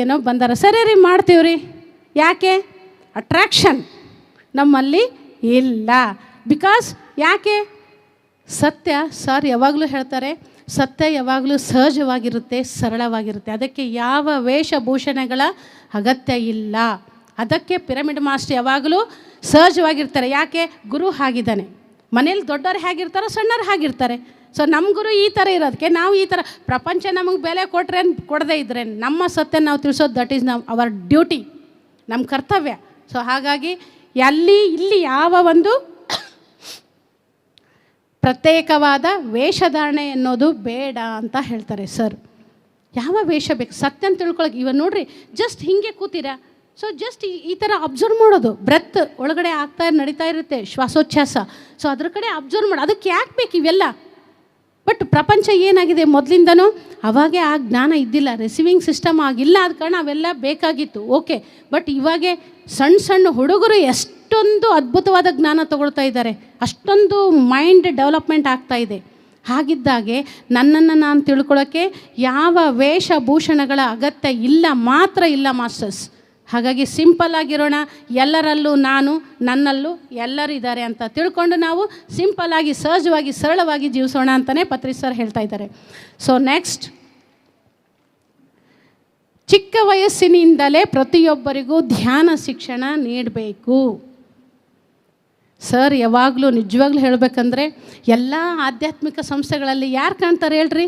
ಏನೋ ಬಂದಾರ, ಸರಿ ರೀ ಮಾಡ್ತೀವಿ ರೀ. ಯಾಕೆ? ಅಟ್ರಾಕ್ಷನ್ ನಮ್ಮಲ್ಲಿ ಇಲ್ಲ. ಬಿಕಾಸ್ ಯಾಕೆ? ಸತ್ಯ ಸರ್ ಯಾವಾಗಲೂ ಹೇಳ್ತಾರೆ, ಸತ್ಯ ಯಾವಾಗಲೂ ಸಹಜವಾಗಿರುತ್ತೆ, ಸರಳವಾಗಿರುತ್ತೆ. ಅದಕ್ಕೆ ಯಾವ ವೇಷಭೂಷಣಗಳ ಅಗತ್ಯ ಇಲ್ಲ. ಅದಕ್ಕೆ ಪಿರಮಿಡ್ ಮಾಸ್ಟರ್ ಯಾವಾಗಲೂ ಸಹಜವಾಗಿರ್ತಾರೆ. ಯಾಕೆ? ಗುರು ಹಾಗಿದ್ದಾನೆ. ಮನೇಲಿ ದೊಡ್ಡವ್ರು ಹೇಗಿರ್ತಾರೋ ಸಣ್ಣವ್ರು ಹಾಗಿರ್ತಾರೆ. ಸೊ ನಮ್ಮ ಗುರು ಈ ಥರ ಇರೋದಕ್ಕೆ ನಾವು ಈ ಥರ ಪ್ರಪಂಚ ನಮಗೆ ಬೆಲೆ ಕೊಟ್ಟರೆ ಕೊಡದೇ ಇದ್ದರೆ ನಮ್ಮ ಸತ್ಯ ನಾವು ತಿಳಿಸೋದು, ದಟ್ ಈಸ್ ನಾವು ಅವರ್ ಡ್ಯೂಟಿ, ನಮ್ಮ ಕರ್ತವ್ಯ. ಸೊ ಹಾಗಾಗಿ ಇಲ್ಲಿ ಯಾವ ಒಂದು ಪ್ರತ್ಯೇಕವಾದ ವೇಷಧಾರಣೆ ಅನ್ನೋದು ಬೇಡ ಅಂತ ಹೇಳ್ತಾರೆ ಸರ್. ಯಾವ ವೇಷ ಬೇಕು ಸತ್ಯ ಅಂತ ತಿಳ್ಕೊಳಕ್ಕೆ? ಇವಾಗ ನೋಡ್ರಿ, ಜಸ್ಟ್ ಹೀಗೆ ಕೂತೀರಾ, ಸೊ ಜಸ್ಟ್ ಈ ಥರ ಅಬ್ಸರ್ವ್ ಮಾಡೋದು. ಬ್ರೆತ್ ಒಳಗಡೆ ನಡೀತಾ ಇರುತ್ತೆ, ಶ್ವಾಸೋಚ್ಛ್ವಾಸ. ಸೊ ಅದ್ರ ಕಡೆ ಅಬ್ಸರ್ವ್ ಮಾಡಿ. ಅದಕ್ಕೆ ಯಾಕೆ ಬೇಕು ಇವೆಲ್ಲ? ಬಟ್ ಪ್ರಪಂಚ ಏನಾಗಿದೆ ಮೊದಲಿಂದನೂ, ಅವಾಗೆ ಆ ಜ್ಞಾನ ಇದ್ದಿಲ್ಲ, ರಿಸೀವಿಂಗ್ ಸಿಸ್ಟಮ್ ಆಗಿಲ್ಲ, ಆದ ಕಾರಣ ಅವೆಲ್ಲ ಬೇಕಾಗಿತ್ತು. ಓಕೆ, ಬಟ್ ಇವಾಗೆ ಸಣ್ಣ ಸಣ್ಣ ಹುಡುಗರು ಎಷ್ಟೊಂದು ಅದ್ಭುತವಾದ ಜ್ಞಾನ ತಗೊಳ್ತಾ ಇದ್ದಾರೆ, ಅಷ್ಟೊಂದು ಮೈಂಡ್ ಡೆವಲಪ್ಮೆಂಟ್ ಆಗ್ತಾ ಇದೆ. ಹಾಗಿದ್ದಾಗೆ ನನ್ನನ್ನು ನಾನು ತಿಳ್ಕೊಳ್ಳೋಕ್ಕೆ ಯಾವ ವೇಷಭೂಷಣಗಳ ಅಗತ್ಯ ಇಲ್ಲ, ಮಾತ್ರ ಇಲ್ಲ ಮಾಸ್ಟರ್ಸ್. ಹಾಗಾಗಿ ಸಿಂಪಲ್ ಆಗಿರೋಣ, ಎಲ್ಲರಲ್ಲೂ ನಾನು, ನನ್ನಲ್ಲೂ ಎಲ್ಲರೂ ಇದ್ದಾರೆ ಅಂತ ತಿಳ್ಕೊಂಡು ನಾವು ಸಿಂಪಲ್ಲಾಗಿ, ಸಹಜವಾಗಿ, ಸರಳವಾಗಿ ಜೀವಿಸೋಣ ಅಂತಲೇ ಪತ್ರಿ ಸರ್ ಹೇಳ್ತಾ ಇದ್ದಾರೆ. ಸೊ ನೆಕ್ಸ್ಟ್, ಚಿಕ್ಕ ವಯಸ್ಸಿನಿಂದಲೇ ಪ್ರತಿಯೊಬ್ಬರಿಗೂ ಧ್ಯಾನ ಶಿಕ್ಷಣ ನೀಡಬೇಕು. ಸರ್ ಯಾವಾಗಲೂ ನಿಜವಾಗ್ಲೂ ಹೇಳಬೇಕಂದ್ರೆ ಎಲ್ಲ ಆಧ್ಯಾತ್ಮಿಕ ಸಂಸ್ಥೆಗಳಲ್ಲಿ ಯಾರು ಕಾಣ್ತಾರೆ ಹೇಳ್ರಿ?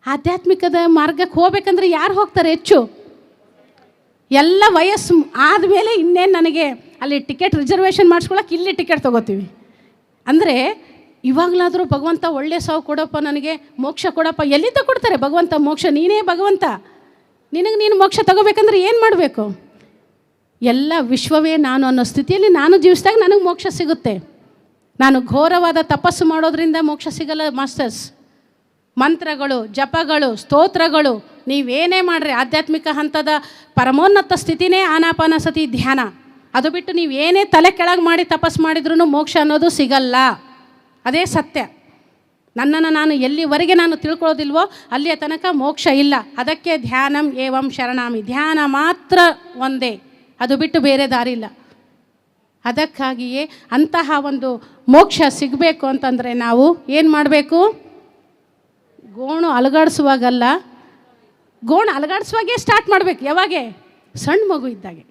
ಆಧ್ಯಾತ್ಮಿಕದ ಮಾರ್ಗಕ್ಕೆ ಹೋಗ್ಬೇಕಂದ್ರೆ ಯಾರು ಹೋಗ್ತಾರೆ ಹೆಚ್ಚು? ಎಲ್ಲ ವಯಸ್ಸು ಆದಮೇಲೆ ಇನ್ನೇನು ನನಗೆ ಅಲ್ಲಿ ಟಿಕೆಟ್ ರಿಸರ್ವೇಷನ್ ಮಾಡಿಸ್ಕೊಳಕ್ಕೆ ಇಲ್ಲಿ ಟಿಕೆಟ್ ತೊಗೋತೀವಿ ಅಂದರೆ, ಇವಾಗಲಾದರೂ ಭಗವಂತ ಒಳ್ಳೆ ಸಾವು ಕೊಡಪ್ಪ, ನನಗೆ ಮೋಕ್ಷ ಕೊಡಪ್ಪ. ಎಲ್ಲಿಂದ ಕೊಡ್ತಾರೆ ಭಗವಂತ ಮೋಕ್ಷ? ನೀನೇ ಭಗವಂತ. ನೀನು ಮೋಕ್ಷ ತಗೋಬೇಕಂದ್ರೆ ಏನು ಮಾಡಬೇಕು? ಎಲ್ಲ ವಿಶ್ವವೇ ನಾನು ಅನ್ನೋ ಸ್ಥಿತಿಯಲ್ಲಿ ನಾನು ಜೀವಿಸಿದಾಗ ನನಗೆ ಮೋಕ್ಷ ಸಿಗುತ್ತೆ. ನಾನು ಘೋರವಾದ ತಪಸ್ಸು ಮಾಡೋದ್ರಿಂದ ಮೋಕ್ಷ ಸಿಗಲ್ಲ ಮಾಸ್ಟರ್ಸ್. ಮಂತ್ರಗಳು, ಜಪಗಳು, ಸ್ತೋತ್ರಗಳು, ನೀವೇನೇ ಮಾಡಿರಿ, ಆಧ್ಯಾತ್ಮಿಕ ಹಂತದ ಪರಮೋನ್ನತ ಸ್ಥಿತಿನೇ ಆನಾಪಾನಸತಿ ಧ್ಯಾನ. ಅದು ಬಿಟ್ಟು ನೀವೇನೇ ತಲೆ ಕೆಳಗೆ ಮಾಡಿ ತಪಸ್ಸು ಮಾಡಿದ್ರೂ ಮೋಕ್ಷ ಅನ್ನೋದು ಸಿಗಲ್ಲ. ಅದೇ ಸತ್ಯ. ನನ್ನನ್ನು ನಾನು ಎಲ್ಲಿವರೆಗೆ ನಾನು ತಿಳ್ಕೊಳ್ಳೋದಿಲ್ವೋ ಅಲ್ಲಿಯ ತನಕ ಮೋಕ್ಷ ಇಲ್ಲ. ಅದಕ್ಕೆ ಧ್ಯಾನಂ ಏವಂ ಶರಣಾಮಿ, ಧ್ಯಾನ ಮಾತ್ರ ಒಂದೇ, ಅದು ಬಿಟ್ಟು ಬೇರೆ ದಾರಿ ಇಲ್ಲ. ಅದಕ್ಕಾಗಿಯೇ ಅಂತಹ ಒಂದು ಮೋಕ್ಷ ಸಿಗಬೇಕು ಅಂತಂದರೆ ನಾವು ಏನು ಮಾಡಬೇಕು? ಗೋಣು ಅಲಗಾಡಿಸುವಾಗಲ್ಲ, ಗೋಣು ಅಲಗಾಡಿಸುವಾಗೇ ಸ್ಟಾರ್ಟ್ ಮಾಡಬೇಕು. ಯಾವಾಗೆ? ಸಣ್ಣ ಮಗು ಇದ್ದಾಗೆ.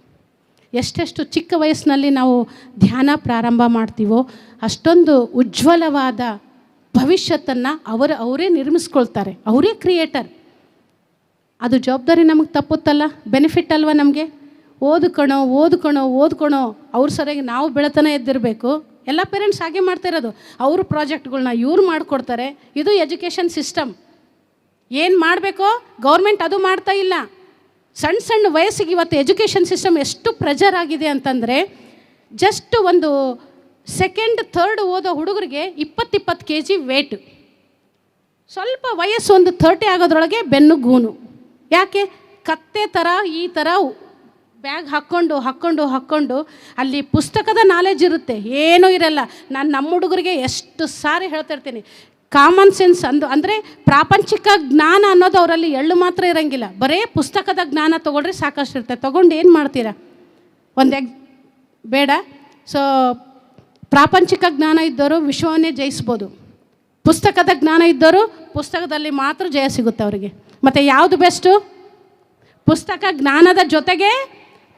ಎಷ್ಟೆಷ್ಟು ಚಿಕ್ಕ ವಯಸ್ಸಿನಲ್ಲಿ ನಾವು ಧ್ಯಾನ ಪ್ರಾರಂಭ ಮಾಡ್ತೀವೋ ಅಷ್ಟೊಂದು ಉಜ್ವಲವಾದ ಭವಿಷ್ಯತ್ತನ್ನು ಅವರೇ ನಿರ್ಮಿಸ್ಕೊಳ್ತಾರೆ. ಅವರೇ ಕ್ರಿಯೇಟರ್. ಅದು ಜವಾಬ್ದಾರಿ ನಮಗೆ ತಪ್ಪುತ್ತಲ್ಲ, ಬೆನಿಫಿಟ್ ಅಲ್ವ ನಮಗೆ? ಓದ್ಕೊಳೋ ಅವ್ರ ಸರಿಯಾಗಿ ನಾವು ಬೆಳತನ ಎದ್ದಿರಬೇಕು. ಎಲ್ಲ ಪೇರೆಂಟ್ಸ್ ಹಾಗೆ ಮಾಡ್ತಾ ಇರೋದು. ಅವ್ರ ಪ್ರಾಜೆಕ್ಟ್ಗಳನ್ನ ಇವ್ರು ಮಾಡಿಕೊಡ್ತಾರೆ. ಇದು ಎಜುಕೇಷನ್ ಸಿಸ್ಟಮ್. ಏನು ಮಾಡಬೇಕೋ ಗೌರ್ಮೆಂಟ್ ಅದು ಮಾಡ್ತಾ ಇಲ್ಲ. ಸಣ್ಣ ಸಣ್ಣ ವಯಸ್ಸಿಗೆ ಇವತ್ತು ಎಜುಕೇಷನ್ ಸಿಸ್ಟಮ್ ಎಷ್ಟು ಪ್ರೆಜರ್ ಆಗಿದೆ ಅಂತಂದರೆ, ಜಸ್ಟ್ ಒಂದು ಸೆಕೆಂಡ್ ಥರ್ಡ್ ಓದೋ ಹುಡುಗರಿಗೆ 20 kg ವೇಟು, ಸ್ವಲ್ಪ ವಯಸ್ಸು ಒಂದು 30 ಆಗೋದ್ರೊಳಗೆ ಬೆನ್ನು ಗೂನು. ಯಾಕೆ? ಕತ್ತೆ ಥರ ಈ ಥರ ಬ್ಯಾಗ್ ಹಾಕ್ಕೊಂಡು ಅಲ್ಲಿ ಪುಸ್ತಕದ ನಾಲೆಜ್ ಇರುತ್ತೆ, ಏನೂ ಇರಲ್ಲ. ನಾನು ನಮ್ಮ ಹುಡುಗರಿಗೆ ಎಷ್ಟು ಸಾರಿ ಹೇಳ್ತಾ ಇರ್ತೀನಿ, ಕಾಮನ್ ಸೆನ್ಸ್ ಅಂದರೆ ಪ್ರಾಪಂಚಿಕ ಜ್ಞಾನ ಅನ್ನೋದು ಅವರಲ್ಲಿ ಎಳ್ಳು ಮಾತ್ರ ಇರೋಂಗಿಲ್ಲ. ಬರೀ ಪುಸ್ತಕದ ಜ್ಞಾನ ತೊಗೊಂಡ್ರೆ ಸಾಕಷ್ಟು ಇರುತ್ತೆ. ತೊಗೊಂಡು ಏನು ಮಾಡ್ತೀರಾ? ಬೇಡ. ಸೊ ಪ್ರಾಪಂಚಿಕ ಜ್ಞಾನ ಇದ್ದವರು ವಿಶ್ವವನ್ನೇ ಜಯಿಸ್ಬೋದು. ಪುಸ್ತಕದ ಜ್ಞಾನ ಇದ್ದವರು ಪುಸ್ತಕದಲ್ಲಿ ಮಾತ್ರ ಜಯ ಸಿಗುತ್ತೆ ಅವರಿಗೆ. ಮತ್ತು ಯಾವುದು ಬೆಸ್ಟು? ಪುಸ್ತಕ ಜ್ಞಾನದ ಜೊತೆಗೆ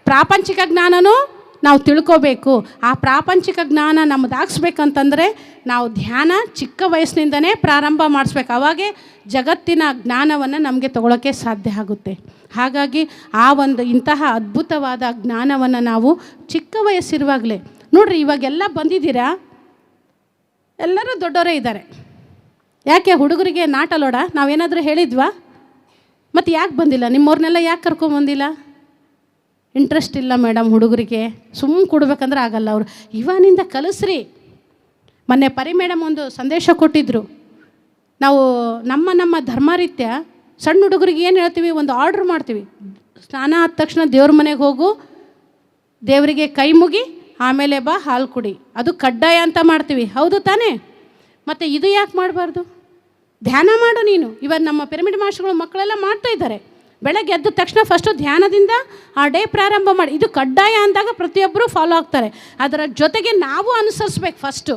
ಪ್ರಾಪಂಚಿಕ ಜ್ಞಾನನೂ ನಾವು ತಿಳ್ಕೋಬೇಕು. ಆ ಪ್ರಾಪಂಚಿಕ ಜ್ಞಾನ ನಮ್ಮದಾಗಿಸ್ಬೇಕಂತಂದರೆ ನಾವು ಧ್ಯಾನ ಚಿಕ್ಕ ವಯಸ್ಸಿನಿಂದನೇ ಪ್ರಾರಂಭ ಮಾಡಿಸ್ಬೇಕು. ಅವಾಗೇ ಜಗತ್ತಿನ ಜ್ಞಾನವನ್ನು ನಮಗೆ ತಗೊಳ್ಳೋಕ್ಕೆ ಸಾಧ್ಯ ಆಗುತ್ತೆ. ಹಾಗಾಗಿ ಇಂತಹ ಅದ್ಭುತವಾದ ಜ್ಞಾನವನ್ನು ನಾವು ಚಿಕ್ಕ ವಯಸ್ಸಿರುವಾಗಲೇ ನೋಡ್ರಿ. ಇವಾಗೆಲ್ಲ ಬಂದಿದ್ದೀರಾ, ಎಲ್ಲರೂ ದೊಡ್ಡವರೇ ಇದ್ದಾರೆ. ಯಾಕೆ ಹುಡುಗರಿಗೆ ನಾಟಲೋಡ ನಾವೇನಾದರೂ ಹೇಳಿದ್ವಾ? ಮತ್ತು ಯಾಕೆ ಬಂದಿಲ್ಲ? ನಿಮ್ಮವ್ರನ್ನೆಲ್ಲ ಯಾಕೆ ಕರ್ಕೊಂಬಂದಿಲ್ಲ? ಇಂಟ್ರೆಸ್ಟ್ ಇಲ್ಲ ಮೇಡಮ್ ಹುಡುಗರಿಗೆ, ಸುಮ್ಮನೆ ಕೊಡ್ಬೇಕಂದ್ರೆ ಆಗಲ್ಲ. ಅವರು ಇವನಿಂದ ಕಲಿಸ್ರಿ. ಮೊನ್ನೆ ಪರಿ ಮೇಡಮ್ ಒಂದು ಸಂದೇಶ ಕೊಟ್ಟಿದ್ದರು. ನಾವು ನಮ್ಮ ಧರ್ಮರೀತ್ಯ ಸಣ್ಣ ಹುಡುಗರಿಗೆ ಏನು ಹೇಳ್ತೀವಿ? ಒಂದು ಆರ್ಡ್ರ್ ಮಾಡ್ತೀವಿ. ಸ್ನಾನ ಆದ ತಕ್ಷಣ ದೇವ್ರ ಮನೆಗೆ ಹೋಗು, ದೇವರಿಗೆ ಕೈ ಮುಗಿ, ಆಮೇಲೆ ಬಾ ಹಾಲು ಕುಡಿ. ಅದು ಕಡ್ಡಾಯ ಅಂತ ಮಾಡ್ತೀವಿ, ಹೌದು ತಾನೇ? ಮತ್ತು ಇದು ಯಾಕೆ ಮಾಡಬಾರ್ದು? ಧ್ಯಾನ ಮಾಡು ನೀನು. ಇವತ್ತು ನಮ್ಮ ಪಿರಮಿಡ್ ಮಾಸ್ಟರ್ಗಳು ಮಕ್ಕಳೆಲ್ಲ ಮಾಡ್ತಾ ಇದ್ದಾರೆ. ಬೆಳಗ್ಗೆ ಎದ್ದ ತಕ್ಷಣ ಫಸ್ಟು ಧ್ಯಾನದಿಂದ ಆ ಡೇ ಪ್ರಾರಂಭ ಮಾಡಿ. ಇದು ಕಡ್ಡಾಯ ಅಂದಾಗ ಪ್ರತಿಯೊಬ್ಬರು ಫಾಲೋ ಆಗ್ತಾರೆ. ಅದರ ಜೊತೆಗೆ ನಾವು ಅನುಸರಿಸ್ಬೇಕು. ಫಸ್ಟು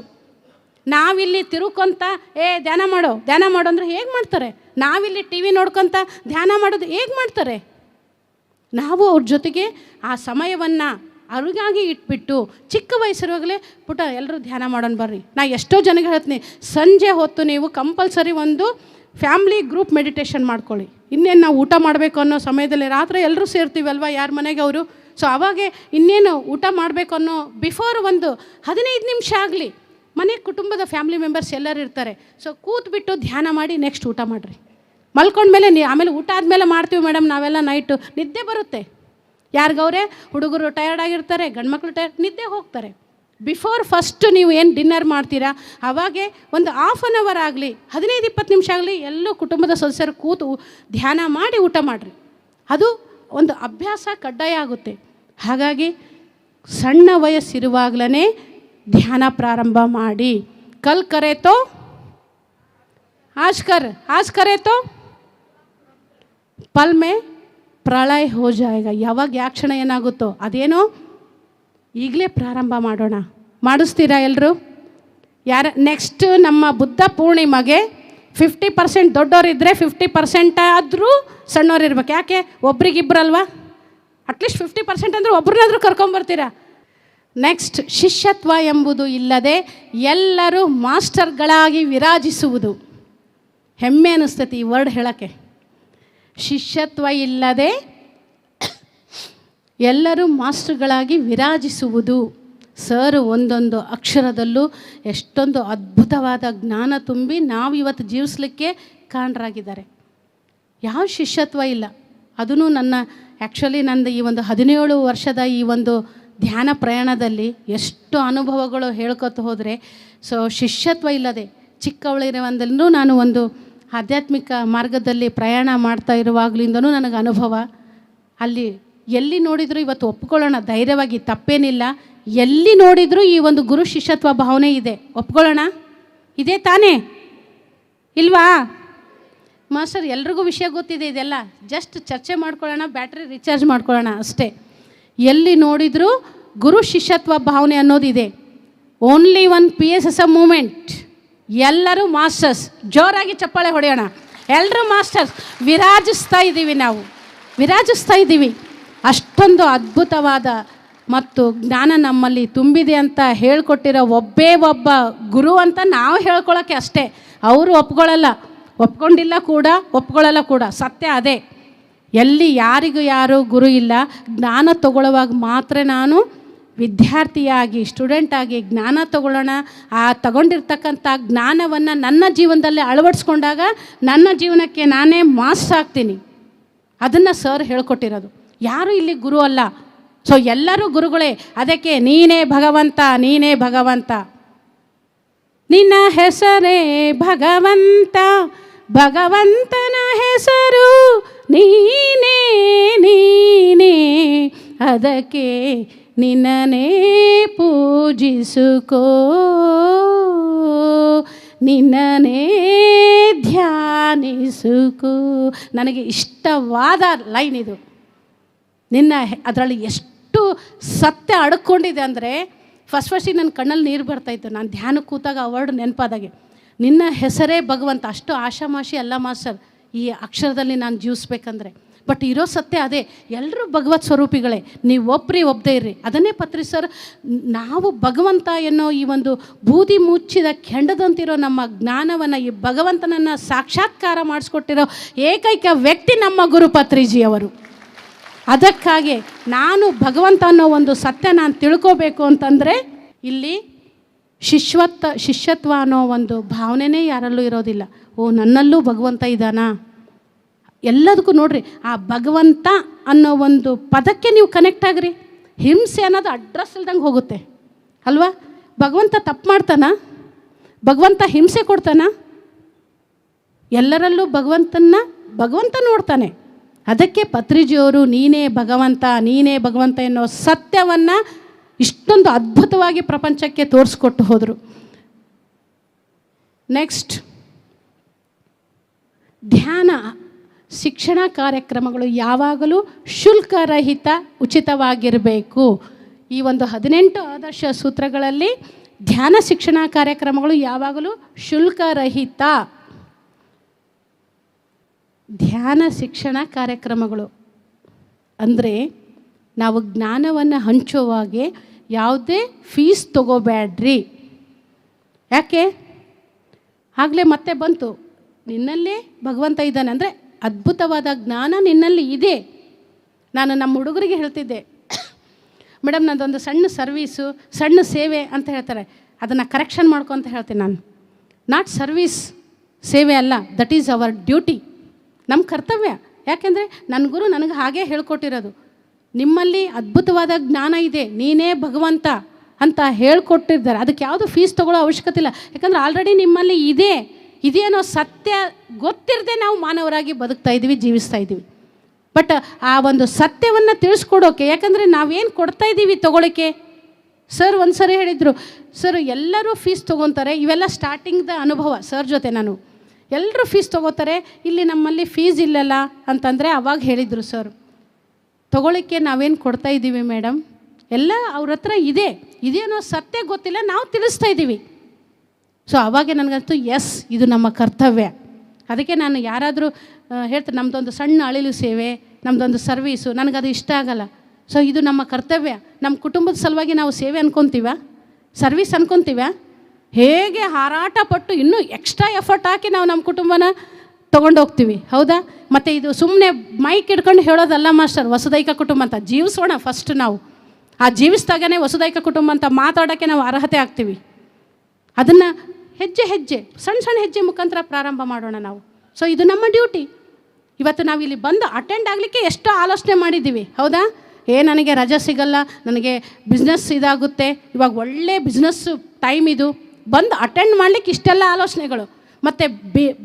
ನಾವಿಲ್ಲಿ ತಿರುಕೊಂತ ಧ್ಯಾನ ಮಾಡು ಅಂದರೆ ಹೇಗೆ ಮಾಡ್ತಾರೆ? ನಾವಿಲ್ಲಿ ಟಿ ವಿ ನೋಡ್ಕೊತ ಧ್ಯಾನ ಮಾಡೋದು ಹೇಗೆ ಮಾಡ್ತಾರೆ? ನಾವು ಅವ್ರ ಜೊತೆಗೆ ಆ ಸಮಯವನ್ನು ಅವ್ರಿಗಾಗಿ ಇಟ್ಬಿಟ್ಟು ಚಿಕ್ಕ ವಯಸ್ಸಿರುವಾಗಲೇ ಪುಟ ಎಲ್ಲರೂ ಧ್ಯಾನ ಮಾಡೋಣ ಬರ್ರಿ. ನಾ ಎಷ್ಟೋ ಜನಕ್ಕೆ ಹೇಳ್ತೀನಿ, ಸಂಜೆ ಹೊತ್ತು ನೀವು ಕಂಪಲ್ಸರಿ ಒಂದು ಫ್ಯಾಮ್ಲಿ ಗ್ರೂಪ್ ಮೆಡಿಟೇಷನ್ ಮಾಡ್ಕೊಳ್ಳಿ. ಇನ್ನೇನು ನಾವು ಊಟ ಮಾಡಬೇಕು ಅನ್ನೋ ಸಮಯದಲ್ಲಿ ರಾತ್ರಿ ಎಲ್ಲರೂ ಸೇರ್ತೀವಲ್ವ ಯಾರ ಮನೆಗೆ ಅವರು. ಸೊ ಅವಾಗೆ ಇನ್ನೇನು ಊಟ ಮಾಡಬೇಕು ಅನ್ನೋ ಬಿಫೋರ್ ಒಂದು 15 ನಿಮಿಷ ಆಗಲಿ ಮನೆ ಕುಟುಂಬದ ಫ್ಯಾಮಿಲಿ ಮೆಂಬರ್ಸ್ ಎಲ್ಲರೂ ಇರ್ತಾರೆ. ಸೊ ಕೂತ್ಬಿಟ್ಟು ಧ್ಯಾನ ಮಾಡಿ ನೆಕ್ಸ್ಟ್ ಊಟ ಮಾಡಿರಿ. ಮಲ್ಕೊಂಡ್ಮೇಲೆ ಆಮೇಲೆ ಊಟ ಆದಮೇಲೆ ಮಾಡ್ತೀವಿ ಮೇಡಮ್ ನಾವೆಲ್ಲ ನೈಟು. ನಿದ್ದೆ ಬರುತ್ತೆ ಯಾರಿಗವ್ರೆ. ಹುಡುಗರು ಟಯರ್ಡ್ ಆಗಿರ್ತಾರೆ, ಗಂಡ್ಮಕ್ಳು ನಿದ್ದೆ ಹೋಗ್ತಾರೆ. ಬಿಫೋರ್ ಫಸ್ಟ್ ನೀವು ಏನು ಡಿನ್ನರ್ ಮಾಡ್ತೀರಾ ಅವಾಗೆ ಒಂದು ಹಾಫ್ ಆನ್ ಅವರ್ ಆಗಲಿ 15-20 ನಿಮಿಷ ಆಗಲಿ ಎಲ್ಲೂ ಕುಟುಂಬದ ಸದಸ್ಯರು ಕೂತು ಧ್ಯಾನ ಮಾಡಿ ಊಟ ಮಾಡಿರಿ. ಅದು ಒಂದು ಅಭ್ಯಾಸ ಕಡ್ಡಾಯ ಆಗುತ್ತೆ. ಹಾಗಾಗಿ ಸಣ್ಣ ವಯಸ್ಸಿರುವಾಗಲೇ ಧ್ಯಾನ ಪ್ರಾರಂಭ ಮಾಡಿ. ಕಲ್ ಕರೆ ತೋ ಆಜ್ ಕರೆ ತೋ ಪಲ್ ಮೇ ಪ್ರಳಯ ಹೋ ಜಾಯೇಗ. ಯಾವಾಗ ಯಾಕ್ಷಣ ಏನಾಗುತ್ತೋ ಅದೇನೋ ಈಗಲೇ ಪ್ರಾರಂಭ ಮಾಡೋಣ. ಮಾಡಿಸ್ತೀರಾ ಎಲ್ಲರೂ? ನೆಕ್ಸ್ಟ್ ನಮ್ಮ ಬುದ್ಧ ಪೂರ್ಣಿಮೆಗೆ 50% ದೊಡ್ಡವರಿದ್ದರೆ 50% ಆದರೂ ಸಣ್ಣವ್ರು ಇರ್ಬೇಕು. ಯಾಕೆ? ಒಬ್ರಿಗಿಬ್ಬರಲ್ವಾ? ಅಟ್ಲೀಸ್ಟ್ 50% ಅಂದರೆ ಒಬ್ರನ್ನಾದರೂ ಕರ್ಕೊಂಬರ್ತೀರಾ. ನೆಕ್ಸ್ಟ್ ಶಿಷ್ಯತ್ವ ಎಂಬುದು ಇಲ್ಲದೆ ಎಲ್ಲರೂ ಮಾಸ್ಟರ್ಗಳಾಗಿ ವಿರಾಜಿಸುವುದು. ಹೆಮ್ಮೆ ಅನ್ನಿಸ್ತೈತಿ ಈ ವರ್ಡ್ ಹೇಳೋಕ್ಕೆ. ಶಿಷ್ಯತ್ವ ಇಲ್ಲದೆ ಎಲ್ಲರೂ ಮಾಸ್ಟರ್ಗಳಾಗಿ ವಿರಾಜಿಸುವುದು. ಸರ್ ಒಂದೊಂದು ಅಕ್ಷರದಲ್ಲೂ ಎಷ್ಟೊಂದು ಅದ್ಭುತವಾದ ಜ್ಞಾನ ತುಂಬಿ ನಾವು ಇವತ್ತು ಜೀವಿಸಲಿಕ್ಕೆ ಕಾರಣರಾಗಿದ್ದಾರೆ. ಯಾವ ಶಿಷ್ಯತ್ವ ಇಲ್ಲ. ಅದೂ ಆ್ಯಕ್ಚುಲಿ ನಂದು ಈ ಒಂದು 17 ವರ್ಷದ ಈ ಒಂದು ಧ್ಯಾನ ಪ್ರಯಾಣದಲ್ಲಿ ಎಷ್ಟು ಅನುಭವಗಳು ಹೇಳ್ಕೊತ ಹೋದರೆ. ಸೊ ಶಿಷ್ಯತ್ವ ಇಲ್ಲದೆ ಚಿಕ್ಕವಳಿರುವಂದಲೂ ನಾನು ಒಂದು ಆಧ್ಯಾತ್ಮಿಕ ಮಾರ್ಗದಲ್ಲಿ ಪ್ರಯಾಣ ಮಾಡ್ತಾ ಇರುವಾಗಲಿಂದನೂ ನನಗೆ ಅನುಭವ. ಅಲ್ಲಿ ಎಲ್ಲಿ ನೋಡಿದರೂ ಇವತ್ತು ಒಪ್ಕೊಳ್ಳೋಣ ಧೈರ್ಯವಾಗಿ, ತಪ್ಪೇನಿಲ್ಲ. ಎಲ್ಲಿ ನೋಡಿದರೂ ಈ ಒಂದು ಗುರು ಶಿಷ್ಯತ್ವ ಭಾವನೆ ಇದೆ. ಒಪ್ಕೊಳ್ಳೋಣ, ಇದೇ ತಾನೇ ಇಲ್ವಾ ಮಾಸ್ಟರ್? ಎಲ್ರಿಗೂ ವಿಷಯ ಗೊತ್ತಿದೆ. ಇದೆಲ್ಲ ಜಸ್ಟ್ ಚರ್ಚೆ ಮಾಡ್ಕೊಳ್ಳೋಣ, ಬ್ಯಾಟ್ರಿ ರಿಚಾರ್ಜ್ ಮಾಡ್ಕೊಳ್ಳೋಣ ಅಷ್ಟೇ. ಎಲ್ಲಿ ನೋಡಿದರೂ ಗುರು ಶಿಷ್ಯತ್ವ ಭಾವನೆ ಅನ್ನೋದಿದೆ. Only one PSSM moment. ಎಲ್ಲರೂ ಮಾಸ್ಟರ್ಸ್. ಜೋರಾಗಿ ಚಪ್ಪಾಳೆ ಹೊಡೆಯೋಣ. ಎಲ್ಲರೂ ಮಾಸ್ಟರ್ಸ್. ವಿರಾಜಿಸ್ತಾ ಇದ್ದೀವಿ. ಅಷ್ಟೊಂದು ಅದ್ಭುತವಾದ ಮತ್ತು ಜ್ಞಾನ ನಮ್ಮಲ್ಲಿ ತುಂಬಿದೆ ಅಂತ ಹೇಳ್ಕೊಟ್ಟಿರೋ ಒಬ್ಬ ಗುರು ಅಂತ ನಾವು ಹೇಳ್ಕೊಳ್ಳೋಕ್ಕೆ ಅಷ್ಟೇ. ಅವರು ಒಪ್ಕೊಳ್ಳಲ್ಲ ಕೂಡ. ಸತ್ಯ ಅದೇ. ಎಲ್ಲಿ ಯಾರಿಗೂ ಯಾರು ಗುರು ಇಲ್ಲ. ಜ್ಞಾನ ತಗೊಳ್ಳುವಾಗ ಮಾತ್ರ ನಾನು ವಿದ್ಯಾರ್ಥಿಯಾಗಿ ಸ್ಟೂಡೆಂಟಾಗಿ ಜ್ಞಾನ ತಗೊಳ್ಳೋಣ. ಆ ತಗೊಂಡಿರ್ತಕ್ಕಂಥ ಜ್ಞಾನವನ್ನು ನನ್ನ ಜೀವನದಲ್ಲಿ ಅಳವಡಿಸ್ಕೊಂಡಾಗ ನನ್ನ ಜೀವನಕ್ಕೆ ನಾನೇ ಮಾಸ್ಟರ್ ಆಗ್ತೀನಿ. ಅದನ್ನು ಸರ್ ಹೇಳ್ಕೊಟ್ಟಿರೋದು. ಯಾರೂ ಇಲ್ಲಿ ಗುರು ಅಲ್ಲ. ಸೊ ಎಲ್ಲರೂ ಗುರುಗಳೇ. ಅದಕ್ಕೆ ನೀನೇ ಭಗವಂತ ನಿನ್ನ ಹೆಸರೇ ಭಗವಂತ, ಭಗವಂತನ ಹೆಸರು ನೀನೇ ಅದಕ್ಕೆ ನಿನ್ನನೇ ಪೂಜಿಸುಕೋ, ನಿನ್ನನೇ ಧ್ಯಾನಿಸುಕು. ನನಗೆ ಇಷ್ಟವಾದ ಲೈನ್ ಇದು. ಅದರಲ್ಲಿ ಎಷ್ಟು ಸತ್ಯ ಅಡ್ಕೊಂಡಿದೆ ಅಂದರೆ ಫಸ್ಟಿಗೆ ನನ್ನ ಕಣ್ಣಲ್ಲಿ ನೀರು ಬರ್ತಾಯಿತ್ತು. ನಾನು ಧ್ಯಾನಕ್ಕೆ ಕೂತಾಗ ಅವರ್ಡ್ ನೆನಪಾದಾಗೆ, ನಿನ್ನ ಹೆಸರೇ ಭಗವಂತ. ಅಷ್ಟು ಆಶಾಮಾಷಿ ಅಲ್ಲ ಮಾಸ್ಟರ್ ಈ ಅಕ್ಷರದಲ್ಲಿ ನಾನು ಜೀವಿಸ್ಬೇಕಂದ್ರೆ. ಬಟ್ ಇರೋ ಸತ್ಯ ಅದೇ, ಎಲ್ಲರೂ ಭಗವತ್ ಸ್ವರೂಪಿಗಳೇ, ನೀವು ಒಬ್ಬದೇ ಇರ್ರಿ. ಅದನ್ನೇ ಪತ್ರಿ ಸರ್, ನಾವು ಭಗವಂತ ಎನ್ನೋ ಈ ಒಂದು ಬೂದಿ ಮುಚ್ಚಿದ ಕೆಂಡದಂತಿರೋ ನಮ್ಮ ಜ್ಞಾನವನ್ನು, ಈ ಭಗವಂತನನ್ನು ಸಾಕ್ಷಾತ್ಕಾರ ಮಾಡಿಸ್ಕೊಟ್ಟಿರೋ ಏಕೈಕ ವ್ಯಕ್ತಿ ನಮ್ಮ ಗುರು ಪತ್ರಿಜಿಯವರು. ಅದಕ್ಕಾಗಿ ನಾನು ಭಗವಂತ ಅನ್ನೋ ಒಂದು ಸತ್ಯ ನಾನು ತಿಳ್ಕೋಬೇಕು ಅಂತಂದರೆ ಇಲ್ಲಿ ಶಿಷ್ಯತ್ವ ಅನ್ನೋ ಒಂದು ಭಾವನೆನೇ ಯಾರಲ್ಲೂ ಇರೋದಿಲ್ಲ. ಓ, ನನ್ನಲ್ಲೂ ಭಗವಂತ ಇದ್ದಾನಾ? ಎಲ್ಲದಕ್ಕೂ ನೋಡ್ರಿ, ಆ ಭಗವಂತ ಅನ್ನೋ ಒಂದು ಪದಕ್ಕೆ ನೀವು ಕನೆಕ್ಟ್ ಆಗ್ರಿ. ಹಿಂಸೆ ಅನ್ನೋದು ಅಡ್ರೆಸ್ ಇಲ್ದಂಗೆ ಹೋಗುತ್ತೆ ಅಲ್ವಾ? ಭಗವಂತ ತಪ್ಪು ಮಾಡ್ತಾನ? ಭಗವಂತ ಹಿಂಸೆ ಕೊಡ್ತಾನ? ಎಲ್ಲರಲ್ಲೂ ಭಗವಂತ ನೋಡ್ತಾನೆ. ಅದಕ್ಕೆ ಪತ್ರಿಜಿಯವರು ನೀನೇ ಭಗವಂತ ಎನ್ನೋ ಸತ್ಯವನ್ನು ಇಷ್ಟೊಂದು ಅದ್ಭುತವಾಗಿ ಪ್ರಪಂಚಕ್ಕೆ ತೋರಿಸ್ಕೊಟ್ಟು ಹೋದರು. ನೆಕ್ಸ್ಟ್, ಧ್ಯಾನ ಶಿಕ್ಷಣ ಕಾರ್ಯಕ್ರಮಗಳು ಯಾವಾಗಲೂ ಶುಲ್ಕರಹಿತ, ಉಚಿತವಾಗಿರಬೇಕು. ಈ ಒಂದು 18 ಆದರ್ಶ ಸೂತ್ರಗಳಲ್ಲಿ ಧ್ಯಾನ ಶಿಕ್ಷಣ ಕಾರ್ಯಕ್ರಮಗಳು ಯಾವಾಗಲೂ ಶುಲ್ಕರಹಿತ. ಧ್ಯಾನ ಶಿಕ್ಷಣ ಕಾರ್ಯಕ್ರಮಗಳು ಅಂದರೆ ನಾವು ಜ್ಞಾನವನ್ನು ಹಂಚುವಾಗೆ ಯಾವುದೇ ಫೀಸ್ ತಗೋಬೇಡ್ರಿ. ಯಾಕೆ? ಆಗಲೇ ಮತ್ತೆ ಬಂತು, ನಿನ್ನಲ್ಲೇ ಭಗವಂತ ಇದ್ದಾನೆ ಅಂದರೆ ಅದ್ಭುತವಾದ ಜ್ಞಾನ ನಿನ್ನಲ್ಲಿ ಇದೆ. ನಾನು ನಮ್ಮ ಹುಡುಗರಿಗೆ ಹೇಳ್ತಿದ್ದೆ, ಮೇಡಮ್ ನಂದೊಂದು ಸಣ್ಣ ಸರ್ವೀಸು, ಸಣ್ಣ ಸೇವೆ ಅಂತ ಹೇಳ್ತಾರೆ, ಅದನ್ನು ಕರೆಕ್ಷನ್ ಮಾಡ್ಕೊ ಅಂತ ಹೇಳ್ತೀನಿ ನಾನು. ನಾಟ್ ಸರ್ವೀಸ್, ಸೇವೆ ಅಲ್ಲ, ದಟ್ ಈಸ್ ಅವರ್ ಡ್ಯೂಟಿ, ನಮ್ಮ ಕರ್ತವ್ಯ. ಯಾಕೆಂದರೆ ನನ್ನ ಗುರು ನನಗೆ ಹಾಗೇ ಹೇಳ್ಕೊಟ್ಟಿರೋದು, ನಿಮ್ಮಲ್ಲಿ ಅದ್ಭುತವಾದ ಜ್ಞಾನ ಇದೆ, ನೀನೇ ಭಗವಂತ ಅಂತ ಹೇಳ್ಕೊಟ್ಟಿದ್ದಾರೆ. ಅದಕ್ಕೆ ಯಾವುದು ಫೀಸ್ ತೊಗೊಳ್ಳೋ ಅವಶ್ಯಕತೆ ಇಲ್ಲ. ಯಾಕಂದರೆ ಆಲ್ರೆಡಿ ನಿಮ್ಮಲ್ಲಿ ಇದೇನೋ ಸತ್ಯ ಗೊತ್ತಿರದೆ ನಾವು ಮಾನವರಾಗಿ ಬದುಕ್ತಾ ಇದ್ದೀವಿ, ಜೀವಿಸ್ತಾ ಇದ್ದೀವಿ. ಬಟ್ ಆ ಒಂದು ಸತ್ಯವನ್ನು ತಿಳಿಸ್ಕೊಡೋಕೆ, ಯಾಕಂದರೆ ನಾವೇನು ಕೊಡ್ತಾ ಇದ್ದೀವಿ ತೊಗೊಳಕ್ಕೆ. ಸರ್ ಒಂದು ಸರಿ ಹೇಳಿದರು, ಸರ್ ಎಲ್ಲರೂ ಫೀಸ್ ತೊಗೊತಾರೆ, ಇವೆಲ್ಲ ಸ್ಟಾರ್ಟಿಂಗ್ದ ಅನುಭವ ಸರ್ ಜೊತೆ ನಾನು. ಎಲ್ಲರೂ ಫೀಸ್ ತೊಗೋತಾರೆ, ಇಲ್ಲಿ ನಮ್ಮಲ್ಲಿ ಫೀಸ್ ಇಲ್ಲಲ್ಲ ಅಂತಂದರೆ ಅವಾಗ ಹೇಳಿದರು ಸರ್, ತೊಗೊಳಿಕ್ಕೆ ನಾವೇನು ಕೊಡ್ತಾ ಇದ್ದೀವಿ ಮೇಡಮ್, ಎಲ್ಲ ಅವ್ರ ಹತ್ರ ಇದೇನೋ ಸತ್ಯ ಗೊತ್ತಿಲ್ಲ, ನಾವು ತಿಳಿಸ್ತಾ ಇದ್ದೀವಿ. ಸೊ ಅವಾಗೆ ನನಗಂತೂ ಎಸ್, ಇದು ನಮ್ಮ ಕರ್ತವ್ಯ. ಅದಕ್ಕೆ ನಾನು ಯಾರಾದರೂ ಹೇಳ್ತಾರೆ ನಮ್ಮದೊಂದು ಸಣ್ಣ ಅಳಿಲು ಸೇವೆ, ನಮ್ಮದೊಂದು ಸರ್ವೀಸು, ನನಗದು ಇಷ್ಟ ಆಗಲ್ಲ. ಸೊ ಇದು ನಮ್ಮ ಕರ್ತವ್ಯ. ನಮ್ಮ ಕುಟುಂಬದ ಸಲುವಾಗಿ ನಾವು ಸೇವೆ ಅನ್ಕೊತೀವ, ಸರ್ವೀಸ್ ಅನ್ಕೊತೀವ, ಹೇಗೆ ಹಾರಾಟ ಪಟ್ಟು ಇನ್ನೂ ಎಕ್ಸ್ಟ್ರಾ ಎಫರ್ಟ್ ಹಾಕಿ ನಾವು ನಮ್ಮ ಕುಟುಂಬನ ತೊಗೊಂಡೋಗ್ತೀವಿ. ಹೌದಾ? ಮತ್ತು ಇದು ಸುಮ್ಮನೆ ಮೈಕ್ ಹಿಡ್ಕೊಂಡು ಹೇಳೋದಲ್ಲ ಮಾಸ್ಟರ್, ವಸುದೈಕ ಕುಟುಂಬ ಅಂತ ಜೀವಿಸೋಣ ಫಸ್ಟ್. ನಾವು ಆ ಜೀವಿಸಿದಾಗನೇ ವಸುದೈಕ ಕುಟುಂಬ ಅಂತ ಮಾತಾಡೋಕ್ಕೆ ನಾವು ಅರ್ಹತೆ ಆಗ್ತೀವಿ. ಅದನ್ನು ಹೆಜ್ಜೆ ಸಣ್ಣ ಹೆಜ್ಜೆ ಮುಖಾಂತರ ಪ್ರಾರಂಭ ಮಾಡೋಣ ನಾವು. ಸೊ ಇದು ನಮ್ಮ ಡ್ಯೂಟಿ. ಇವತ್ತು ನಾವಿಲ್ಲಿ ಬಂದು ಅಟೆಂಡ್ ಆಗಲಿಕ್ಕೆ ಎಷ್ಟೋ ಆಲೋಚನೆ ಮಾಡಿದ್ದೀವಿ. ಹೌದಾ? ನನಗೆ ರಜೆ ಸಿಗಲ್ಲ, ನನಗೆ ಬಿಸ್ನೆಸ್ ಇದಾಗುತ್ತೆ, ಇವಾಗ ಒಳ್ಳೆ ಬಿಸ್ನೆಸ್ಸು ಟೈಮ್ ಇದು, ಬಂದು ಅಟೆಂಡ್ ಮಾಡಲಿಕ್ಕೆ ಇಷ್ಟೆಲ್ಲ ಆಲೋಚನೆಗಳು. ಮತ್ತು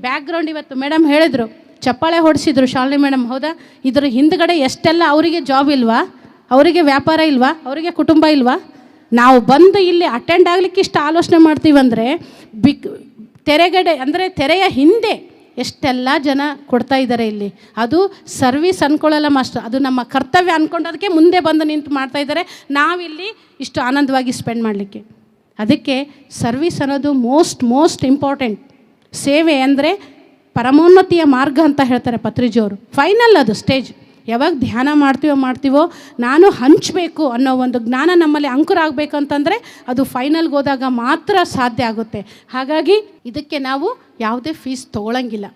ಬ್ಯಾಕ್ಗ್ರೌಂಡ್ ಇವತ್ತು ಮೇಡಮ್ ಹೇಳಿದರು, ಚಪ್ಪಾಳೆ ಹೊಡಿಸಿದ್ರು ಶಾಲಿನಿ ಮೇಡಮ್. ಹೌದಾ? ಇದ್ರ ಹಿಂದ್ಗಡೆ ಎಷ್ಟೆಲ್ಲ, ಅವರಿಗೆ ಜಾಬ್ ಇಲ್ವಾ, ಅವರಿಗೆ ವ್ಯಾಪಾರ ಇಲ್ವಾ, ಅವರಿಗೆ ಕುಟುಂಬ ಇಲ್ವಾ? ನಾವು ಬಂದು ಇಲ್ಲಿ ಅಟೆಂಡ್ ಆಗಲಿಕ್ಕೆ ಇಷ್ಟು ಆಲೋಚನೆ ಮಾಡ್ತೀವಂದರೆ ತೆರೆಗಡೆ ಅಂದರೆ ತೆರೆಯ ಹಿಂದೆ ಎಷ್ಟೆಲ್ಲ ಜನ ಕೊಡ್ತಾ ಇದ್ದಾರೆ ಇಲ್ಲಿ. ಅದು ಸರ್ವೀಸ್ ಅಂದ್ಕೊಳ್ಳಲ್ಲ ಮಾಸ್ಟರ್, ಅದು ನಮ್ಮ ಕರ್ತವ್ಯ ಅಂದ್ಕೊಂಡೋದಕ್ಕೆ ಮುಂದೆ ಬಂದು ನಿಂತು ಮಾಡ್ತಾ ಇದ್ದಾರೆ, ನಾವಿಲ್ಲಿ ಇಷ್ಟು ಆನಂದವಾಗಿ ಸ್ಪೆಂಡ್ ಮಾಡಲಿಕ್ಕೆ. ಅದಕ್ಕೆ ಸರ್ವೀಸ್ ಅನ್ನೋದು ಮೋಸ್ಟ್ ಇಂಪಾರ್ಟೆಂಟ್. ಸೇವೆ ಅಂದರೆ ಪರಮೋನ್ನತಿಯ ಮಾರ್ಗ ಅಂತ ಹೇಳ್ತಾರೆ ಪತ್ರಿಜಿಯವರು. ಫೈನಲ್ ಅದು ಸ್ಟೇಜ್. ಯಾವಾಗ ಧ್ಯಾನ ಮಾಡ್ತೀವೋ ನಾನು ಹಂಚಬೇಕು ಅನ್ನೋ ಒಂದು ಜ್ಞಾನ ನಮ್ಮಲ್ಲಿ ಅಂಕುರ ಆಗಬೇಕು ಅಂತಂದರೆ ಅದು ಫೈನಲ್ಗೆ ಹೋದಾಗ ಮಾತ್ರ ಸಾಧ್ಯ ಆಗುತ್ತೆ. ಹಾಗಾಗಿ ಇದಕ್ಕೆ ನಾವು ಯಾವುದೇ ಫೀಸ್ ತೊಗೊಳಂಗಿಲ್ಲ.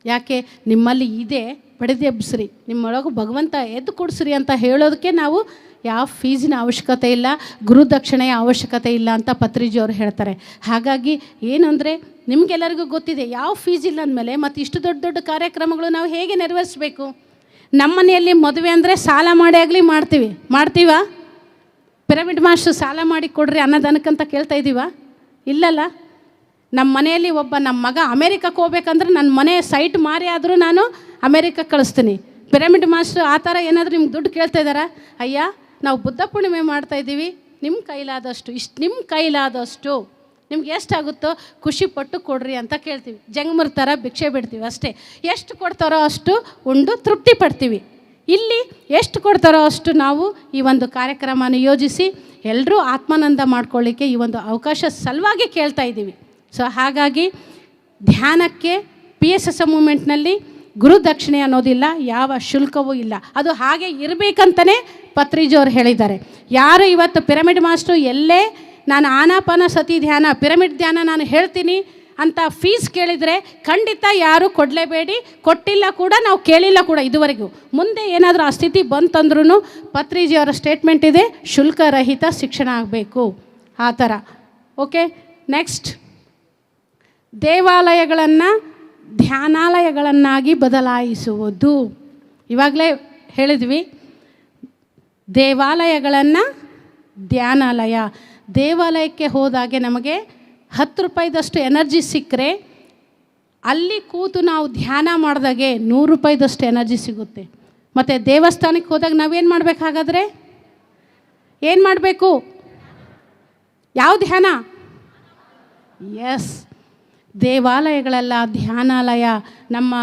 ಯಾಕೆ? ನಿಮ್ಮಲ್ಲಿ ಇದೆ, ಪಡೆದೆಬ್ಸ್ರಿ, ನಿಮ್ಮೊಳಗೂ ಭಗವಂತ ಎದ್ದು ಕೊಡಿಸ್ರಿ ಅಂತ ಹೇಳೋದಕ್ಕೆ ನಾವು ಯಾವ ಫೀಸಿನ ಅವಶ್ಯಕತೆ ಇಲ್ಲ, ಗುರುದಕ್ಷಿಣೆಯ ಅವಶ್ಯಕತೆ ಇಲ್ಲ ಅಂತ ಪತ್ರಿಜಿಯವರು ಹೇಳ್ತಾರೆ. ಹಾಗಾಗಿ ಏನಂದರೆ ನಿಮಗೆಲ್ಲರಿಗೂ ಗೊತ್ತಿದೆ, ಯಾವ ಫೀಸ್ ಇಲ್ಲ ಅಂದಮೇಲೆ ಮತ್ತು ಇಷ್ಟು ದೊಡ್ಡ ಕಾರ್ಯಕ್ರಮಗಳು ನಾವು ಹೇಗೆ ನೆರವೇರಿಸಬೇಕು? ನಮ್ಮ ಮನೆಯಲ್ಲಿ ಮದುವೆ ಅಂದರೆ ಸಾಲ ಮಾಡಿ ಆಗಲಿ ಮಾಡ್ತೀವಾ? ಪಿರಮಿಡ್ ಮಾಸ್ಟರ್ ಸಾಲ ಮಾಡಿ ಕೊಡ್ರಿ ಅನ್ನೋದನಕ್ಕಂತ ಕೇಳ್ತಾ ಇದ್ದೀವ? ಇಲ್ಲಲ್ಲ. ನಮ್ಮ ಮನೆಯಲ್ಲಿ ನಮ್ಮ ಮಗ ಅಮೇರಿಕಕ್ಕೆ ಹೋಗ್ಬೇಕಂದ್ರೆ ನನ್ನ ಮನೆ ಸೈಟ್ ಮಾರಿ ಆದರೂ ನಾನು ಅಮೇರಿಕಕ್ಕೆ ಕಳಿಸ್ತೀನಿ. ಪಿರಮಿಡ್ ಮಾಸ್ಟರ್ ಆ ಥರ ಏನಾದರೂ ನಿಮ್ಗೆ ದುಡ್ಡು ಕೇಳ್ತಾ ಇದ್ದಾರಾ? ಅಯ್ಯ, ನಾವು ಬುದ್ಧ ಪೂರ್ಣಿಮೆ ಮಾಡ್ತಾಯಿದ್ದೀವಿ, ನಿಮ್ಮ ಕೈಲಾದಷ್ಟು ನಿಮ್ಗೆ ಎಷ್ಟಾಗುತ್ತೋ ಖುಷಿ ಪಟ್ಟು ಕೊಡ್ರಿ ಅಂತ ಕೇಳ್ತೀವಿ. ಜಂಗಮರ ಥರ ಭಿಕ್ಷೆ ಬಿಡ್ತೀವಿ ಅಷ್ಟೇ. ಎಷ್ಟು ಕೊಡ್ತಾರೋ ಅಷ್ಟು ಉಂಡು ತೃಪ್ತಿ ಪಡ್ತೀವಿ. ಇಲ್ಲಿ ಎಷ್ಟು ಕೊಡ್ತಾರೋ ಅಷ್ಟು ನಾವು ಈ ಒಂದು ಕಾರ್ಯಕ್ರಮನ ಯೋಜಿಸಿ ಎಲ್ಲರೂ ಆತ್ಮಾನಂದ ಮಾಡ್ಕೊಳ್ಳಿಕ್ಕೆ ಈ ಒಂದು ಅವಕಾಶ ಸಲುವಾಗಿ ಕೇಳ್ತಾ ಇದ್ದೀವಿ. ಸೊ ಹಾಗಾಗಿ ಧ್ಯಾನಕ್ಕೆ PSSM ಮೂಮೆಂಟ್ನಲ್ಲಿ ಗುರುದಕ್ಷಿಣೆ ಅನ್ನೋದಿಲ್ಲ, ಯಾವ ಶುಲ್ಕವೂ ಇಲ್ಲ. ಅದು ಹಾಗೆ ಇರಬೇಕಂತಲೇ ಪತ್ರಿಜಿಯವರು ಹೇಳಿದ್ದಾರೆ. ಯಾರು ಇವತ್ತು ಪಿರಮಿಡ್ ಮಾಸ್ಟ್ರು ಎಲ್ಲೇ ನಾನು ಆನಾಪಾನ ಸತಿ ಧ್ಯಾನ, ಪಿರಮಿಡ್ ಧ್ಯಾನ ನಾನು ಹೇಳ್ತೀನಿ ಅಂತ ಫೀಸ್ ಕೇಳಿದರೆ ಖಂಡಿತ ಯಾರೂ ಕೊಡಲೇಬೇಡಿ. ಕೊಟ್ಟಿಲ್ಲ ಕೂಡ, ನಾವು ಕೇಳಿಲ್ಲ ಕೂಡ ಇದುವರೆಗೂ. ಮುಂದೆ ಏನಾದರೂ ಆ ಸ್ಥಿತಿ ಬಂತಂದ್ರೂ ಪತ್ರಿಜಿಯವರ ಸ್ಟೇಟ್ಮೆಂಟ್ ಇದೆ, ಶುಲ್ಕರಹಿತ ಶಿಕ್ಷಣ ಆಗಬೇಕು ಆ ಥರ. ಓಕೆ, ನೆಕ್ಸ್ಟ್, ದೇವಾಲಯಗಳನ್ನು ಧ್ಯಾನಾಲಯಗಳನ್ನಾಗಿ ಬದಲಾಯಿಸುವುದು. ಇವಾಗಲೇ ಹೇಳಿದ್ವಿ, ದೇವಾಲಯಗಳನ್ನು ಧ್ಯಾನಾಲಯ. ದೇವಾಲಯಕ್ಕೆ ಹೋದಾಗೆ ನಮಗೆ 10 ರೂಪಾಯಿದಷ್ಟು ಎನರ್ಜಿ ಸಿಕ್ಕರೆ ಅಲ್ಲಿ ಕೂತು ನಾವು ಧ್ಯಾನ ಮಾಡಿದಾಗೆ 100 ರೂಪಾಯಿದಷ್ಟು ಎನರ್ಜಿ ಸಿಗುತ್ತೆ. ಮತ್ತು ದೇವಸ್ಥಾನಕ್ಕೆ ಹೋದಾಗ ನಾವೇನು ಮಾಡಬೇಕಾಗಾದ್ರೆ ಏನು ಮಾಡಬೇಕು? ಯಾವ ಧ್ಯಾನ? ಎಸ್, ದೇವಾಲಯಗಳೆಲ್ಲ ಧ್ಯಾನಾಲಯ. ನಮ್ಮ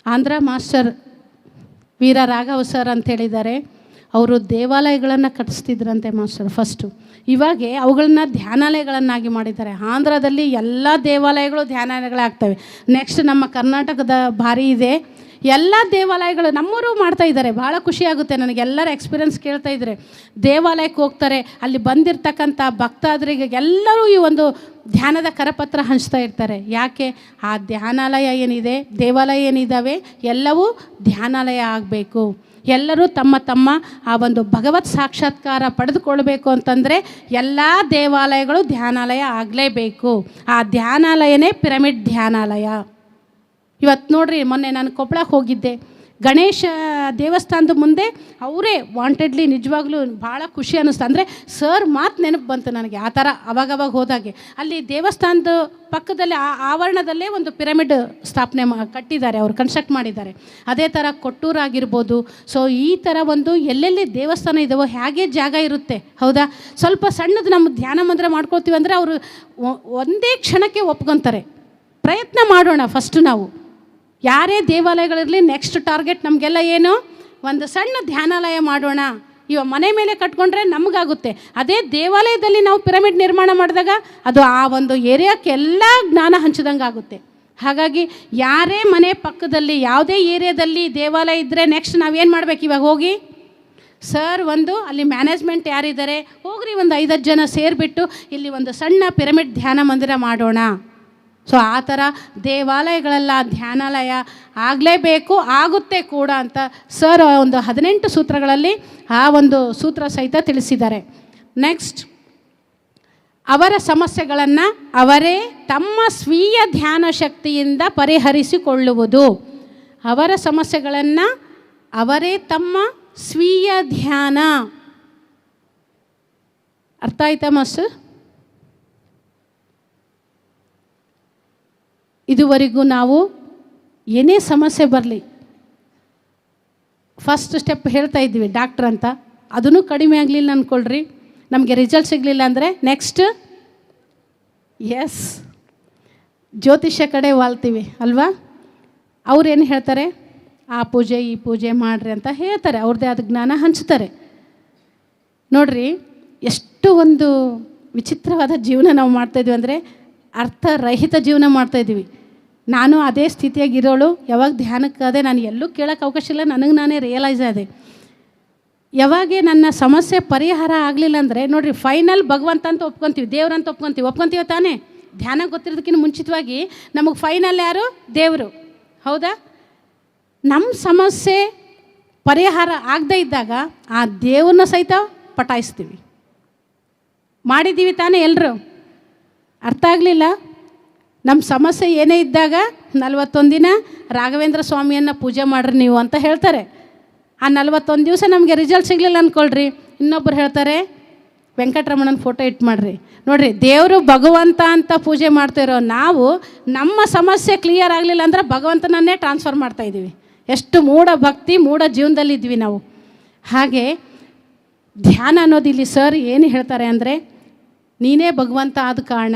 ಆಂಧ್ರ ಮಾಸ್ಟರ್ ವೀರ ರಾಘವ ಸರ್ ಅಂತ ಹೇಳಿದ್ದಾರೆ, ಅವರು ದೇವಾಲಯಗಳನ್ನು ಕಟ್ಟಿಸ್ತಿದ್ರಂತೆ ಮಾಸ್ಟರ್ ಫಸ್ಟು. ಇವಾಗ ಅವುಗಳನ್ನ ಧ್ಯಾನಾಲಯಗಳನ್ನಾಗಿ ಮಾಡಿದ್ದಾರೆ. ಆಂಧ್ರದಲ್ಲಿ ಎಲ್ಲ ದೇವಾಲಯಗಳು ಧ್ಯಾನಾಲಯಗಳಾಗ್ತವೆ. ನೆಕ್ಸ್ಟ್ ನಮ್ಮ ಕರ್ನಾಟಕದ ಭಾರಿ ಇದೆ, ಎಲ್ಲ ದೇವಾಲಯಗಳು ನಮ್ಮವರು ಮಾಡ್ತಾ ಇದ್ದಾರೆ. ಭಾಳ ಖುಷಿಯಾಗುತ್ತೆ ನನಗೆ. ಎಲ್ಲರ ಎಕ್ಸ್ಪೀರಿಯನ್ಸ್ ಕೇಳ್ತಾ ಇದ್ದಾರೆ. ದೇವಾಲಯಕ್ಕೆ ಹೋಗ್ತಾರೆ, ಅಲ್ಲಿ ಬಂದಿರತಕ್ಕಂಥ ಭಕ್ತಾದರಿಗೆ ಎಲ್ಲರೂ ಈ ಒಂದು ಧ್ಯಾನದ ಕರಪತ್ರ ಹಂಚ್ತಾ ಇರ್ತಾರೆ. ಯಾಕೆ? ಆ ಧ್ಯಾನಾಲಯ ಏನಿದೆ, ದೇವಾಲಯ ಏನಿದ್ದಾವೆ ಎಲ್ಲವೂ ಧ್ಯಾನಾಲಯ ಆಗಬೇಕು. ಎಲ್ಲರೂ ತಮ್ಮ ತಮ್ಮ ಆ ಒಂದು ಭಗವತ್ ಸಾಕ್ಷಾತ್ಕಾರ ಪಡೆದುಕೊಳ್ಬೇಕು ಅಂತಂದರೆ ಎಲ್ಲ ದೇವಾಲಯಗಳು ಧ್ಯಾನಾಲಯ ಆಗಲೇಬೇಕು. ಆ ಧ್ಯಾನಾಲಯನೇ ಪಿರಮಿಡ್ ಧ್ಯಾನಾಲಯ. ಇವತ್ತು ನೋಡ್ರಿ, ಮೊನ್ನೆ ನಾನು ಕೊಪ್ಪಳಕ್ಕೆ ಹೋಗಿದ್ದೆ. ಗಣೇಶ ದೇವಸ್ಥಾನದ ಮುಂದೆ ಅವರೇ ವಾಂಟೆಡ್ಲಿ, ನಿಜವಾಗ್ಲೂ ಭಾಳ ಖುಷಿ ಅನ್ನಿಸ್ತು. ಅಂದರೆ ಸರ್ ಮಾತು ನೆನಪು ಬಂತು ನನಗೆ. ಆ ಥರ ಅವಾಗವಾಗ ಹೋದಾಗೆ ಅಲ್ಲಿ ದೇವಸ್ಥಾನದ ಪಕ್ಕದಲ್ಲಿ ಆ ಆವರಣದಲ್ಲೇ ಒಂದು ಪಿರಮಿಡ್ ಸ್ಥಾಪನೆ ಕಟ್ಟಿದ್ದಾರೆ, ಅವರು ಕನ್ಸ್ಟ್ರಕ್ಟ್ ಮಾಡಿದ್ದಾರೆ. ಅದೇ ಥರ ಕೊಟ್ಟೂರಾಗಿರ್ಬೋದು. ಸೊ ಈ ಥರ ಒಂದು ಎಲ್ಲೆಲ್ಲಿ ದೇವಸ್ಥಾನ ಇದ್ದಾವೋ ಹೇಗೆ ಜಾಗ ಇರುತ್ತೆ, ಹೌದಾ? ಸ್ವಲ್ಪ ಸಣ್ಣದು ನಮ್ಮ ಧ್ಯಾನ ಮಂದಿರ ಮಾಡ್ಕೊಳ್ತೀವಿ ಅಂದರೆ ಅವರು ಒಂದೇ ಕ್ಷಣಕ್ಕೆ ಒಪ್ಕೊತಾರೆ. ಪ್ರಯತ್ನ ಮಾಡೋಣ ಫಸ್ಟು ನಾವು. ಯಾರೇ ದೇವಾಲಯಗಳಿರಲಿ, ನೆಕ್ಸ್ಟ್ ಟಾರ್ಗೆಟ್ ನಮಗೆಲ್ಲ ಏನು? ಒಂದು ಸಣ್ಣ ಧ್ಯಾನಾಲಯ ಮಾಡೋಣ. ಇವಾಗ ಮನೆ ಮೇಲೆ ಕಟ್ಕೊಂಡ್ರೆ ನಮಗಾಗುತ್ತೆ. ಅದೇ ದೇವಾಲಯದಲ್ಲಿ ನಾವು ಪಿರಮಿಡ್ ನಿರ್ಮಾಣ ಮಾಡಿದಾಗ ಅದು ಆ ಒಂದು ಏರಿಯಾಕ್ಕೆಲ್ಲ ಜ್ಞಾನ ಹಂಚಿದಂಗೆ ಆಗುತ್ತೆ. ಹಾಗಾಗಿ ಯಾರೇ ಮನೆ ಪಕ್ಕದಲ್ಲಿ ಯಾವುದೇ ಏರಿಯಾದಲ್ಲಿ ದೇವಾಲಯ ಇದ್ದರೆ ನೆಕ್ಸ್ಟ್ ನಾವೇನು ಮಾಡಬೇಕು? ಇವಾಗ ಹೋಗಿ ಸರ್ ಒಂದು ಅಲ್ಲಿ ಮ್ಯಾನೇಜ್ಮೆಂಟ್ ಯಾರಿದ್ದಾರೆ, ಹೋಗ್ರಿ ಒಂದು 5-10 ಜನ ಸೇರಿಬಿಟ್ಟು ಇಲ್ಲಿ ಒಂದು ಸಣ್ಣ ಪಿರಮಿಡ್ ಧ್ಯಾನ ಮಂದಿರ ಮಾಡೋಣ. ಸೊ ಆ ಥರ ದೇವಾಲಯಗಳೆಲ್ಲ ಧ್ಯಾನಾಲಯ ಆಗಲೇಬೇಕು, ಆಗುತ್ತೆ ಕೂಡ ಅಂತ ಸರ್ ಒಂದು 18 ಸೂತ್ರಗಳಲ್ಲಿ ಆ ಒಂದು ಸೂತ್ರ ಸಹಿತ ತಿಳಿಸಿದ್ದಾರೆ. ನೆಕ್ಸ್ಟ್, ಅವರ ಸಮಸ್ಯೆಗಳನ್ನು ಅವರೇ ತಮ್ಮ ಸ್ವೀಯ ಧ್ಯಾನ ಶಕ್ತಿಯಿಂದ ಪರಿಹರಿಸಿಕೊಳ್ಳುವುದು. ಅವರ ಸಮಸ್ಯೆಗಳನ್ನು ಅವರೇ ತಮ್ಮ ಸ್ವೀಯ ಧ್ಯಾನ. ಅರ್ಥ ಆಯ್ತಾ ಮಾಸ್ಟರ್? ಇದುವರೆಗೂ ನಾವು ಏನೇ ಸಮಸ್ಯೆ ಬರಲಿ, ಫಸ್ಟ್ ಸ್ಟೆಪ್ ಹೇಳ್ತಾ ಇದ್ವಿ ಡಾಕ್ಟ್ರ್ ಅಂತ. ಅದೂ ಕಡಿಮೆ ಆಗಲಿಲ್ಲ ಅಂದ್ಕೊಳ್ರಿ, ನಮಗೆ ರಿಸಲ್ಟ್ ಸಿಗಲಿಲ್ಲ ಅಂದರೆ ನೆಕ್ಸ್ಟ್ ಎಸ್ ಜ್ಯೋತಿಷ್ಯ ಕಡೆ ವಾಲ್ತೀವಿ ಅಲ್ವಾ? ಅವ್ರೇನು ಹೇಳ್ತಾರೆ? ಆ ಪೂಜೆ ಈ ಪೂಜೆ ಮಾಡಿರಿ ಅಂತ ಹೇಳ್ತಾರೆ. ಅವ್ರದ್ದೇ ಆದ ಜ್ಞಾನ ಹಂಚ್ತಾರೆ. ನೋಡ್ರಿ, ಎಷ್ಟು ಒಂದು ವಿಚಿತ್ರವಾದ ಜೀವನ ನಾವು ಮಾಡ್ತಾಯಿದ್ವಿ ಅಂದರೆ ಅರ್ಥರಹಿತ ಜೀವನ ಮಾಡ್ತಾಯಿದ್ದೀವಿ. ನಾನು ಅದೇ ಸ್ಥಿತಿಯಾಗಿರೋಳು. ಯಾವಾಗ ಧ್ಯಾನಕ್ಕಾದೆ ನಾನು ಎಲ್ಲೂ ಕೇಳೋಕ್ಕೆ ಅವಕಾಶ ಇಲ್ಲ, ನನಗೆ ನಾನೇ ರಿಯಲೈಸ್ ಆದೆ. ಯಾವಾಗ ನನ್ನ ಸಮಸ್ಯೆ ಪರಿಹಾರ ಆಗಲಿಲ್ಲ ಅಂದರೆ ನೋಡಿರಿ, ಫೈನಲ್ ಭಗವಂತ ಅಂತ ಒಪ್ಕೊತೀವಿ, ದೇವ್ರಂತ ಒಪ್ಕೊತೀವ ತಾನೇ? ಧ್ಯಾನ ಗೊತ್ತಿರೋದಕ್ಕಿಂತ ಮುಂಚಿತವಾಗಿ ನಮಗೆ ಫೈನಲ್ ಯಾರು? ದೇವರು, ಹೌದಾ? ನಮ್ಮ ಸಮಸ್ಯೆ ಪರಿಹಾರ ಆಗದೇ ಇದ್ದಾಗ ಆ ದೇವ್ರನ್ನ ಸಹಿತ ಪಟಾಯಿಸ್ತೀವಿ. ಮಾಡಿದ್ದೀವಿ ತಾನೇ ಎಲ್ಲರೂ? ಅರ್ಥ ಆಗಲಿಲ್ಲ? ನಮ್ಮ ಸಮಸ್ಯೆ ಏನೇ ಇದ್ದಾಗ 41 ದಿನ ರಾಘವೇಂದ್ರ ಸ್ವಾಮಿಯನ್ನು ಪೂಜೆ ಮಾಡ್ರಿ ನೀವು ಅಂತ ಹೇಳ್ತಾರೆ. ಆ 41 ದಿವಸ ನಮಗೆ ರಿಸಲ್ಟ್ ಸಿಗಲಿಲ್ಲ ಅಂದ್ಕೊಳ್ರಿ, ಇನ್ನೊಬ್ಬರು ಹೇಳ್ತಾರೆ ವೆಂಕಟರಮಣನ ಫೋಟೋ ಇಟ್ಟು ಮಾಡಿರಿ. ನೋಡಿರಿ, ದೇವರು ಭಗವಂತ ಅಂತ ಪೂಜೆ ಮಾಡ್ತಿರೋ ನಾವು ನಮ್ಮ ಸಮಸ್ಯೆ ಕ್ಲಿಯರ್ ಆಗಲಿಲ್ಲ ಅಂದ್ರೆ ಭಗವಂತನನ್ನೇ ಟ್ರಾನ್ಸ್ಫರ್ ಮಾಡ್ತಾಯಿದ್ದೀವಿ. ಎಷ್ಟು ಮೂಢ ಭಕ್ತಿ, ಮೂಢ ಜೀವನದಲ್ಲಿದ್ವಿ ನಾವು. ಹಾಗೆ ಧ್ಯಾನ ಅನ್ನೋದು ಇಲ್ಲಿ ಸರ್ ಏನು ಹೇಳ್ತಾರೆ ಅಂದರೆ, ನೀನೇ ಭಗವಂತ ಆದ ಕಾರಣ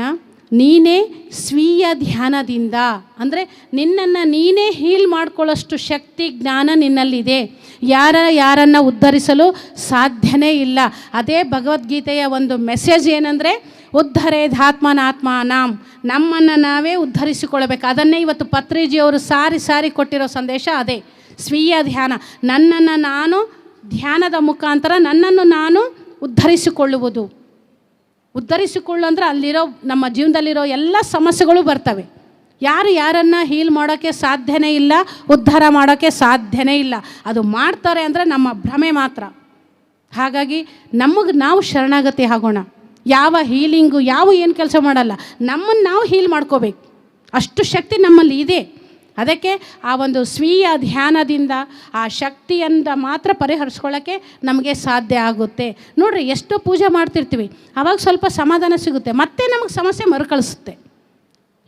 ನೀನೇ ಸ್ವೀಯ ಧ್ಯಾನದಿಂದ, ಅಂದರೆ ನಿನ್ನನ್ನು ನೀನೇ ಹೀಲ್ ಮಾಡ್ಕೊಳ್ಳೋಷ್ಟು ಶಕ್ತಿ ಜ್ಞಾನ ನಿನ್ನಲ್ಲಿದೆ. ಯಾರನ್ನು ಉದ್ಧರಿಸಲು ಸಾಧ್ಯನೇ ಇಲ್ಲ. ಅದೇ ಭಗವದ್ಗೀತೆಯ ಒಂದು ಮೆಸೇಜ್ ಏನಂದರೆ, ಉದ್ಧರೇಧಾತ್ಮನಾತ್ಮಾನಾಂ, ನಮ್ಮನ್ನು ನಾವೇ ಉದ್ಧರಿಸಿಕೊಳ್ಳಬೇಕು. ಅದನ್ನೇ ಇವತ್ತು ಪತ್ರಿಜಿಯವರು ಸಾರಿ ಕೊಟ್ಟಿರೋ ಸಂದೇಶ ಅದೇ, ಸ್ವೀಯ ಧ್ಯಾನ. ನನ್ನನ್ನು ನಾನು ಧ್ಯಾನದ ಮುಖಾಂತರ ನನ್ನನ್ನು ನಾನು ಉದ್ಧರಿಸಿಕೊಳ್ಳುವುದು. ಅಂದರೆ ಅಲ್ಲಿರೋ ನಮ್ಮ ಜೀವನದಲ್ಲಿರೋ ಎಲ್ಲ ಸಮಸ್ಯೆಗಳು ಬರ್ತವೆ. ಯಾರನ್ನು ಹೀಲ್ ಮಾಡೋಕ್ಕೆ ಸಾಧ್ಯನೇ ಇಲ್ಲ, ಉದ್ಧಾರ ಮಾಡೋಕ್ಕೆ ಸಾಧ್ಯನೇ ಇಲ್ಲ. ಅದು ಮಾಡ್ತಾರೆ ಅಂದರೆ ನಮ್ಮ ಭ್ರಮೆ ಮಾತ್ರ. ಹಾಗಾಗಿ ನಮಗೆ ನಾವು ಶರಣಾಗತಿ ಆಗೋಣ. ಯಾವ ಹೀಲಿಂಗು ಏನು ಕೆಲಸ ಮಾಡಲ್ಲ, ನಮ್ಮನ್ನು ನಾವು ಹೀಲ್ ಮಾಡ್ಕೋಬೇಕು. ಅಷ್ಟು ಶಕ್ತಿ ನಮ್ಮಲ್ಲಿ ಇದೆ. ಅದಕ್ಕೆ ಆ ಒಂದು ಸ್ವೀಯ ಧ್ಯಾನದಿಂದ ಆ ಶಕ್ತಿಯಿಂದ ಮಾತ್ರ ಪರಿಹರಿಸ್ಕೊಳ್ಳೋಕ್ಕೆ ನಮಗೆ ಸಾಧ್ಯ ಆಗುತ್ತೆ. ನೋಡಿರಿ, ಎಷ್ಟೋ ಪೂಜೆ ಮಾಡ್ತಿರ್ತೀವಿ, ಆವಾಗ ಸ್ವಲ್ಪ ಸಮಾಧಾನ ಸಿಗುತ್ತೆ, ಮತ್ತೆ ನಮಗೆ ಸಮಸ್ಯೆ ಮರುಕಳಿಸುತ್ತೆ.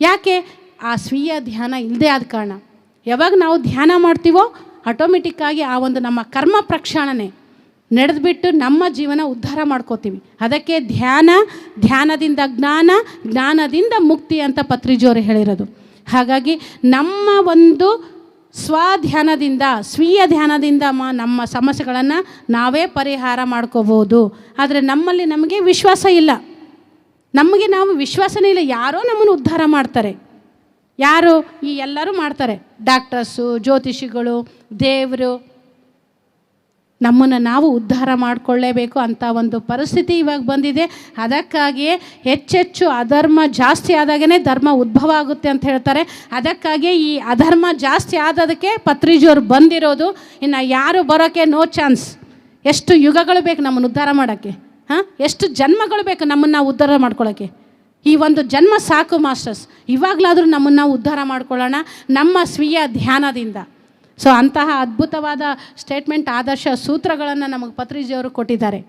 ಯಾಕೆ? ಆ ಸ್ವೀಯ ಧ್ಯಾನ ಇಲ್ಲದೆ ಆದ ಕಾರಣ. ಯಾವಾಗ ನಾವು ಧ್ಯಾನ ಮಾಡ್ತೀವೋ ಆಟೋಮೆಟಿಕ್ಕಾಗಿ ಆ ಒಂದು ನಮ್ಮ ಕರ್ಮ ಪ್ರಕ್ಷಾಳನೆ ನಡೆದುಬಿಟ್ಟು ನಮ್ಮ ಜೀವನ ಉದ್ಧಾರ ಮಾಡ್ಕೋತೀವಿ. ಅದಕ್ಕೆ ಧ್ಯಾನದಿಂದ ಜ್ಞಾನದಿಂದ ಮುಕ್ತಿ ಅಂತ ಪತ್ರಿಜಿಯವರು ಹೇಳಿರೋದು. ಹಾಗಾಗಿ ನಮ್ಮ ಒಂದು ಸ್ವಧ್ಯಾನದಿಂದ, ಸ್ವೀಯ ಧ್ಯಾನದಿಂದ ನಮ್ಮ ಸಮಸ್ಯೆಗಳನ್ನು ನಾವೇ ಪರಿಹಾರ ಮಾಡ್ಕೋಬೋದು. ಆದರೆ ನಮಗೆ ವಿಶ್ವಾಸ ಇಲ್ಲ, ನಾವು ವಿಶ್ವಾಸನೇ ಇಲ್ಲ. ಯಾರೋ ನಮ್ಮನ್ನು ಉದ್ಧಾರ ಮಾಡ್ತಾರೆ. ಯಾರು? ಎಲ್ಲರೂ ಮಾಡ್ತಾರೆ, ಡಾಕ್ಟರ್ಸು, ಜ್ಯೋತಿಷಿಗಳು, ದೇವರು. ನಮ್ಮನ್ನು ನಾವು ಉದ್ಧಾರ ಮಾಡಿಕೊಳ್ಳೇಬೇಕು ಅಂತ ಒಂದು ಪರಿಸ್ಥಿತಿ ಇವಾಗ ಬಂದಿದೆ. ಅದಕ್ಕಾಗಿಯೇ ಹೆಚ್ಚೆಚ್ಚು ಅಧರ್ಮ ಜಾಸ್ತಿ ಆದಾಗೇ ಧರ್ಮ ಉದ್ಭವ ಆಗುತ್ತೆ ಅಂತ ಹೇಳ್ತಾರೆ. ಅದಕ್ಕಾಗಿಯೇ ಈ ಅಧರ್ಮ ಜಾಸ್ತಿ ಆದದಕ್ಕೆ ಪತ್ರಿಜಿಯವರು ಬಂದಿರೋದು. ಇನ್ನು ಯಾರು ಬರೋಕ್ಕೆ ನೋ ಚಾನ್ಸ್. ಎಷ್ಟು ಯುಗಗಳು ಬೇಕು ನಮ್ಮನ್ನು ಉದ್ಧಾರ ಮಾಡೋಕ್ಕೆ? ಎಷ್ಟು ಜನ್ಮಗಳು ಬೇಕು ನಮ್ಮನ್ನು ನಾವು ಉದ್ಧಾರ ಮಾಡ್ಕೊಳ್ಳೋಕ್ಕೆ? ಈ ಒಂದು ಜನ್ಮ ಸಾಕು ಮಾಸ್ಟರ್ಸ್. ಇವಾಗಲಾದರೂ ನಮ್ಮನ್ನು ನಾವು ಉದ್ಧಾರ ಮಾಡ್ಕೊಳ್ಳೋಣ ನಮ್ಮ ಸ್ವೀಯ ಧ್ಯಾನದಿಂದ. ಸೊ ಅಂತಹ ಅದ್ಭುತವಾದ ಸ್ಟೇಟ್ಮೆಂಟ್, ಆದರ್ಶ ಸೂತ್ರಗಳನ್ನು ನಮಗೆ ಪತ್ರಿಜಿಯವರು ಕೊಟ್ಟಿದ್ದಾರೆ.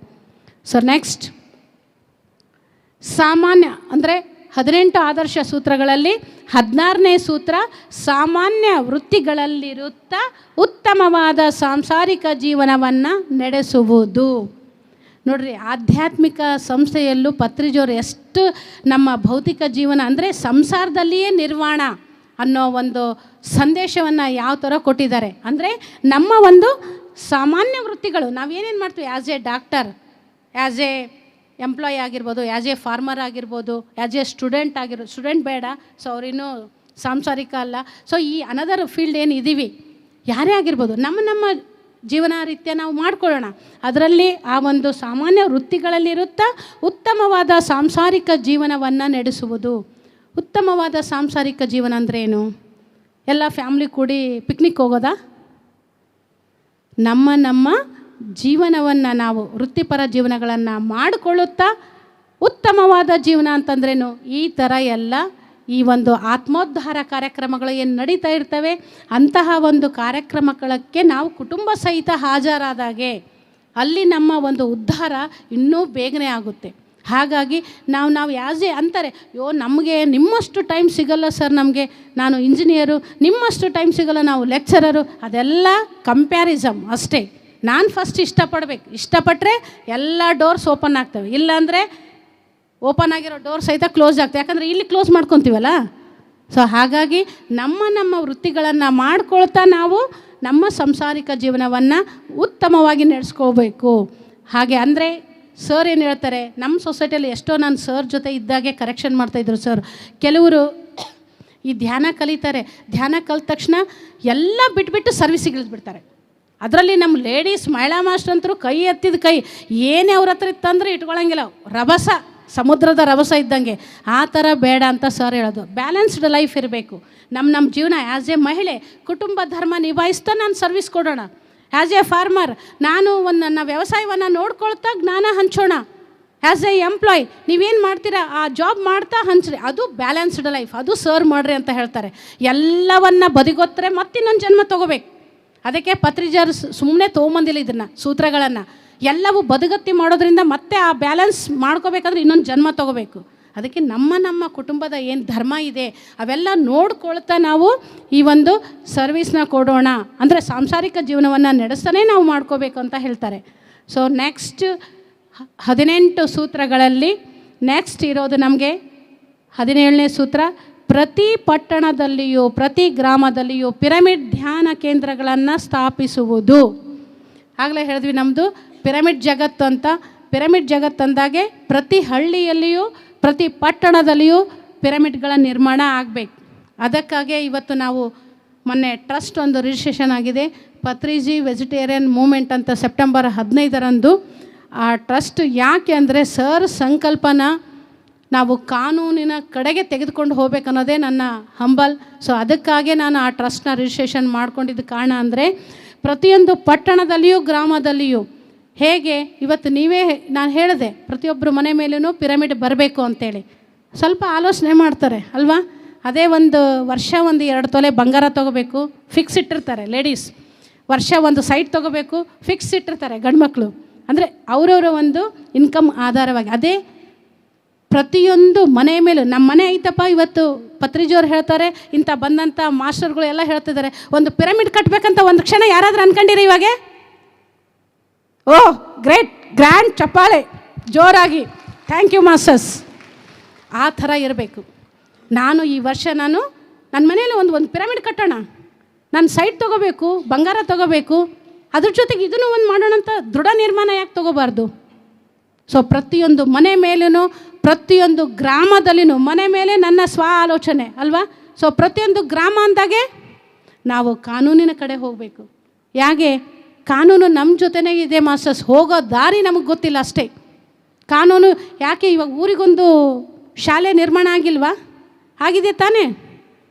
ಸೊ ನೆಕ್ಸ್ಟ್, ಸಾಮಾನ್ಯ ಅಂದರೆ 18 ಆದರ್ಶ ಸೂತ್ರಗಳಲ್ಲಿ 16ನೇ ಸೂತ್ರ, ಸಾಮಾನ್ಯ ವೃತ್ತಿಗಳಲ್ಲಿರುತ್ತಾ ಉತ್ತಮವಾದ ಸಾಂಸಾರಿಕ ಜೀವನವನ್ನು ನಡೆಸುವುದು. ನೋಡ್ರಿ, ಆಧ್ಯಾತ್ಮಿಕ ಸಂಸ್ಥೆಯಲ್ಲೂ ಪತ್ರಿಜಿಯವರು ಎಷ್ಟು ನಮ್ಮ ಭೌತಿಕ ಜೀವನ ಅಂದರೆ ಸಂಸಾರದಲ್ಲಿಯೇ ನಿರ್ವಾಣ ಅನ್ನೋ ಒಂದು ಸಂದೇಶವನ್ನು ಯಾವ ಥರ ಕೊಟ್ಟಿದ್ದಾರೆ. ಅಂದರೆ ನಮ್ಮ ಒಂದು ಸಾಮಾನ್ಯ ವೃತ್ತಿಗಳು ನಾವೇನೇನು ಮಾಡ್ತೀವಿ, as A doctor, as A employee ಆಗಿರ್ಬೋದು, ಆ್ಯಸ್ ಎ ಫಾರ್ಮರ್ ಆಗಿರ್ಬೋದು, ಆ್ಯಸ್ ಎ ಸ್ಟೂಡೆಂಟ್ ಬೇಡ, ಸೊ ಅವರಿನ್ನೂ ಸಾಂಸಾರಿಕ ಅಲ್ಲ. ಸೊ ಈ ಅನದರ್ ಫೀಲ್ಡ್ ಏನು ಇದ್ದೀವಿ, ಯಾರೇ ಆಗಿರ್ಬೋದು, ನಮ್ಮ ಜೀವನ ರೀತ್ಯ ನಾವು ಮಾಡ್ಕೊಳ್ಳೋಣ. ಅದರಲ್ಲಿ ಆ ಒಂದು ಸಾಮಾನ್ಯ ವೃತ್ತಿಗಳಲ್ಲಿರುತ್ತಾ ಉತ್ತಮವಾದ ಸಾಂಸಾರಿಕ ಜೀವನವನ್ನು ನಡೆಸುವುದು. ಉತ್ತಮವಾದ ಸಾಂಸಾರಿಕ ಜೀವನ ಅಂದರೆ ಏನು? ಎಲ್ಲ ಫ್ಯಾಮ್ಲಿ ಕೂಡಿ ಪಿಕ್ನಿಕ್ ಹೋಗೋದಾ? ನಮ್ಮ ಜೀವನವನ್ನು ನಾವು ವೃತ್ತಿಪರ ಜೀವನಗಳನ್ನು ಮಾಡಿಕೊಳ್ಳುತ್ತಾ ಉತ್ತಮವಾದ ಜೀವನ ಅಂತಂದ್ರೇನು? ಈ ಥರ ಎಲ್ಲ ಈ ಒಂದು ಆತ್ಮೋದ್ಧಾರ ಕಾರ್ಯಕ್ರಮಗಳು ಏನು ನಡೀತಾ ಇರ್ತವೆ, ಅಂತಹ ಒಂದು ಕಾರ್ಯಕ್ರಮಕ್ಕೆ ನಾವು ಕುಟುಂಬ ಸಹಿತ ಹಾಜರಾದಾಗೆ ಅಲ್ಲಿ ನಮ್ಮ ಒಂದು ಉದ್ಧಾರ ಇನ್ನೂ ಬೇಗನೆ ಆಗುತ್ತೆ. ಹಾಗಾಗಿ ನಾವು ಯಾಸೆ ಅಂತಾರೆ, ನಮಗೆ ನಿಮ್ಮಷ್ಟು ಟೈಮ್ ಸಿಗಲ್ಲ ಸರ್, ನಾನು ಇಂಜಿನಿಯರು, ನಿಮ್ಮಷ್ಟು ಟೈಮ್ ಸಿಗಲ್ಲ, ನಾವು ಲೆಕ್ಚರರು. ಅದೆಲ್ಲ ಕಂಪ್ಯಾರಿಸಮ್ ಅಷ್ಟೇ. ನಾನು ಫಸ್ಟ್ ಇಷ್ಟಪಟ್ಟರೆ ಎಲ್ಲ ಡೋರ್ಸ್ ಓಪನ್ ಆಗ್ತವೆ, ಇಲ್ಲಾಂದರೆ ಓಪನ್ ಆಗಿರೋ ಡೋರ್ ಸಹಿತ ಕ್ಲೋಸ್ ಆಗ್ತವೆ. ಯಾಕಂದರೆ ಇಲ್ಲಿ ಕ್ಲೋಸ್ ಮಾಡ್ಕೊತೀವಲ್ಲ. ಸೊ ಹಾಗಾಗಿ ನಮ್ಮ ವೃತ್ತಿಗಳನ್ನು ಮಾಡ್ಕೊಳ್ತಾ ನಾವು ನಮ್ಮ ಸಂಸಾರಿಕ ಜೀವನವನ್ನು ಉತ್ತಮವಾಗಿ ನಡೆಸ್ಕೋಬೇಕು. ಹಾಗೆ ಅಂದರೆ ಸರ್ ಏನು ಹೇಳ್ತಾರೆ, ನಮ್ಮ ಸೊಸೈಟಿಯಲ್ಲಿ ಎಷ್ಟೋ ನಾನು ಸರ್ ಜೊತೆ ಇದ್ದಾಗೆ ಕರೆಕ್ಷನ್ ಮಾಡ್ತಾಯಿದ್ರು ಸರ್. ಕೆಲವರು ಈ ಧ್ಯಾನ ಕಲಿತಾರೆ, ಧ್ಯಾನ ಕಲಿತ ತಕ್ಷಣ ಎಲ್ಲ ಬಿಟ್ಬಿಟ್ಟು ಸರ್ವಿಸಿಗೆ ಇಳಿದ್ಬಿಡ್ತಾರೆ. ಅದರಲ್ಲಿ ನಮ್ಮ ಲೇಡೀಸ್ ಮಹಿಳಾ ಮಾಸ್ಟರ್ ಅಂತರೂ ಕೈ ಎತ್ತಿದ ಕೈ ಏನೇ ಅವ್ರ ಹತ್ರ ಇತ್ತಂದರೆ ಇಟ್ಕೊಳ್ಳೋಂಗಿಲ್ಲ, ರಭಸ, ಸಮುದ್ರದ ರಭಸ ಇದ್ದಂಗೆ. ಆ ಥರ ಬೇಡ ಅಂತ ಸರ್ ಹೇಳೋದು. ಬ್ಯಾಲೆನ್ಸ್ಡ್ ಲೈಫ್ ಇರಬೇಕು. ನಮ್ಮ ಜೀವನ ಆ್ಯಸ್ ಎ ಮಹಿಳೆ ಕುಟುಂಬ ಧರ್ಮ ನಿಭಾಯಿಸ್ತಾ ನಾನು ಸರ್ವಿಸ್ ಕೊಡೋಣ. ಆ್ಯಸ್ ಎ ಫಾರ್ಮರ್ ನಾನು ನನ್ನ ವ್ಯವಸಾಯವನ್ನು ನೋಡ್ಕೊಳ್ತಾ ಜ್ಞಾನ ಹಂಚೋಣ. ಆ್ಯಸ್ ಎ ಎಂಪ್ಲಾಯ್ ನೀವೇನು ಮಾಡ್ತೀರಾ ಆ ಜಾಬ್ ಮಾಡ್ತಾ ಹಂಚ್ರಿ. ಅದು ಬ್ಯಾಲೆನ್ಸ್ಡ್ ಲೈಫ್, ಅದು ಸರ್ ಮಾಡ್ರಿ ಅಂತ ಹೇಳ್ತಾರೆ. ಎಲ್ಲವನ್ನು ಬದಿಗೊತ್ತರೆ ಮತ್ತಿನ್ನೊಂದು ಜನ್ಮ ತೊಗೋಬೇಕು. ಅದಕ್ಕೆ ಪತ್ರಿಜಿಯವರು ಸುಮ್ಮನೆ ತೊಗೊಂಬಂದಿಲ್ಲ ಇದನ್ನು ಸೂತ್ರಗಳನ್ನು. ಎಲ್ಲವೂ ಬದುಗತ್ತಿ ಮಾಡೋದ್ರಿಂದ ಮತ್ತೆ ಆ ಬ್ಯಾಲೆನ್ಸ್ ಮಾಡ್ಕೋಬೇಕಾದ್ರೆ ಇನ್ನೊಂದು ಜನ್ಮ ತೊಗೋಬೇಕು. ಅದಕ್ಕೆ ನಮ್ಮ ಕುಟುಂಬದ ಏನು ಧರ್ಮ ಇದೆ ಅವೆಲ್ಲ ನೋಡ್ಕೊಳ್ತಾ ನಾವು ಈ ಒಂದು ಸರ್ವಿಸ್ನ ಕೊಡೋಣ. ಅಂದರೆ ಸಾಂಸಾರಿಕ ಜೀವನವನ್ನು ನಡೆಸ್ತಾನೆ ನಾವು ಮಾಡ್ಕೋಬೇಕು ಅಂತ ಹೇಳ್ತಾರೆ. ಸೊ ನೆಕ್ಸ್ಟ್ 18 ಸೂತ್ರಗಳಲ್ಲಿ ನೆಕ್ಸ್ಟ್ ಇರೋದು ನಮಗೆ 17ನೇ ಸೂತ್ರ, ಪ್ರತಿ ಪಟ್ಟಣದಲ್ಲಿಯೂ ಪ್ರತಿ ಗ್ರಾಮದಲ್ಲಿಯೂ ಪಿರಮಿಡ್ ಧ್ಯಾನ ಕೇಂದ್ರಗಳನ್ನು ಸ್ಥಾಪಿಸುವುದು. ಆಗಲೇ ಹೇಳಿದ್ವಿ ನಮ್ಮದು ಪಿರಮಿಡ್ ಜಗತ್ತು ಅಂತ. ಪಿರಮಿಡ್ ಜಗತ್ತಂದಾಗೆ ಪ್ರತಿ ಹಳ್ಳಿಯಲ್ಲಿಯೂ ಪ್ರತಿ ಪಟ್ಟಣದಲ್ಲಿಯೂ ಪಿರಮಿಡ್ಗಳ ನಿರ್ಮಾಣ ಆಗಬೇಕು. ಅದಕ್ಕಾಗಿ ಇವತ್ತು ನಾವು ಮೊನ್ನೆ ಟ್ರಸ್ಟ್ ಒಂದು ರಿಜಿಸ್ಟ್ರೇಷನ್ ಆಗಿದೆ, ಪತ್ರಿಜಿ ವೆಜಿಟೇರಿಯನ್ ಮೂಮೆಂಟ್ ಅಂತ, ಸೆಪ್ಟೆಂಬರ್ 15ರಂದು. ಆ ಟ್ರಸ್ಟ್ ಯಾಕೆ ಅಂದರೆ ಸರ್ ಸಂಕಲ್ಪನ ನಾವು ಕಾನೂನಿನ ಕಡೆಗೆ ತೆಗೆದುಕೊಂಡು ಹೋಗ್ಬೇಕನ್ನೋದೇ ನನ್ನ ಹಂಬಲ್. ಸೊ ಅದಕ್ಕಾಗಿ ನಾನು ಆ ಟ್ರಸ್ಟ್ನ ರಿಜಿಸ್ಟ್ರೇಷನ್ ಮಾಡ್ಕೊಂಡಿದ್ದ ಕಾರಣ ಅಂದರೆ ಪ್ರತಿಯೊಂದು ಪಟ್ಟಣದಲ್ಲಿಯೂ ಗ್ರಾಮದಲ್ಲಿಯೂ ಹೇಗೆ ಇವತ್ತು ನೀವೇ ನಾನು ಹೇಳಿದೆ ಪ್ರತಿಯೊಬ್ಬರು ಮನೆ ಮೇಲೂ ಪಿರಮಿಡ್ ಬರಬೇಕು ಅಂತೇಳಿ ಸ್ವಲ್ಪ ಆಲೋಚನೆ ಮಾಡ್ತಾರೆ ಅಲ್ವಾ. ಅದೇ ಒಂದು ವರ್ಷ 1-2 ತೊಲೆ ಬಂಗಾರ ತೊಗೋಬೇಕು ಫಿಕ್ಸ್ ಇಟ್ಟಿರ್ತಾರೆ ಲೇಡೀಸ್, ವರ್ಷ ಒಂದು ಸೈಟ್ ತೊಗೋಬೇಕು ಫಿಕ್ಸ್ ಇಟ್ಟಿರ್ತಾರೆ ಗಂಡ್ಮಕ್ಳು. ಅಂದರೆ ಅವರವರ ಒಂದು ಇನ್ಕಮ್ ಆಧಾರವಾಗಿ ಅದೇ ಪ್ರತಿಯೊಂದು ಮನೆ ಮೇಲೂ ನಮ್ಮ ಮನೆ ಐತಪ್ಪ. ಇವತ್ತು ಪತ್ರಿಜಿಯವ್ರು ಹೇಳ್ತಾರೆ, ಇಂಥ ಬಂದಂಥ ಮಾಸ್ಟರ್ಗಳು ಎಲ್ಲ ಹೇಳ್ತಿದ್ದಾರೆ ಒಂದು ಪಿರಮಿಡ್ ಕಟ್ಟಬೇಕಂತ ಒಂದು ಕ್ಷಣ ಯಾರಾದರೂ ಅನ್ಕೊಂಡಿರಿ ಇವಾಗ? ಓಹ್ ಗ್ರೇಟ್, ಗ್ರ್ಯಾಂಡ್ ಚಪ್ಪಾಳೆ ಜೋರಾಗಿ, ಥ್ಯಾಂಕ್ ಯು ಮಾಸ್ಟರ್ಸ್. ಆ ಥರ ಇರಬೇಕು. ನಾನು ಈ ವರ್ಷ ನನ್ನ ಮನೆಯಲ್ಲಿ ಒಂದು ಪಿರಮಿಡ್ ಕಟ್ಟೋಣ, ನಾನು ಸೈಟ್ ತೊಗೋಬೇಕು, ಬಂಗಾರ ತೊಗೋಬೇಕು, ಅದ್ರ ಜೊತೆಗೆ ಇದನ್ನು ಒಂದು ಮಾಡೋಣ ಅಂತ ದೃಢ ನಿರ್ಮಾಣ ಯಾಕೆ ತೊಗೋಬಾರ್ದು? ಸೊ ಪ್ರತಿಯೊಂದು ಮನೆ ಮೇಲೂ ಪ್ರತಿಯೊಂದು ಗ್ರಾಮದಲ್ಲಿನೂ ಮನೆ ಮೇಲೆ ನನ್ನ ಸ್ವ ಆಲೋಚನೆ ಅಲ್ವಾ. ಸೊ ಪ್ರತಿಯೊಂದು ಗ್ರಾಮ ಅಂದಾಗೆ ನಾವು ಕಾನೂನಿನ ಕಡೆ ಹೋಗಬೇಕು. ಯಾಕೆ ಕಾನೂನು ನಮ್ಮ ಜೊತೆನೇ ಇದೆ ಮಾಸ್ಟರ್ಸ್, ಹೋಗೋ ದಾರಿ ನಮಗೆ ಗೊತ್ತಿಲ್ಲ ಅಷ್ಟೇ. ಕಾನೂನು ಯಾಕೆ ಇವಾಗ ಊರಿಗೊಂದು ಶಾಲೆ ನಿರ್ಮಾಣ ಆಗಿಲ್ವಾ? ಆಗಿದೆ ತಾನೇ.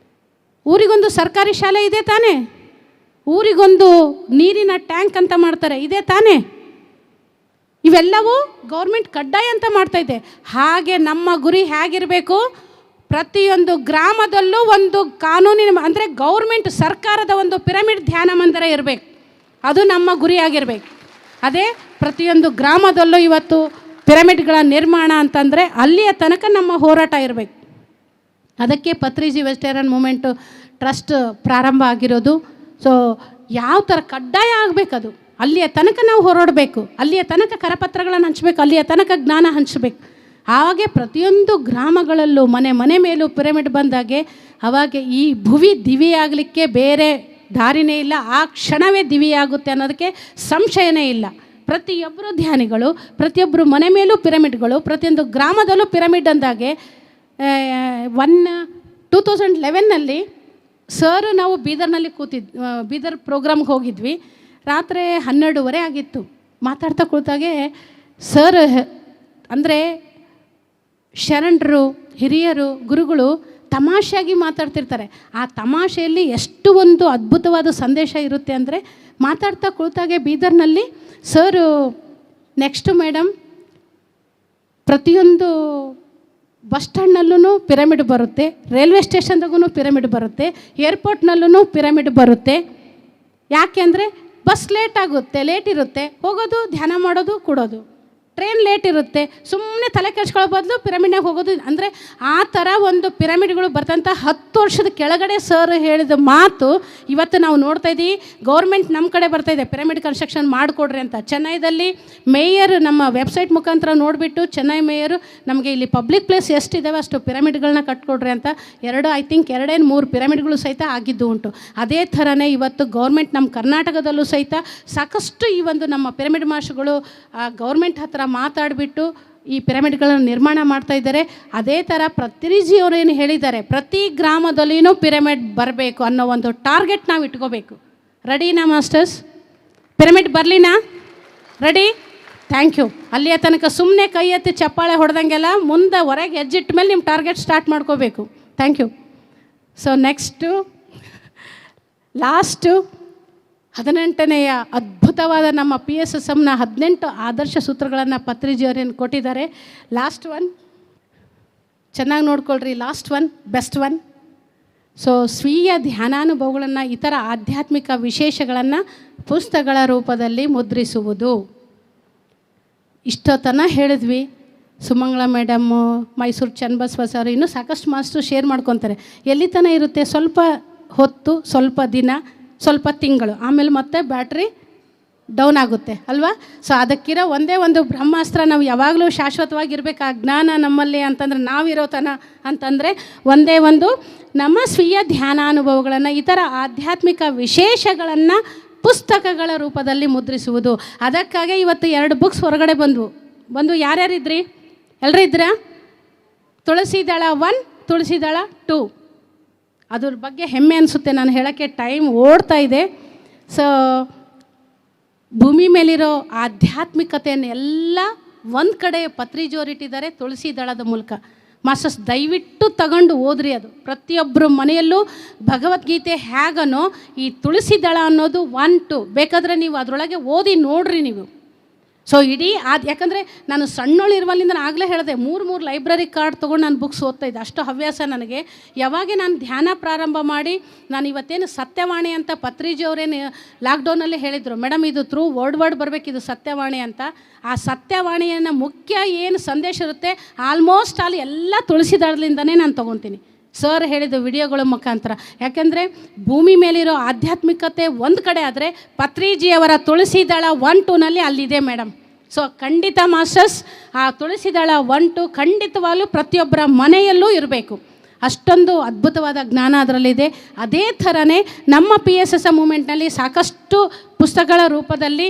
ಊರಿಗೊಂದು ಸರ್ಕಾರಿ ಶಾಲೆ ಇದೆ ತಾನೇ. ಊರಿಗೊಂದು ನೀರಿನ ಟ್ಯಾಂಕ್ ಅಂತ ಮಾಡ್ತಾರೆ, ಇದೆ ತಾನೇ. ಇವೆಲ್ಲವೂ ಗೌರ್ಮೆಂಟ್ ಕಡ್ಡಾಯ ಅಂತ ಮಾಡ್ತಾಯಿದೆ. ಹಾಗೆ ನಮ್ಮ ಗುರಿ ಹೇಗಿರಬೇಕು? ಪ್ರತಿಯೊಂದು ಗ್ರಾಮದಲ್ಲೂ ಒಂದು ಕಾನೂನಿನ ಅಂದರೆ ಗೌರ್ಮೆಂಟ್ ಸರ್ಕಾರದ ಒಂದು ಪಿರಮಿಡ್ ಧ್ಯಾನ ಮಂದಿರ ಇರಬೇಕು. ಅದು ನಮ್ಮ ಗುರಿಯಾಗಿರಬೇಕು. ಅದೇ ಪ್ರತಿಯೊಂದು ಗ್ರಾಮದಲ್ಲೂ ಇವತ್ತು ಪಿರಮಿಡ್ಗಳ ನಿರ್ಮಾಣ ಅಂತಂದರೆ ಅಲ್ಲಿಯ ತನಕ ನಮ್ಮ ಹೋರಾಟ ಇರಬೇಕು. ಅದಕ್ಕೆ ಪತ್ರಿಜಿ ವೆಜಿಟೇರಿಯನ್ ಮೂಮೆಂಟು ಟ್ರಸ್ಟ್ ಪ್ರಾರಂಭ ಆಗಿರೋದು. ಸೊ ಯಾವ ಥರ ಕಡ್ಡಾಯ ಆಗಬೇಕದು, ಅಲ್ಲಿಯ ತನಕ ನಾವು ಹೋರಾಡಬೇಕು, ಅಲ್ಲಿಯ ತನಕ ಕರಪತ್ರಗಳನ್ನು ಹಂಚಬೇಕು, ಅಲ್ಲಿಯ ತನಕ ಜ್ಞಾನ ಹಂಚಬೇಕು. ಹಾಗೆ ಪ್ರತಿಯೊಂದು ಗ್ರಾಮಗಳಲ್ಲೂ ಮನೆ ಮೇಲೂ ಪಿರಮಿಡ್ ಬಂದಾಗೆ ಅವಾಗೆ ಈ ಭುವಿ ದಿವಿಯಾಗಲಿಕ್ಕೆ ಬೇರೆ ದಾರಿನೇ ಇಲ್ಲ. ಆ ಕ್ಷಣವೇ ದಿವಿಯಾಗುತ್ತೆ ಅನ್ನೋದಕ್ಕೆ ಸಂಶಯನೇ ಇಲ್ಲ. ಪ್ರತಿಯೊಬ್ಬರು ಧ್ಯಾನಿಗಳು, ಪ್ರತಿಯೊಬ್ಬರು ಮನೆ ಮೇಲೂ ಪಿರಮಿಡ್ಗಳು, ಪ್ರತಿಯೊಂದು ಗ್ರಾಮದಲ್ಲೂ ಪಿರಮಿಡ್ ಅಂದಾಗೆ 2011ನಲ್ಲಿ ಸರ್ ನಾವು ಬೀದರ್ನಲ್ಲಿ ಬೀದರ್ ಪ್ರೋಗ್ರಾಮ್ಗೆ ಹೋಗಿದ್ವಿ. ರಾತ್ರಿ 12:30 ಆಗಿತ್ತು. ಮಾತಾಡ್ತಾ ಕೂತಾಗೆ ಸರ್ ಅಂದರೆ ಶರಣರು, ಹಿರಿಯರು, ಗುರುಗಳು ತಮಾಷೆಯಾಗಿ ಮಾತಾಡ್ತಿರ್ತಾರೆ. ಆ ತಮಾಷೆಯಲ್ಲಿ ಎಷ್ಟು ಒಂದು ಅದ್ಭುತವಾದ ಸಂದೇಶ ಇರುತ್ತೆ ಅಂದರೆ ಮಾತಾಡ್ತಾ ಕೂತಾಗೆ ಬೀದರ್ನಲ್ಲಿ ಸರು ನೆಕ್ಸ್ಟು ಮೇಡಮ್ ಪ್ರತಿಯೊಂದು ಬಸ್ ಸ್ಟ್ಯಾಂಡ್ನಲ್ಲೂ ಪಿರಮಿಡ್ ಬರುತ್ತೆ, ರೈಲ್ವೆ ಸ್ಟೇಷನ್ದಾಗೂ ಪಿರಮಿಡ್ ಬರುತ್ತೆ, ಏರ್ಪೋರ್ಟ್ನಲ್ಲೂ ಪಿರಮಿಡ್ ಬರುತ್ತೆ. ಯಾಕೆ ಅಂದರೆ ಬಸ್ ಲೇಟ್ ಇರುತ್ತೆ, ಹೋಗೋದು ಧ್ಯಾನ ಮಾಡೋದು ಕೊಡೋದು. ಟ್ರೈನ್ ಲೇಟ್ ಇರುತ್ತೆ, ಸುಮ್ಮನೆ ತಲೆ ಕೆಡ್ಸ್ಕೊಳ್ಳೋ ಬದಲು ಪಿರಮಿಡ್ನಾಗ ಹೋಗೋದು. ಅಂದರೆ ಆ ಥರ ಒಂದು ಪಿರಮಿಡ್ಗಳು ಬರ್ತಂಥ 10 ವರ್ಷದ ಕೆಳಗಡೆ ಸರ್ ಹೇಳಿದ ಮಾತು ಇವತ್ತು ನಾವು ನೋಡ್ತಾ ಇದ್ದೀವಿ. ಗೌರ್ಮೆಂಟ್ ನಮ್ಮ ಕಡೆ ಬರ್ತಾಯಿದೆ ಪಿರಮಿಡ್ ಕನ್ಸ್ಟ್ರಕ್ಷನ್ ಮಾಡಿಕೊಡ್ರಿ ಅಂತ. ಚೆನ್ನೈದಲ್ಲಿ ಮೇಯರ್ ನಮ್ಮ ವೆಬ್ಸೈಟ್ ಮುಖಾಂತರ ನೋಡಿಬಿಟ್ಟು ಚೆನ್ನೈ ಮೇಯರು ನಮಗೆ ಇಲ್ಲಿ ಪಬ್ಲಿಕ್ ಪ್ಲೇಸ್ ಎಷ್ಟಿದ್ದಾವೆ ಅಷ್ಟು ಪಿರಮಿಡ್ಗಳನ್ನ ಕಟ್ಕೊಡ್ರಿ ಅಂತ 2-3 ಪಿರಮಿಡ್ಗಳು ಸಹಿತ ಆಗಿದ್ದು ಉಂಟು. ಅದೇ ಥರನೇ ಇವತ್ತು ಗೌರ್ಮೆಂಟ್ ನಮ್ಮ ಕರ್ನಾಟಕದಲ್ಲೂ ಸಹಿತ ಸಾಕಷ್ಟು ಈ ಒಂದು ನಮ್ಮ ಪಿರಮಿಡ್ ಮಾಸ್ಟರ್ಗಳು ಗೌರ್ಮೆಂಟ್ ಹತ್ರ ಮಾತಾಡಿಬಿಟ್ಟು ಈ ಪಿರಮಿಡ್ಗಳನ್ನು ನಿರ್ಮಾಣ ಮಾಡ್ತಾ ಇದ್ದಾರೆ. ಅದೇ ಥರ ಪತ್ರಿಜಿಯವರೇನು ಹೇಳಿದ್ದಾರೆ, ಪ್ರತಿ ಗ್ರಾಮದಲ್ಲಿನೂ ಪಿರಮಿಡ್ ಬರಬೇಕು ಅನ್ನೋ ಒಂದು ಟಾರ್ಗೆಟ್ ನಾವು ಇಟ್ಕೋಬೇಕು. ರೆಡಿನಾ ಮಾಸ್ಟರ್ಸ್? ಪಿರಮಿಡ್ ಬರಲಿನಾ? ರೆಡಿ? Thank you. ಅಲ್ಲಿಯ ತನಕ ಸುಮ್ಮನೆ ಕೈ ಎತ್ತಿ ಚಪ್ಪಾಳೆ ಹೊಡೆದಂಗೆಲ್ಲ ಮುಂದೆ ಹೊರಗೆ ಹೆಜ್ಜಿಟ್ಟ ಮೇಲೆ ನಿಮ್ಮ ಟಾರ್ಗೆಟ್ ಸ್ಟಾರ್ಟ್ ಮಾಡ್ಕೋಬೇಕು. Thank you. So next last 18ನೆಯ ಅದ್ಭುತವಾದ ನಮ್ಮ PSSMನ 18 ಆದರ್ಶ ಸೂತ್ರಗಳನ್ನು ಪತ್ರಿಜಿಯವರೇನು ಕೊಟ್ಟಿದ್ದಾರೆ. ಲಾಸ್ಟ್ ಒನ್ ಚೆನ್ನಾಗಿ ನೋಡ್ಕೊಳ್ರಿ. Last one best one. So ಸ್ವೀಯ ಧ್ಯಾನಾನುಭವಗಳನ್ನು ಇತರ ಆಧ್ಯಾತ್ಮಿಕ ವಿಶೇಷಗಳನ್ನು ಪುಸ್ತಕಗಳ ರೂಪದಲ್ಲಿ ಮುದ್ರಿಸುವುದು. ಇಷ್ಟೊತ್ತನ ಹೇಳಿದ್ವಿ. ಸುಮಂಗಳ ಮೇಡಮ್ಮು, ಮೈಸೂರು ಚನ್ನಬಸವ ಸರ್, ಇನ್ನೂ ಸಾಕಷ್ಟು ಮಾಸ್ಟರು ಶೇರ್ ಮಾಡ್ಕೊತಾರೆ. ಎಲ್ಲಿ ತನಕ ಇರುತ್ತೆ? ಸ್ವಲ್ಪ ಹೊತ್ತು, ಸ್ವಲ್ಪ ದಿನ, ಸ್ವಲ್ಪ ತಿಂಗಳು, ಆಮೇಲೆ ಮತ್ತೆ ಬ್ಯಾಟ್ರಿ ಡೌನ್ ಆಗುತ್ತೆ ಅಲ್ವಾ. ಸೊ ಅದಕ್ಕಿರೋ ಒಂದೇ ಒಂದು ಬ್ರಹ್ಮಾಸ್ತ್ರ, ನಾವು ಯಾವಾಗಲೂ ಶಾಶ್ವತವಾಗಿರ್ಬೇಕು ಆ ಜ್ಞಾನ ನಮ್ಮಲ್ಲಿ ಅಂತಂದರೆ, ನಾವಿರೋ ತನ ಅಂತಂದರೆ ಒಂದೇ ಒಂದು ನಮ್ಮ ಸ್ವೀಯ ಧ್ಯಾನಾನುಭವಗಳನ್ನು, ಇತರ ಆಧ್ಯಾತ್ಮಿಕ ವಿಶೇಷಗಳನ್ನು ಪುಸ್ತಕಗಳ ರೂಪದಲ್ಲಿ ಮುದ್ರಿಸುವುದು. ಅದಕ್ಕಾಗಿ ಇವತ್ತು 2 ಬುಕ್ಸ್ ಹೊರಗಡೆ ಬಂದು ಯಾರ್ಯಾರಿದ್ರಿ? ಎಲ್ಲರೂ ಇದ್ದೀರಾ? ತುಳಸಿದಳ 1, ತುಳಸಿದಳ 2. ಅದ್ರ ಬಗ್ಗೆ ಹೆಮ್ಮೆ ಅನಿಸುತ್ತೆ. ನಾನು ಹೇಳೋಕ್ಕೆ ಟೈಮ್ ಓಡ್ತಾ ಇದೆ. ಸೊ ಭೂಮಿ ಮೇಲಿರೋ ಆಧ್ಯಾತ್ಮಿಕತೆಯನ್ನು ಎಲ್ಲ ಒಂದು ಕಡೆ ಪತ್ರಿಜೋರಿಟ್ಟಿದ್ದಾರೆ ತುಳಸಿ ದಳದ ಮೂಲಕ. ಮಾಸ್ಟರ್ಸ್ ದಯವಿಟ್ಟು ತಗೊಂಡು ಓದ್ರಿ. ಅದು ಪ್ರತಿಯೊಬ್ಬರ ಮನೆಯಲ್ಲೂ ಭಗವದ್ಗೀತೆ ಹೇಗನೋ ಈ ತುಳಸಿ ದಳ ಅನ್ನೋದು 1, 2 ಬೇಕಾದರೆ ನೀವು ಅದರೊಳಗೆ ಓದಿ ನೋಡ್ರಿ ನೀವು. ಸೊ ಇಡೀ ಯಾಕಂದರೆ ನಾನು ಸಣ್ಣೋಳಿರುವಲ್ಲಿಂದ ಆಗಲೇ ಹೇಳಿದೆ, 3 ಲೈಬ್ರರಿ ಕಾರ್ಡ್ ತೊಗೊಂಡು ನಾನು ಬುಕ್ಸ್ ಓದ್ತಾ ಇದ್ದೆ. ಅಷ್ಟು ಹವ್ಯಾಸ ನನಗೆ. ಯಾವಾಗ ನಾನು ಧ್ಯಾನ ಪ್ರಾರಂಭ ಮಾಡಿ, ನಾನು ಇವತ್ತೇನು ಸತ್ಯವಾಣಿ ಅಂತ ಪತ್ರಿಜಿಯವರೇನು ಲಾಕ್ಡೌನಲ್ಲಿ ಹೇಳಿದರು, ಮೇಡಮ್ ಇದು ಥ್ರೂ ವರ್ಡ್ ಬರಬೇಕಿದು ಸತ್ಯವಾಣಿ ಅಂತ. ಆ ಸತ್ಯವಾಣಿಯನ್ನು ಮುಖ್ಯ ಏನು ಸಂದೇಶ ಇರುತ್ತೆ ಆಲ್ಮೋಸ್ಟ್ ಅಲ್ಲಿ ಎಲ್ಲ ತುಳಸಿದಳದಿಂದನೇ ನಾನು ತೊಗೊತೀನಿ. ಸರ್ ಹೇಳಿದ ವಿಡಿಯೋಗಳ ಮುಖಾಂತರ. ಯಾಕೆಂದರೆ ಭೂಮಿ ಮೇಲಿರೋ ಆಧ್ಯಾತ್ಮಿಕತೆ ಒಂದು ಕಡೆ ಆದರೆ ಪತ್ರಿಜಿಯವರ ತುಳಸಿದಳ 1, 2ನಲ್ಲಿ ಅಲ್ಲಿದೆ ಮೇಡಮ್. ಸೊ ಖಂಡಿತ ಮಾಸ್ಟರ್ಸ್ ಆ ತುಳಸಿದಳ 1, 2 ಖಂಡಿತವಾಗಲೂ ಪ್ರತಿಯೊಬ್ಬರ ಮನೆಯಲ್ಲೂ ಇರಬೇಕು. ಅಷ್ಟೊಂದು ಅದ್ಭುತವಾದ ಜ್ಞಾನ ಅದರಲ್ಲಿದೆ. ಅದೇ ಥರನೇ ನಮ್ಮ PSSM ಮೂಮೆಂಟ್ನಲ್ಲಿ ಸಾಕಷ್ಟು ಪುಸ್ತಕಗಳ ರೂಪದಲ್ಲಿ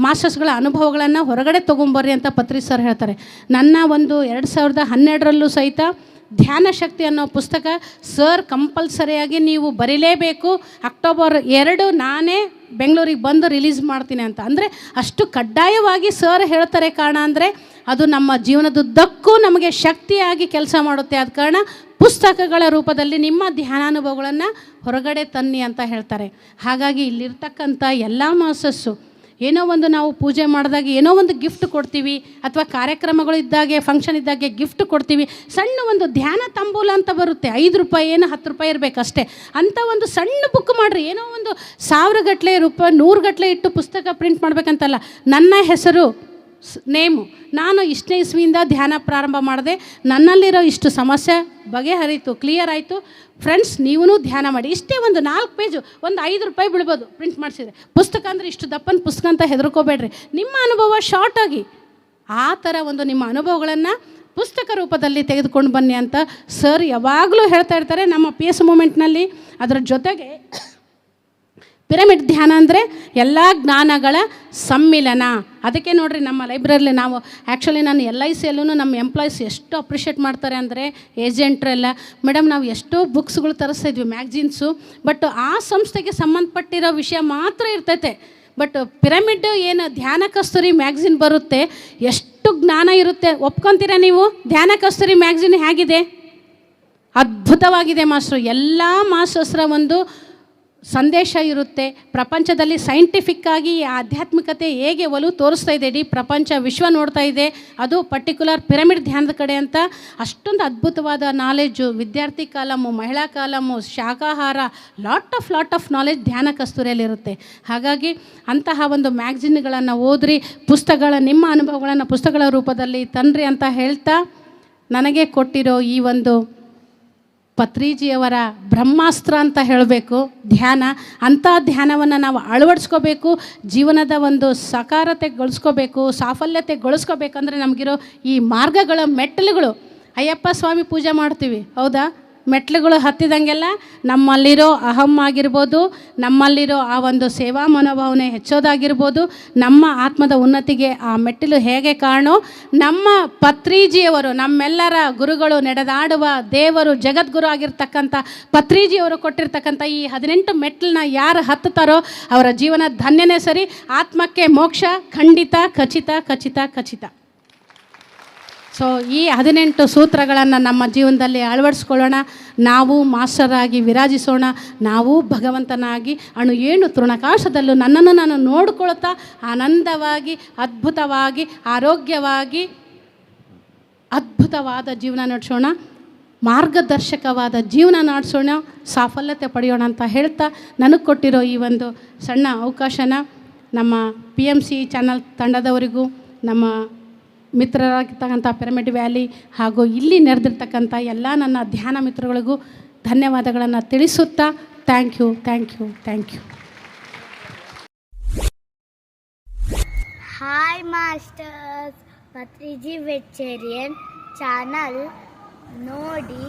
ಮಾಸ್ಟರ್ಸ್ಗಳ ಅನುಭವಗಳನ್ನು ಹೊರಗಡೆ ತೊಗೊಂಬರ್ರಿ ಅಂತ ಪತ್ರಿ ಸರ್ ಹೇಳ್ತಾರೆ. ನನ್ನ ಒಂದು 2012ರಲ್ಲೂ ಸಹಿತ ಧ್ಯಾನ ಶಕ್ತಿ ಅನ್ನೋ ಪುಸ್ತಕ ಸರ್ ಕಂಪಲ್ಸರಿಯಾಗಿ ನೀವು ಬರೀಲೇಬೇಕು, ಅಕ್ಟೋಬರ್ 2 ನಾನೇ ಬೆಂಗಳೂರಿಗೆ ಬಂದು ರಿಲೀಸ್ ಮಾಡ್ತೀನಿ ಅಂತ. ಅಂದರೆ ಅಷ್ಟು ಕಡ್ಡಾಯವಾಗಿ ಸರ್ ಹೇಳ್ತಾರೆ. ಕಾರಣ ಅಂದರೆ ಅದು ನಮ್ಮ ಜೀವನದುದ್ದಕ್ಕೂ ನಮಗೆ ಶಕ್ತಿಯಾಗಿ ಕೆಲಸ ಮಾಡುತ್ತೆ. ಆದ ಕಾರಣ ಪುಸ್ತಕಗಳ ರೂಪದಲ್ಲಿ ನಿಮ್ಮ ಧ್ಯಾನಾನುಭವಗಳನ್ನು ಹೊರಗಡೆ ತನ್ನಿ ಅಂತ ಹೇಳ್ತಾರೆ. ಹಾಗಾಗಿ ಇಲ್ಲಿರ್ತಕ್ಕಂಥ ಎಲ್ಲ ಮಾಸ್ಟರ್ಸು ಏನೋ ಒಂದು ನಾವು ಪೂಜೆ ಮಾಡಿದಾಗ ಏನೋ ಒಂದು ಗಿಫ್ಟ್ ಕೊಡ್ತೀವಿ, ಅಥವಾ ಕಾರ್ಯಕ್ರಮಗಳು ಇದ್ದಾಗೆ ಫಂಕ್ಷನ್ ಇದ್ದಾಗೆ ಗಿಫ್ಟ್ ಕೊಡ್ತೀವಿ. ಸಣ್ಣ ಒಂದು ಧ್ಯಾನ ತಂಬೂಲ ಅಂತ ಬರುತ್ತೆ, 5 ರೂಪಾಯಿ ಏನು 10 ರೂಪಾಯಿ ಇರಬೇಕಷ್ಟೇ. ಅಂಥ ಒಂದು ಸಣ್ಣ ಬುಕ್ ಮಾಡಿರಿ. ಏನೋ ಒಂದು 1000 ಗಟ್ಟಲೆ ರೂಪಾಯಿ 100 ಗಟ್ಟಲೆ ಇಟ್ಟು ಪುಸ್ತಕ ಪ್ರಿಂಟ್ ಮಾಡಬೇಕಂತಲ್ಲ. ನನ್ನ ಹೆಸರು ನೇಮು, ನಾನು ಇಷ್ಟನೇ ಇಸ್ವಿಯಿಂದ ಧ್ಯಾನ ಪ್ರಾರಂಭ ಮಾಡಿದೆ, ನನ್ನಲ್ಲಿರೋ ಇಷ್ಟು ಸಮಸ್ಯೆ ಬಗೆಹರಿತು, ಕ್ಲಿಯರ್ ಆಯಿತು. ಫ್ರೆಂಡ್ಸ್ ನೀವೂ ಧ್ಯಾನ ಮಾಡಿ. ಇಷ್ಟೇ ಒಂದು 4 ಪೇಜು, ಒಂದು 5 ರೂಪಾಯಿ ಬೀಳ್ಬೋದು ಪ್ರಿಂಟ್ ಮಾಡಿಸಿದ್ರೆ. ಪುಸ್ತಕ ಅಂದರೆ ಇಷ್ಟು ದಪ್ಪನ ಪುಸ್ತಕ ಅಂತ ಹೆದರ್ಕೋಬೇಡ್ರಿ. ನಿಮ್ಮ ಅನುಭವ ಶಾರ್ಟಾಗಿ ಆ ಥರ ಒಂದು ನಿಮ್ಮ ಅನುಭವಗಳನ್ನು ಪುಸ್ತಕ ರೂಪದಲ್ಲಿ ತೆಗೆದುಕೊಂಡು ಬನ್ನಿ ಅಂತ ಸರ್ ಯಾವಾಗಲೂ ಹೇಳ್ತಾ ಇರ್ತಾರೆ. ನಮ್ಮ PS ಮೂಮೆಂಟ್ನಲ್ಲಿ ಅದರ ಜೊತೆಗೆ ಪಿರಮಿಡ್ ಧ್ಯಾನ ಅಂದರೆ ಎಲ್ಲ ಜ್ಞಾನಗಳ ಸಮ್ಮಿಲನ. ಅದಕ್ಕೆ ನೋಡಿರಿ ನಮ್ಮ ಲೈಬ್ರರಿಲಿ ನಾವು ಆ್ಯಕ್ಚುಲಿ ನಾನು LICಯಲ್ಲೂ ನಮ್ಮ ಎಂಪ್ಲಾಯೀಸ್ ಎಷ್ಟು ಅಪ್ರಿಷಿಯೇಟ್ ಮಾಡ್ತಾರೆ ಅಂದರೆ ಏಜೆಂಟ್ರೆಲ್ಲ, ಮೇಡಮ್ ನಾವು ಎಷ್ಟೋ ಬುಕ್ಸ್ಗಳು ತರಿಸ್ತಾಯಿದ್ವಿ, ಮ್ಯಾಗ್ಝಿನ್ಸು, ಬಟ್ ಆ ಸಂಸ್ಥೆಗೆ ಸಂಬಂಧಪಟ್ಟಿರೋ ವಿಷಯ ಮಾತ್ರ ಇರ್ತೈತೆ. ಬಟ್ ಪಿರಮಿಡ್ ಏನು ಧ್ಯಾನ ಕಸ್ತೂರಿ ಮ್ಯಾಗ್ಝಿನ್ ಬರುತ್ತೆ, ಎಷ್ಟು ಜ್ಞಾನ ಇರುತ್ತೆ. ಒಪ್ಕೊತೀರಾ ನೀವು? ಧ್ಯಾನ ಕಸ್ತೂರಿ ಮ್ಯಾಗ್ಝಿನ್ ಹೇಗಿದೆ? ಅದ್ಭುತವಾಗಿದೆ ಮಾಸ್ಟ್ರು. ಎಲ್ಲ ಮಾಸ್ಟರ್ಸ್ರ ಒಂದು ಸಂದೇಶ ಇರುತ್ತೆ. ಪ್ರಪಂಚದಲ್ಲಿ ಸೈಂಟಿಫಿಕ್ಕಾಗಿ ಆಧ್ಯಾತ್ಮಿಕತೆ ಹೇಗೆ ಒಲವು ತೋರಿಸ್ತಾ ಇದೆ, ಇಡೀ ಪ್ರಪಂಚ ವಿಶ್ವ ನೋಡ್ತಾ ಇದೆ, ಅದು ಪರ್ಟಿಕ್ಯುಲರ್ ಪಿರಮಿಡ್ ಧ್ಯಾನದ ಕಡೆ ಅಂತ. ಅಷ್ಟೊಂದು ಅದ್ಭುತವಾದ ನಾಲೆಡ್ಜು, ವಿದ್ಯಾರ್ಥಿ ಕಾಲಮು, ಮಹಿಳಾ ಕಾಲಮು, ಶಾಖಾಹಾರ, ಲಾಟ್ ಆಫ್ ನಾಲೆಡ್ಜ್ ಧ್ಯಾನ ಕಸ್ತೂರಿಯಲ್ಲಿರುತ್ತೆ. ಹಾಗಾಗಿ ಅಂತಹ ಒಂದು ಮ್ಯಾಗ್ಝಿನ್ಗಳನ್ನು ಓದ್ರಿ, ನಿಮ್ಮ ಅನುಭವಗಳನ್ನು ಪುಸ್ತಕಗಳ ರೂಪದಲ್ಲಿ ತನ್ರಿ ಅಂತ ಹೇಳ್ತಾ, ನನಗೆ ಕೊಟ್ಟಿರೋ ಈ ಒಂದು ಪತ್ರಿಜಿಯವರ ಬ್ರಹ್ಮಾಸ್ತ್ರ ಅಂತ ಹೇಳಬೇಕು ಧ್ಯಾನ, ಅಂಥ ಧ್ಯಾನವನ್ನು ನಾವು ಅಳವಡಿಸ್ಕೋಬೇಕು. ಜೀವನದ ಒಂದು ಸಕಾರತೆಗೊಳಿಸ್ಕೋಬೇಕು, ಸಾಫಲ್ಯತೆಗೊಳಿಸ್ಕೋಬೇಕಂದ್ರೆ ನಮಗಿರೋ ಈ ಮಾರ್ಗಗಳ ಮೆಟ್ಟಲುಗಳು. ಅಯ್ಯಪ್ಪ ಸ್ವಾಮಿ ಪೂಜೆ ಮಾಡ್ತೀವಿ, ಹೌದಾ? ಮೆಟ್ಲುಗಳು ಹತ್ತಿದಂಗೆಲ್ಲ ನಮ್ಮಲ್ಲಿರೋ ಅಹಂ ಆಗಿರ್ಬೋದು, ನಮ್ಮಲ್ಲಿರೋ ಆ ಒಂದು ಸೇವಾ ಮನೋಭಾವನೆ ಹೆಚ್ಚೋದಾಗಿರ್ಬೋದು, ನಮ್ಮ ಆತ್ಮದ ಉನ್ನತಿಗೆ ಆ ಮೆಟ್ಟಿಲು ಹೇಗೆ ಕಾರಣೋ, ನಮ್ಮ ಪತ್ರಿಜಿಯವರು, ನಮ್ಮೆಲ್ಲರ ಗುರುಗಳು, ನಡೆದಾಡುವ ದೇವರು, ಜಗದ್ಗುರು ಆಗಿರ್ತಕ್ಕಂಥ ಪತ್ರಿಜಿಯವರು ಕೊಟ್ಟಿರ್ತಕ್ಕಂಥ ಈ 18 ಮೆಟ್ಟಲನ್ನ ಯಾರು ಹತ್ತುತ್ತಾರೋ ಅವರ ಜೀವನ ಧನ್ಯನೇ ಸರಿ. ಆತ್ಮಕ್ಕೆ ಮೋಕ್ಷ ಖಂಡಿತ, ಖಚಿತ. ಸೊ ಈ 18 ಸೂತ್ರಗಳನ್ನು ನಮ್ಮ ಜೀವನದಲ್ಲಿ ಅಳವಡಿಸ್ಕೊಳ್ಳೋಣ. ನಾವು ಮಾಸ್ಟರಾಗಿ ವಿರಾಜಿಸೋಣ. ನಾವು ಭಗವಂತನಾಗಿ ಏಣು ತೃಣಕಾಶದಲ್ಲೂ ನನ್ನನ್ನು ನಾನು ನೋಡ್ಕೊಳ್ತಾ ಆನಂದವಾಗಿ, ಅದ್ಭುತವಾಗಿ, ಆರೋಗ್ಯವಾಗಿ, ಅದ್ಭುತವಾದ ಜೀವನ ನಡೆಸೋಣ. ಮಾರ್ಗದರ್ಶಕವಾದ ಜೀವನ ನಡೆಸೋಣ, ಸಾಫಲ್ಯತೆ ಪಡೆಯೋಣ ಅಂತ ಹೇಳ್ತಾ, ನನಗೆ ಕೊಟ್ಟಿರೋ ಈ ಒಂದು ಸಣ್ಣ ಅವಕಾಶನ ನಮ್ಮ PMC ಚಾನಲ್ ತಂಡದವರಿಗೂ, ನಮ್ಮ ಮಿತ್ರರಾಗಿರ್ತಕ್ಕಂಥ ಪಿರಮಿಡ್ ವ್ಯಾಲಿ ಹಾಗೂ ಇಲ್ಲಿ ನೆರೆದಿರ್ತಕ್ಕಂಥ ಎಲ್ಲ ನನ್ನ ಧ್ಯಾನ ಮಿತ್ರಗಳಿಗೂ ಧನ್ಯವಾದಗಳನ್ನು ತಿಳಿಸುತ್ತಾ, thank you. Hi masters, Patriji vegetarian channel ನೋಡಿ,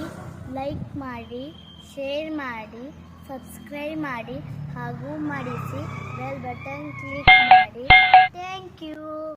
ಲೈಕ್ ಮಾಡಿ, ಶೇರ್ ಮಾಡಿ, ಸಬ್ಸ್ಕ್ರೈಬ್ ಮಾಡಿ ಹಾಗೂ ಮಾಡಿಸಿ ಬೆಲ್ ಬಟನ್ ಕ್ಲಿಕ್ ಮಾಡಿ. Thank you.